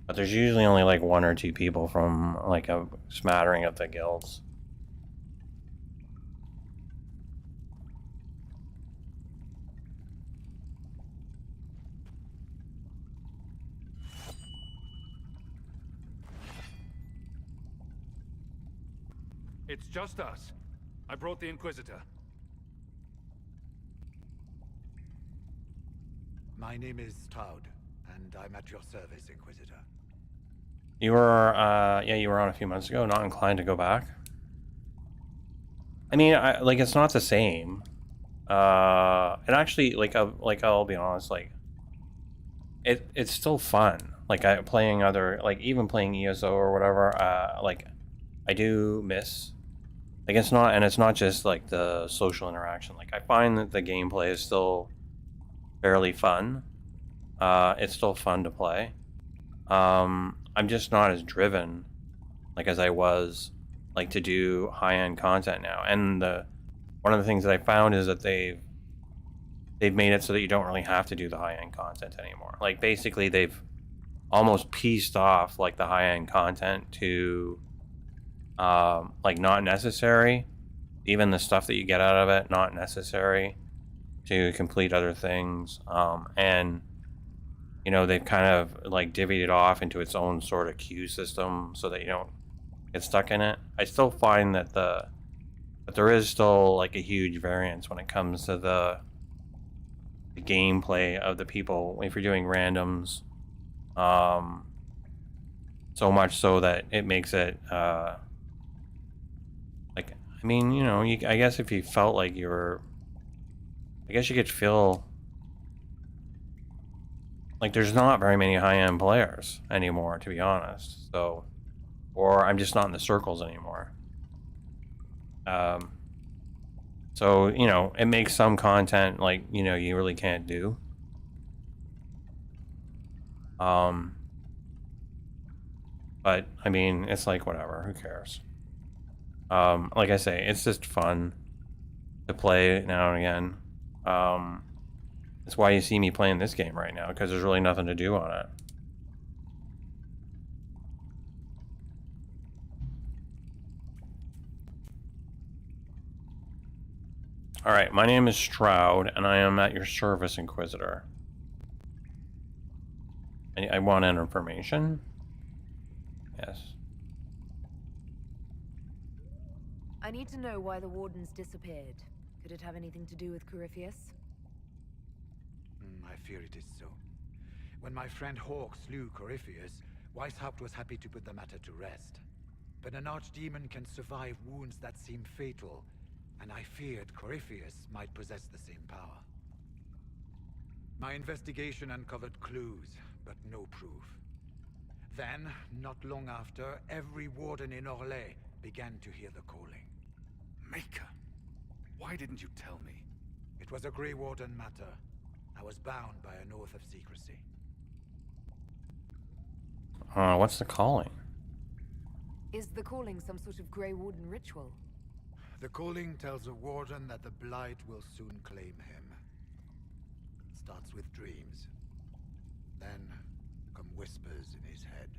Speaker 2: But there's usually only like 1 or 2 people from like a smattering of the guilds.
Speaker 10: It's just us. I brought the Inquisitor.
Speaker 13: My name is Stroud, and I'm at your service, Inquisitor.
Speaker 2: You were, yeah, you were on a few months ago. Not inclined to go back. I mean, like it's not the same. And actually, like I'll be honest, like it's still fun. Like playing other, like even playing ESO or whatever. Like I do miss. Like it's not just like the social interaction. Like I find that the gameplay is still fairly fun. It's still fun to play. I'm just not as driven like as I was like to do high-end content now. And one of the things that I found is that they've made it so that you don't really have to do the high-end content anymore. Like basically they've almost pieced off like the high-end content to like not necessary. Even the stuff that you get out of it, not necessary to complete other things. And you know, they've kind of like divvied it off into its own sort of queue system so that you don't get stuck in it. I still find that there is still like a huge variance when it comes to the gameplay of the people if you're doing randoms. So much so that it makes it like, I mean, you know, I guess if you felt like you were, I guess you could feel like there's not very many high-end players anymore, to be honest. So, or I'm just not in the circles anymore. So, you know, it makes some content like, you know, you really can't do. But I mean, it's like whatever, who cares? Like I say, it's just fun to play now and again. That's why you see me playing this game right now, because there's really nothing to do on it. Alright, my name is Stroud, and I am at your service, Inquisitor. I want information. Yes.
Speaker 5: I need to know why the Wardens disappeared. Could it have anything to do with Corypheus?
Speaker 13: I fear it is so. When my friend Hawk slew Corypheus, Weishaupt was happy to put the matter to rest. But an archdemon can survive wounds that seem fatal, and I feared Corypheus might possess the same power. My investigation uncovered clues, but no proof. Then, not long after, every warden in Orlais began to hear the calling.
Speaker 10: Maker, why didn't you tell me?
Speaker 13: It was a Grey Warden matter. I was bound by an oath of secrecy.
Speaker 2: What's the calling?
Speaker 5: Is the calling some sort of Grey Warden ritual?
Speaker 13: The calling tells a warden that the Blight will soon claim him. It starts with dreams. Then come whispers in his head.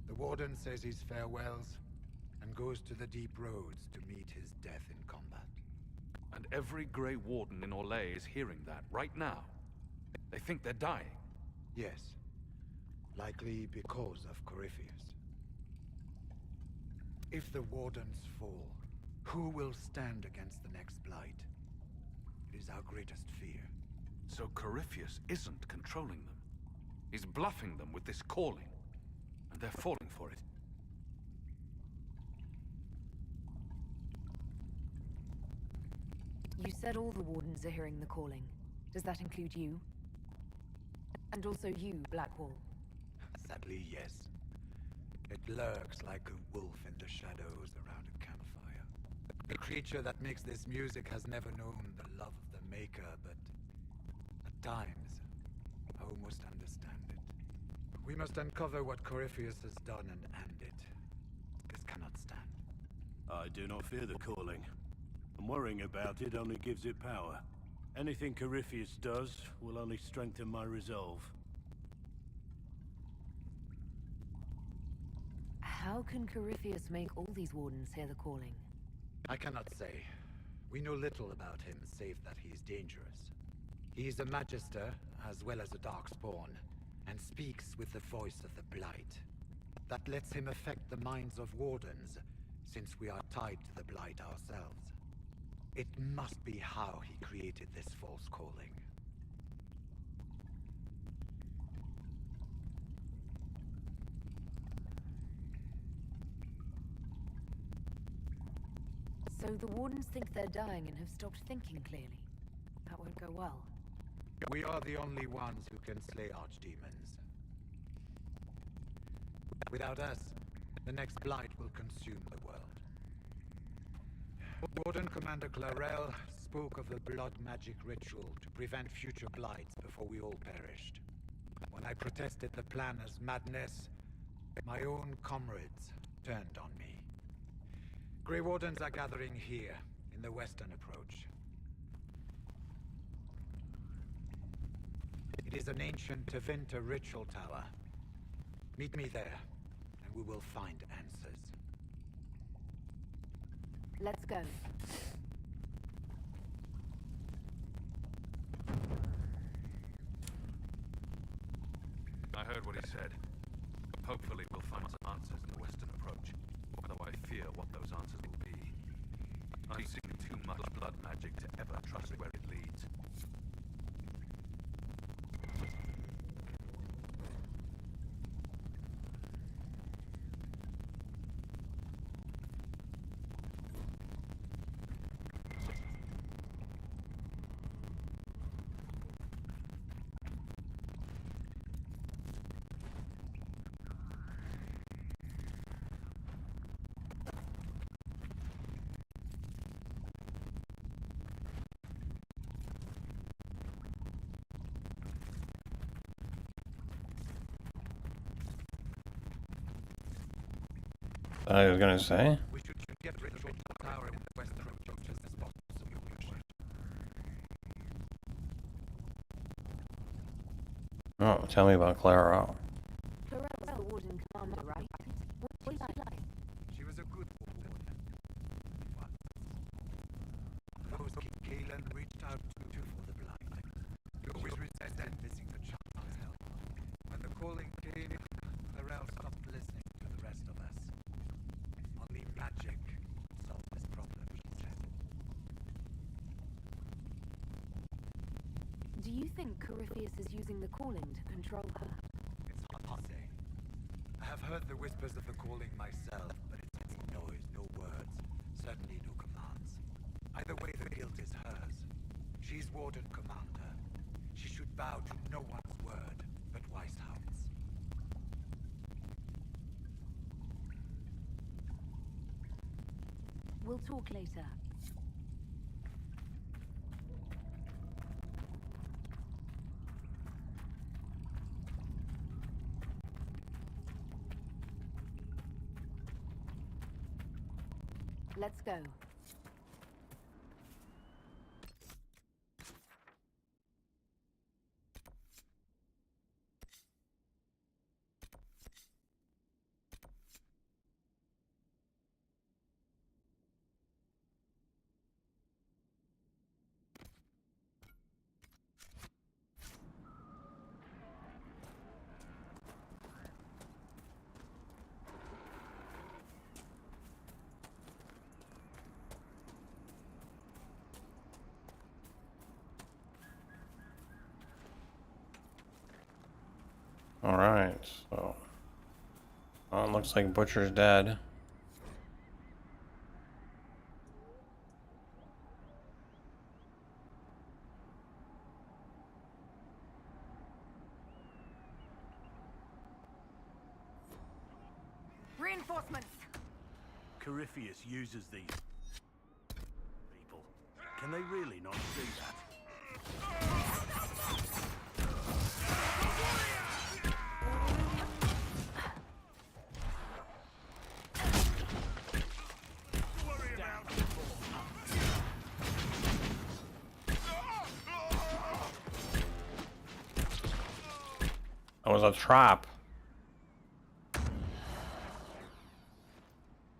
Speaker 13: The warden says his farewells and goes to the deep roads to meet his death in combat.
Speaker 10: And every Grey Warden in Orlais is hearing that right now. They think they're dying.
Speaker 13: Yes. Likely because of Corypheus. If the Wardens fall, who will stand against the next Blight? It is our greatest fear.
Speaker 10: So Corypheus isn't controlling them. He's bluffing them with this calling. And they're falling for it.
Speaker 5: You said all the wardens are hearing the calling. Does that include you? And also you, Blackwall?
Speaker 13: Sadly, yes. It lurks like a wolf in the shadows around a campfire. The creature that makes this music has never known the love of the maker, but at times, I almost understand it. We must uncover what Corypheus has done and end it. This cannot stand.
Speaker 11: I do not fear the calling. And worrying about it only gives it power. Anything Corypheus does will only strengthen my resolve.
Speaker 5: How can Corypheus make all these wardens hear the calling?
Speaker 13: I cannot say. We know little about him, save that he is dangerous. He is a Magister, as well as a Darkspawn, and speaks with the voice of the Blight. That lets him affect the minds of wardens, since we are tied to the Blight ourselves. It must be how he created this false calling.
Speaker 5: So the wardens think they're dying and have stopped thinking clearly. That won't go well.
Speaker 13: We are the only ones who can slay archdemons. Without us, the next blight will consume the world. Warden Commander Clarel spoke of a blood magic ritual to prevent future blights before we all perished. When I protested the plan as madness, my own comrades turned on me. Grey Wardens are gathering here, in the western approach. It is an ancient Tevinter ritual tower. Meet me there, and we will find answers.
Speaker 5: Let's go.
Speaker 6: I heard what he said. Hopefully we'll find some answers in the western approach. Although I fear what those answers will be. I've seen too much blood magic to ever trust where it leads.
Speaker 2: I was gonna say.
Speaker 13: We should get ritual tower in the western approach as possible.
Speaker 2: Oh, tell me about Clara.
Speaker 5: Clarel's the warden commander, right? What's that like?
Speaker 13: She was a good warden. Those Kalen reached out to for the blind. We always resisted missing the child's help. When the calling came, Clarel stopped listening to the rest of us. Only magic could solve this problem, she said.
Speaker 5: Do you think Corypheus is using the calling to control her?
Speaker 13: It's hard to say. I have heard the whispers of the calling myself, but it's noise, no words, certainly no commands. Either way, the guilt is hers. She's Warden Commander. She should bow to no one's word but Weishaupt's.
Speaker 5: We'll talk later. Let's go.
Speaker 2: Alright, so. Oh, it looks like Butcher's dead.
Speaker 7: reinforcements.
Speaker 11: Corypheus uses these people. Can they really not see that?
Speaker 2: That was a trap.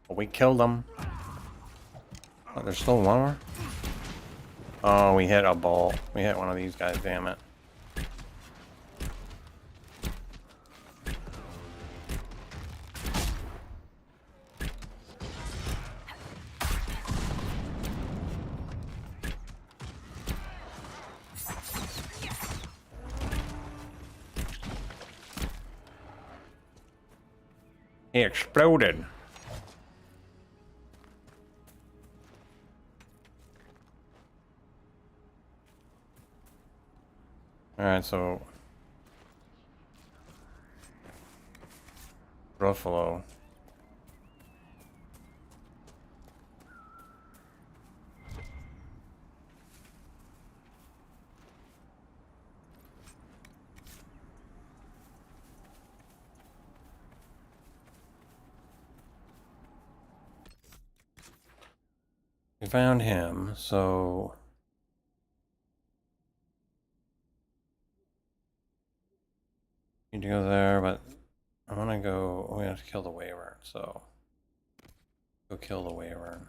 Speaker 2: But we killed them. Oh, there's still one more? Oh, we hit a bolt. We hit one of these guys, damn it. He exploded. Alright, so Ruffalo. We found him, so need to go there, but I want to go. We have to kill the Wyvern, so go kill the Wyvern.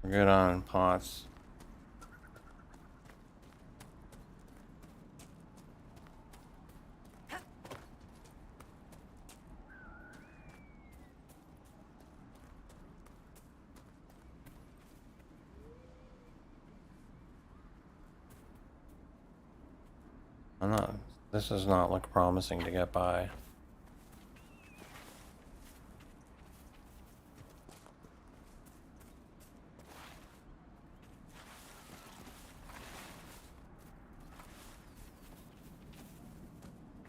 Speaker 2: We're good on pots. This does not look promising to get by.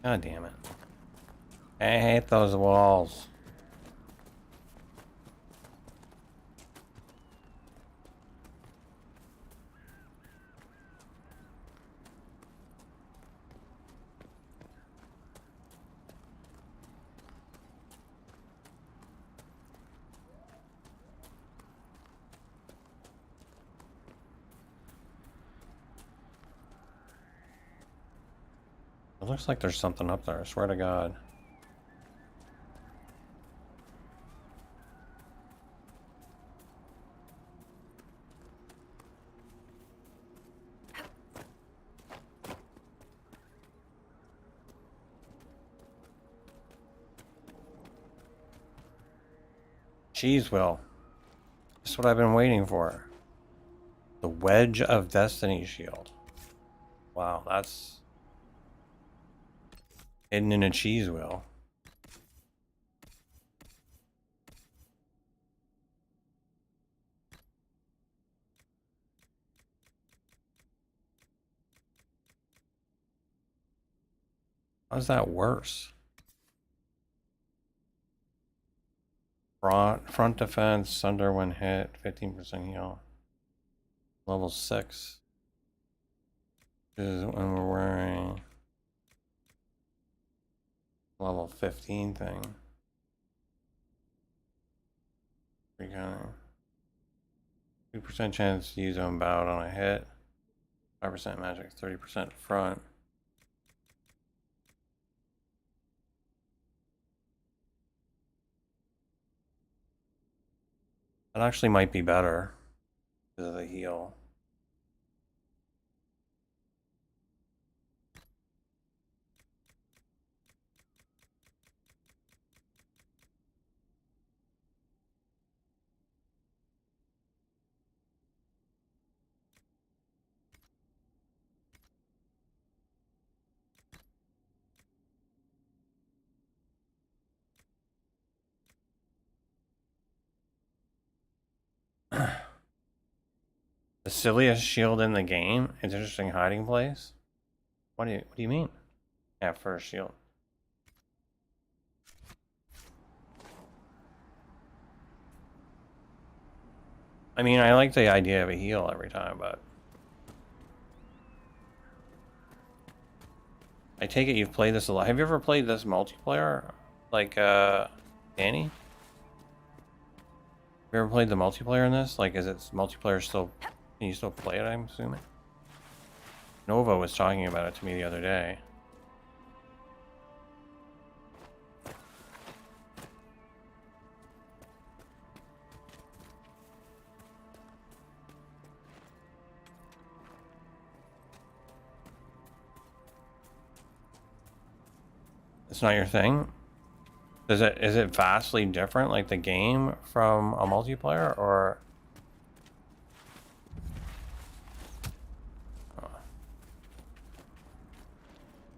Speaker 2: God damn it. I hate those walls. It looks like there's something up there, I swear to God. Cheese will. That's what I've been waiting for. The Wedge of Destiny shield. Wow, that's hidden in a cheese wheel. How's that worse? Front defense, sunder when hit, 15% heal. Level 6. This is when we're wearing level 15 thing. 2% chance to use unbowed on a hit. 5% magic, 30% front. That actually might be better because of the heal. The silliest shield in the game? It's an interesting hiding place? What do you mean? Yeah, first shield. I mean, I like the idea of a heal every time, but... I take it you've played this a lot. Have you ever played this multiplayer? Like, Danny? Have you ever played the multiplayer in this? Like, is it multiplayer still... Can you still play it, I'm assuming? Nova was talking about it to me the other day. It's not your thing? Is it vastly different, like the game from a multiplayer, or...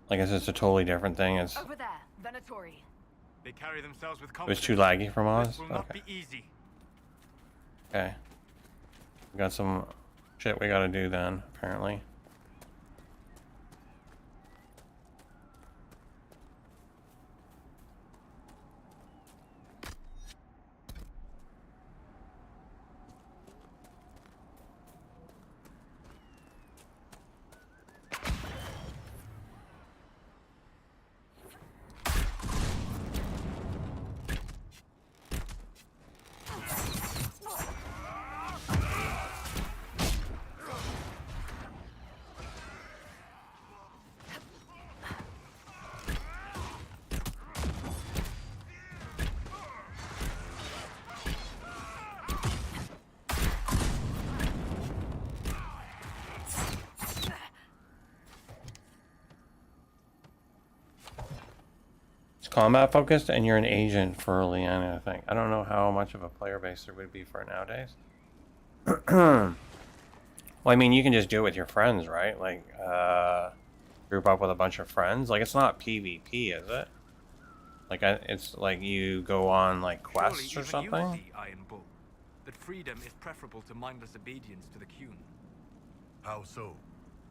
Speaker 2: Like, is this a totally different thing? It's...
Speaker 5: Over there, Venatori.
Speaker 10: They carry themselves with
Speaker 2: It was
Speaker 10: confidence.
Speaker 2: too laggy from Oz?
Speaker 10: This will not
Speaker 2: Okay.
Speaker 10: be easy.
Speaker 2: Okay. We got some shit we gotta do then, apparently. Combat focused, and you're an agent for Leanna, I think. I don't know how much of a player base there would be for it nowadays. Well, I mean, you can just do it with your friends, right? Like, group up with a bunch of friends. Like, it's not PvP, is it? Like, it's like you go on, like, quests
Speaker 10: Surely
Speaker 2: or something?
Speaker 10: even you see, Iron Bull, that freedom is preferable to mindless obedience to the Qun.
Speaker 4: How so?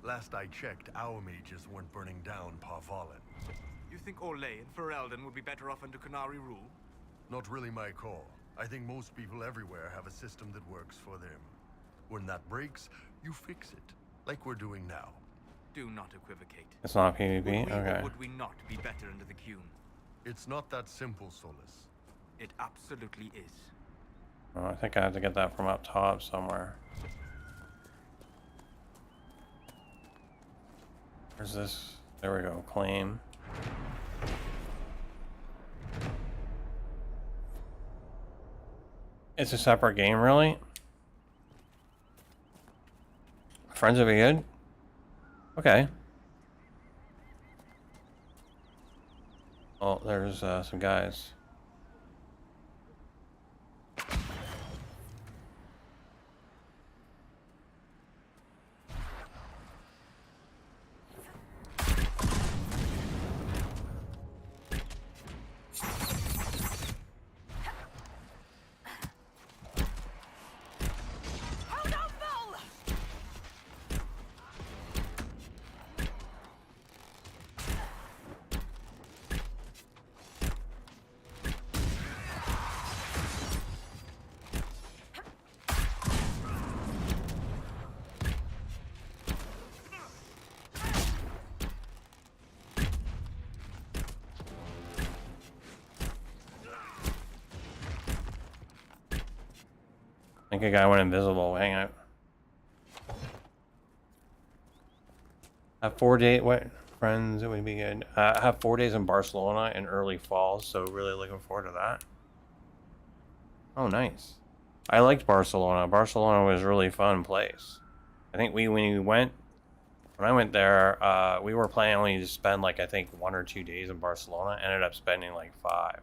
Speaker 4: Last I checked, our mages weren't burning down Parvalin.
Speaker 10: You think Orlais and Ferelden would be better off under Qunari rule?
Speaker 4: Not really my call. I think most people everywhere have a system that works for them. When that breaks, you fix it, like we're doing now.
Speaker 10: Do not equivocate.
Speaker 2: It's not PvP?
Speaker 10: Would we
Speaker 2: Okay.
Speaker 10: or would we not be better under the Qun?
Speaker 4: It's not that simple, Solus.
Speaker 10: It absolutely is.
Speaker 2: Oh, I think I have to get that from up top somewhere. Where's this? There we go. Claim. It's a separate game, really? Friends would be good? Okay. Oh, there's some guys. I think a guy went invisible. Hang out. Have 4 days. What friends? It would be good. Have 4 days in Barcelona in early fall. So really looking forward to that. Oh, nice. I liked Barcelona. Barcelona was a really fun place. I think when I went there, we were planning only to spend like I think 1 or 2 days in Barcelona. Ended up spending like 5.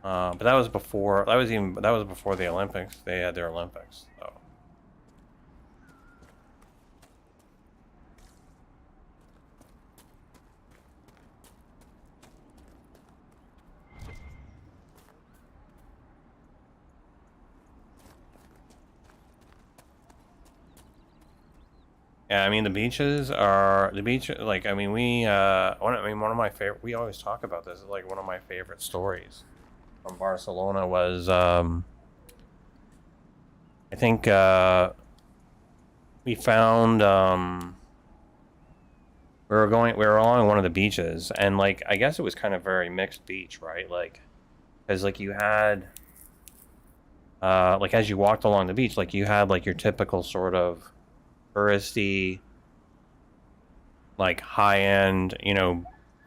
Speaker 2: But that was before. That was before the Olympics. They had their Olympics, so. Yeah, I mean the beaches are like I mean one of my favorite. We always talk about this. Like one of my favorite stories from Barcelona was I think we found we were along one of the beaches, and like I guess it was kind of very mixed beach, right? Like because like you had like as you walked along the beach, like you had like your typical sort of touristy, like high-end,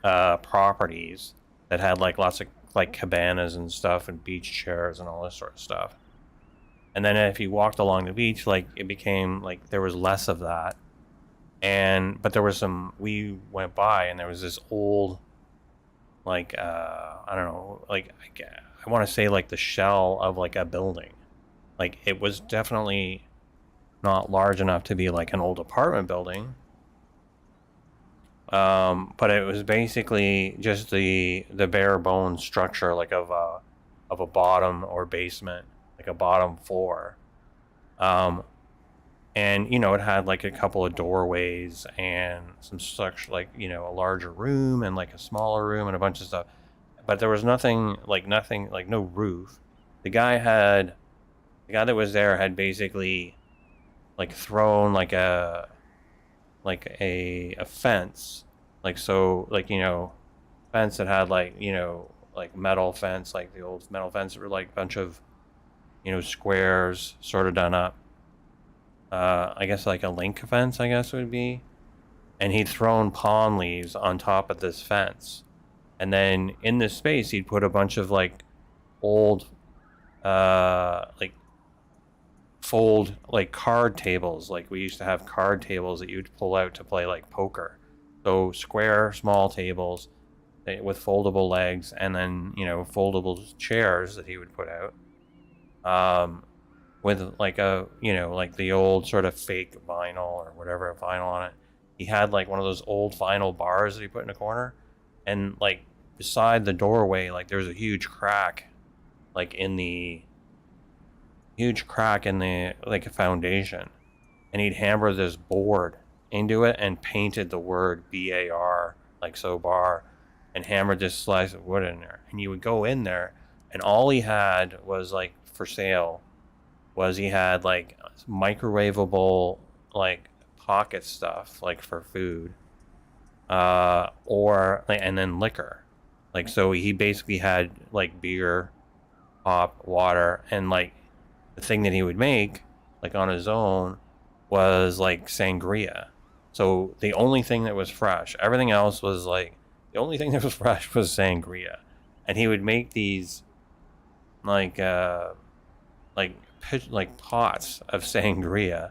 Speaker 2: properties that had like lots of like cabanas and stuff and beach chairs and all this sort of stuff. And then if you walked along the beach, like it became like there was less of that. But there was we went by and there was this old, like, I don't know, like I want to say like the shell of like a building. Like it was definitely not large enough to be like an old apartment building. But it was basically just the bare bones structure, like of a bottom or basement, like a bottom floor. And it had like a couple of doorways and some structure, like a larger room and like a smaller room and a bunch of stuff. But there was nothing, no roof. The guy that was there had basically like thrown like a fence, like so, like fence that had like like metal fence, like the old metal fence, or like a bunch of squares sort of done up. I guess like a link fence, I guess it would be. And he'd thrown palm leaves on top of this fence, and then in this space he'd put a bunch of like old like fold like card tables. Like we used to have card tables that you'd pull out to play like poker. So square small tables with foldable legs, and then foldable chairs that he would put out with like a like the old sort of fake vinyl or whatever vinyl on it. He had like one of those old vinyl bars that he put in a corner, and like beside the doorway, like there's a huge crack like in the like a foundation, and he'd hammer this board into it and painted the word BAR, like so bar, and hammered this slice of wood in there. And you would go in there, and all he had was like for sale was he had like microwavable like pocket stuff like for food, and then liquor. Like so he basically had like beer, pop, water, and like the thing that he would make like on his own was like sangria. So the only thing that was fresh, everything else was like, the only thing that was fresh was sangria. And he would make these like pots of sangria,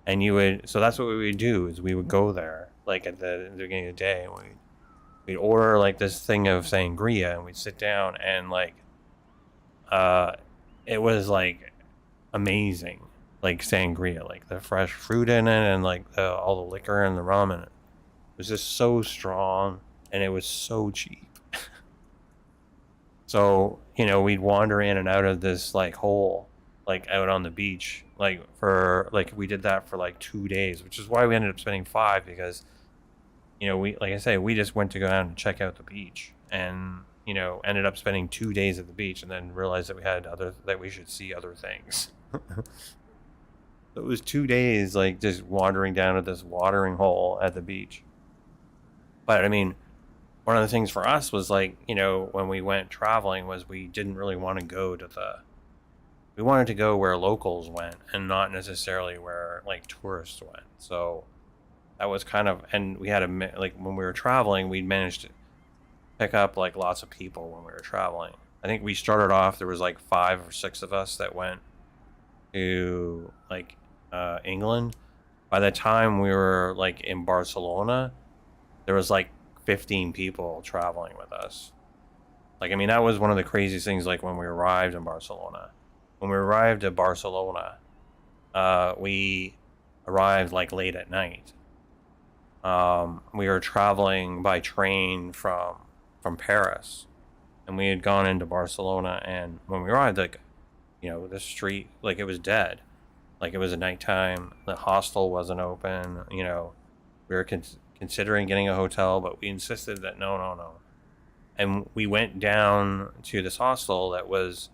Speaker 2: and so that's what we would do, is we would go there like at the beginning of the day, and we'd order like this thing of sangria, and we'd sit down, and like it was like amazing, like sangria, like the fresh fruit in it, and like all the liquor and the rum in it. It was just so strong, and it was so cheap. So we'd wander in and out of this like hole, like out on the beach, like for like we did that for like 2 days, which is why we ended up spending 5, because we, like I say, we just went to go down and check out the beach, and ended up spending 2 days at the beach, and then realized that we should see other things. It was 2 days like just wandering down at this watering hole at the beach. But I mean, one of the things for us was like, when we went traveling, was we didn't really want to go we wanted to go where locals went, and not necessarily where like tourists went. So that was kind of, and we had like when we were traveling, we managed to pick up like lots of people when we were traveling. I think we started off, there was like 5 or 6 of us that went to like England. By the time we were like in Barcelona, there was like 15 people traveling with us. Like, I mean, that was one of the craziest things. Like when we arrived in Barcelona, we arrived like late at night. We were traveling by train from Paris, and we had gone into Barcelona, and when we arrived, like the street, like it was dead. Like, it was at nighttime. The hostel wasn't open. You know, we were considering getting a hotel, but we insisted that no. And we went down to this hostel that was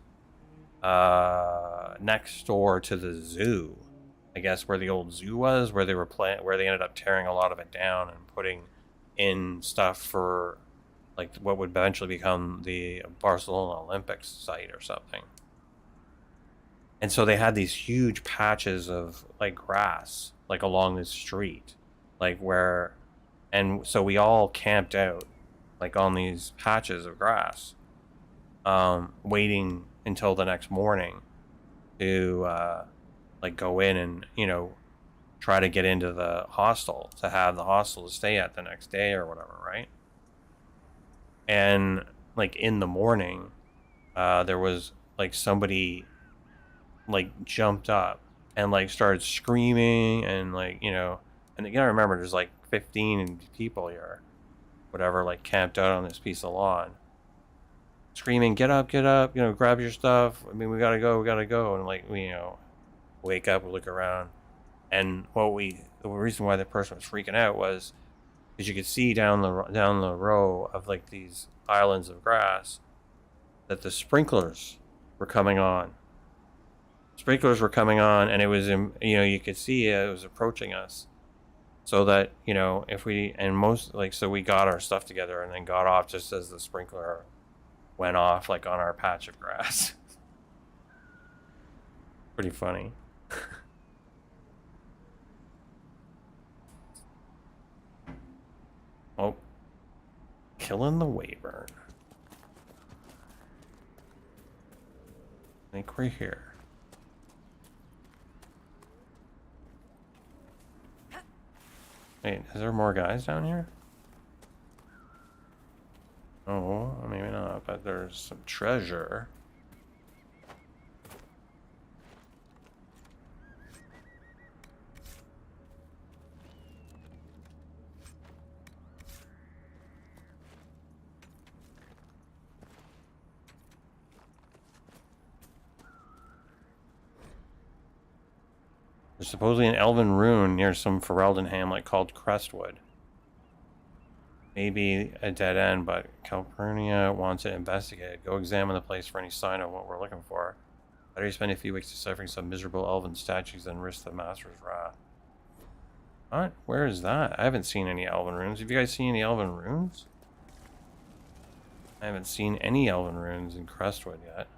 Speaker 2: next door to the zoo. I guess where the old zoo was, where they were where they ended up tearing a lot of it down and putting in stuff for like what would eventually become the Barcelona Olympics site or something. And so they had these huge patches of like grass like along this street, like where, and so we all camped out like on these patches of grass, waiting until the next morning to like go in and, you know, try to get into the hostel to have the hostel to stay at the next day or whatever, right? And like in the morning, there was like somebody like jumped up and like started screaming and like, you know, and you gotta remember there's like 15 people here, whatever, like camped out on this piece of lawn, screaming, get up, you know, grab your stuff. I mean, we gotta go. And like, we, you know, wake up, we look around, and the reason why the person was freaking out was because you could see down the row of like these islands of grass that the sprinklers were coming on. And it was, you know, you could see it was approaching us. So that, you know, if we, and most, like, so we got our stuff together and then got off just as the sprinkler went off, like on our patch of grass. Pretty funny. Oh, killing the wyvern. I think we're here. Wait, is there more guys down here? Oh, maybe not, but there's some treasure. There's supposedly an Elven Rune near some Ferelden hamlet called Crestwood. Maybe a dead end, but Calpurnia wants it investigated. Go examine the place for any sign of what we're looking for. Better you spend a few weeks deciphering some miserable elven statues than risk the Master's wrath. What? Where is that? I haven't seen any Elven Runes. Have you guys seen any Elven Runes? I haven't seen any Elven Runes in Crestwood yet.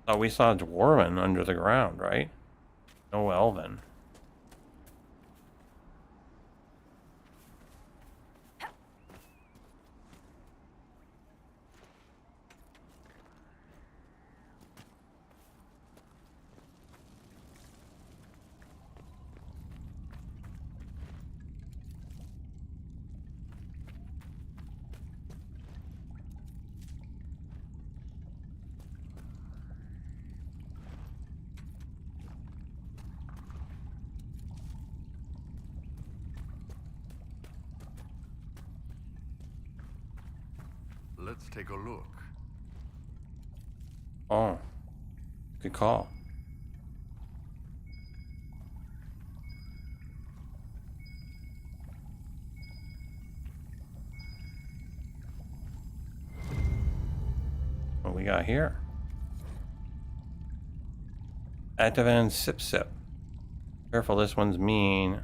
Speaker 2: Oh, we saw Dwarven under the ground, right? No Elven.
Speaker 4: Let's take a look.
Speaker 2: Oh, good call. What we got here? Activan Sip Sip. Careful, this one's mean.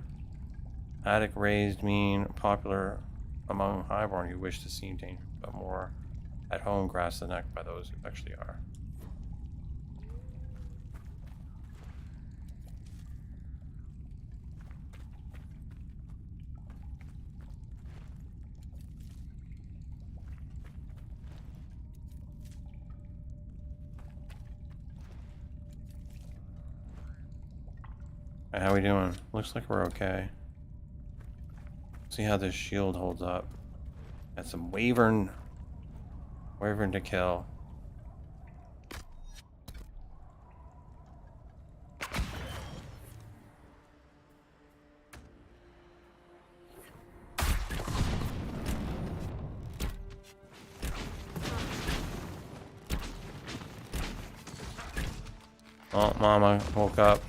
Speaker 2: Attic raised mean, popular among highborn who wish to seem dangerous, but more at home, grass the neck by those who actually are. How we doing? Looks like we're okay. See how this shield holds up. Got some wyvern to kill. Oh, Mama woke up.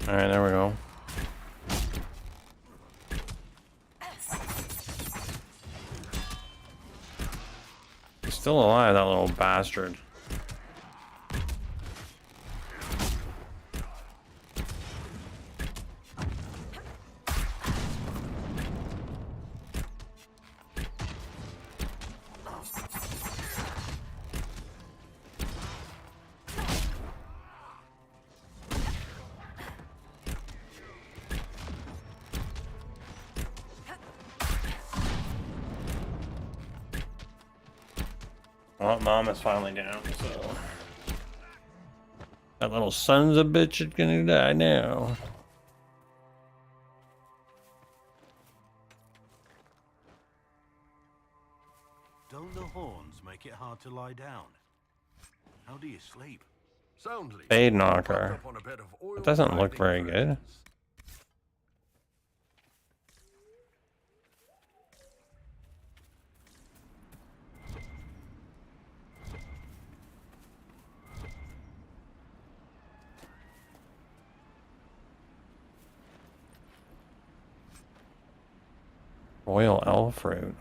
Speaker 2: Alright, there we go. He's still alive, that little bastard. Well, Mom is finally down, so that little son's a bitch is gonna die now.
Speaker 11: Don't the horns make it hard to lie down? How do you sleep?
Speaker 4: Soundly.
Speaker 2: Fade knocker.
Speaker 4: Up on a bed of oil
Speaker 2: It doesn't look
Speaker 4: binding
Speaker 2: very good.
Speaker 4: virgins.
Speaker 2: Royal elf fruit.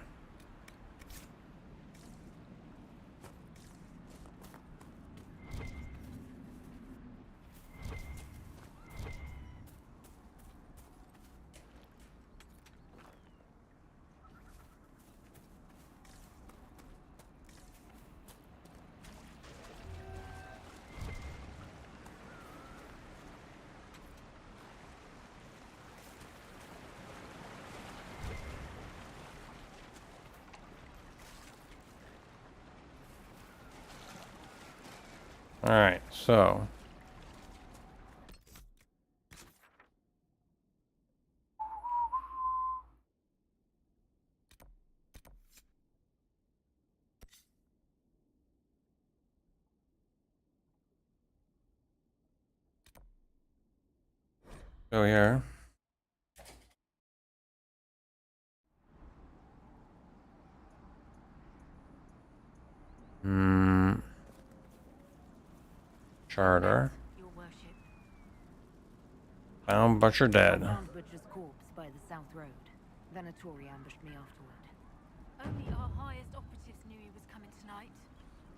Speaker 2: Alright, so go here. Charter.
Speaker 5: Your worship.
Speaker 2: Found Butcher dead.
Speaker 5: I found Butcher's corpse by the south road. Then a Tory ambushed me afterward. Only our highest operatives knew he was coming tonight.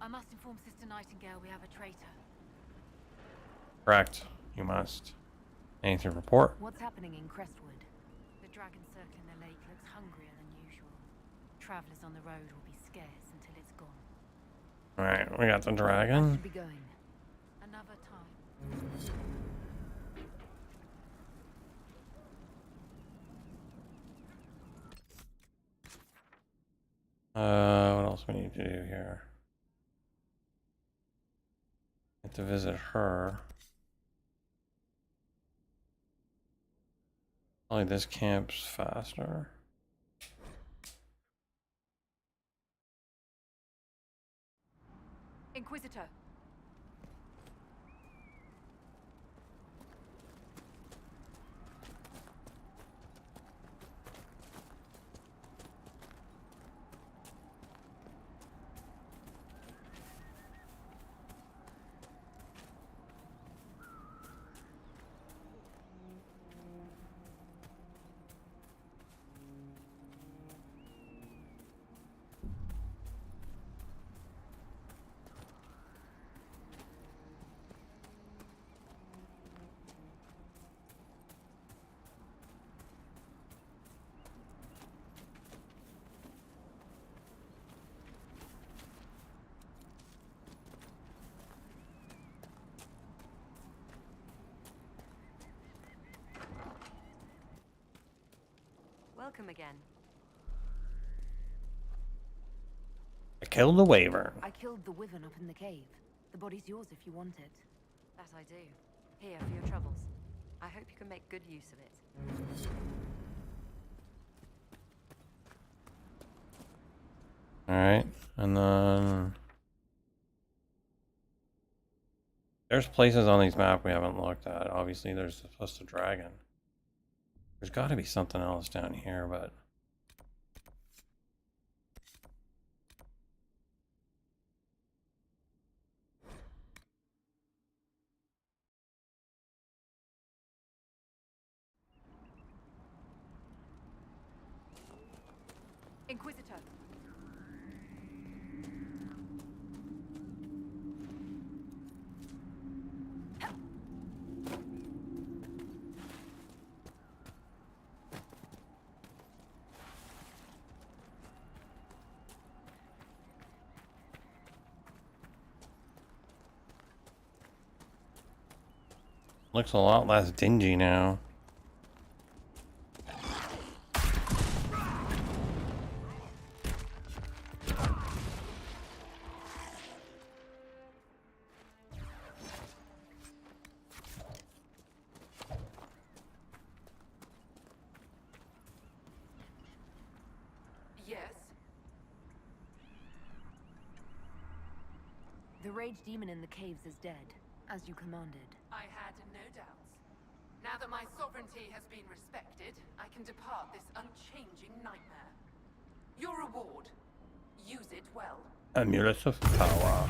Speaker 5: I must inform Sister Nightingale we have a traitor.
Speaker 2: Correct. You must. Anything to report?
Speaker 5: What's happening in Crestwood? The dragon circling the lake looks hungrier than usual. Travelers on the road will be scarce until it's gone.
Speaker 2: Alright, we got the
Speaker 5: I
Speaker 2: dragon.
Speaker 5: should be going. Another time.
Speaker 2: What else we need to do here? Have to visit her. Probably this camp's faster.
Speaker 5: Inquisitor.
Speaker 12: Welcome again.
Speaker 2: I killed the wyvern.
Speaker 5: I killed the wyvern up in the cave. The body's yours if you want it.
Speaker 12: That I do. Here for your troubles. I hope you can make good use of it.
Speaker 2: Alright, and then there's places on these maps we haven't looked at. Obviously there's supposed to dragon. There's got to be something else down here, but
Speaker 5: Inquisitor.
Speaker 2: looks a lot less dingy now.
Speaker 3: Yes?
Speaker 5: The rage demon in the caves is dead, as you commanded.
Speaker 3: I had no doubts. Now that my sovereignty has been respected, I can depart this unchanging nightmare. Your reward. Use it well.
Speaker 2: Amulets of power.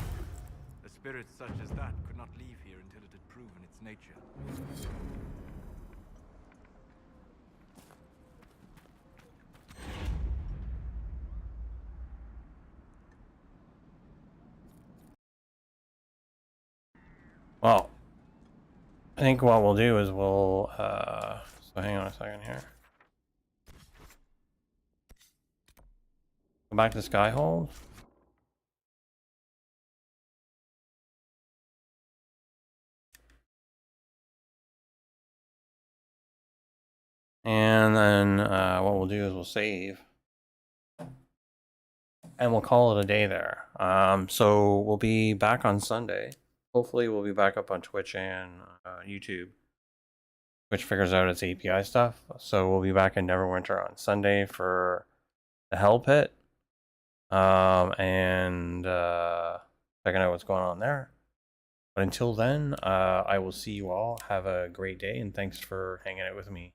Speaker 10: A spirit such as that could not leave here until it had proven its nature.
Speaker 2: Well, I think what we'll do is we'll, so hang on a second here. Go back to Skyhold. And then what we'll do is we'll save. And we'll call it a day there. So we'll be back on Sunday. Hopefully we'll be back up on Twitch and YouTube. Twitch figures out its API stuff. So we'll be back in Neverwinter on Sunday for the Hell Pit. And checking out what's going on there. But until then, I will see you all. Have a great day and thanks for hanging out with me.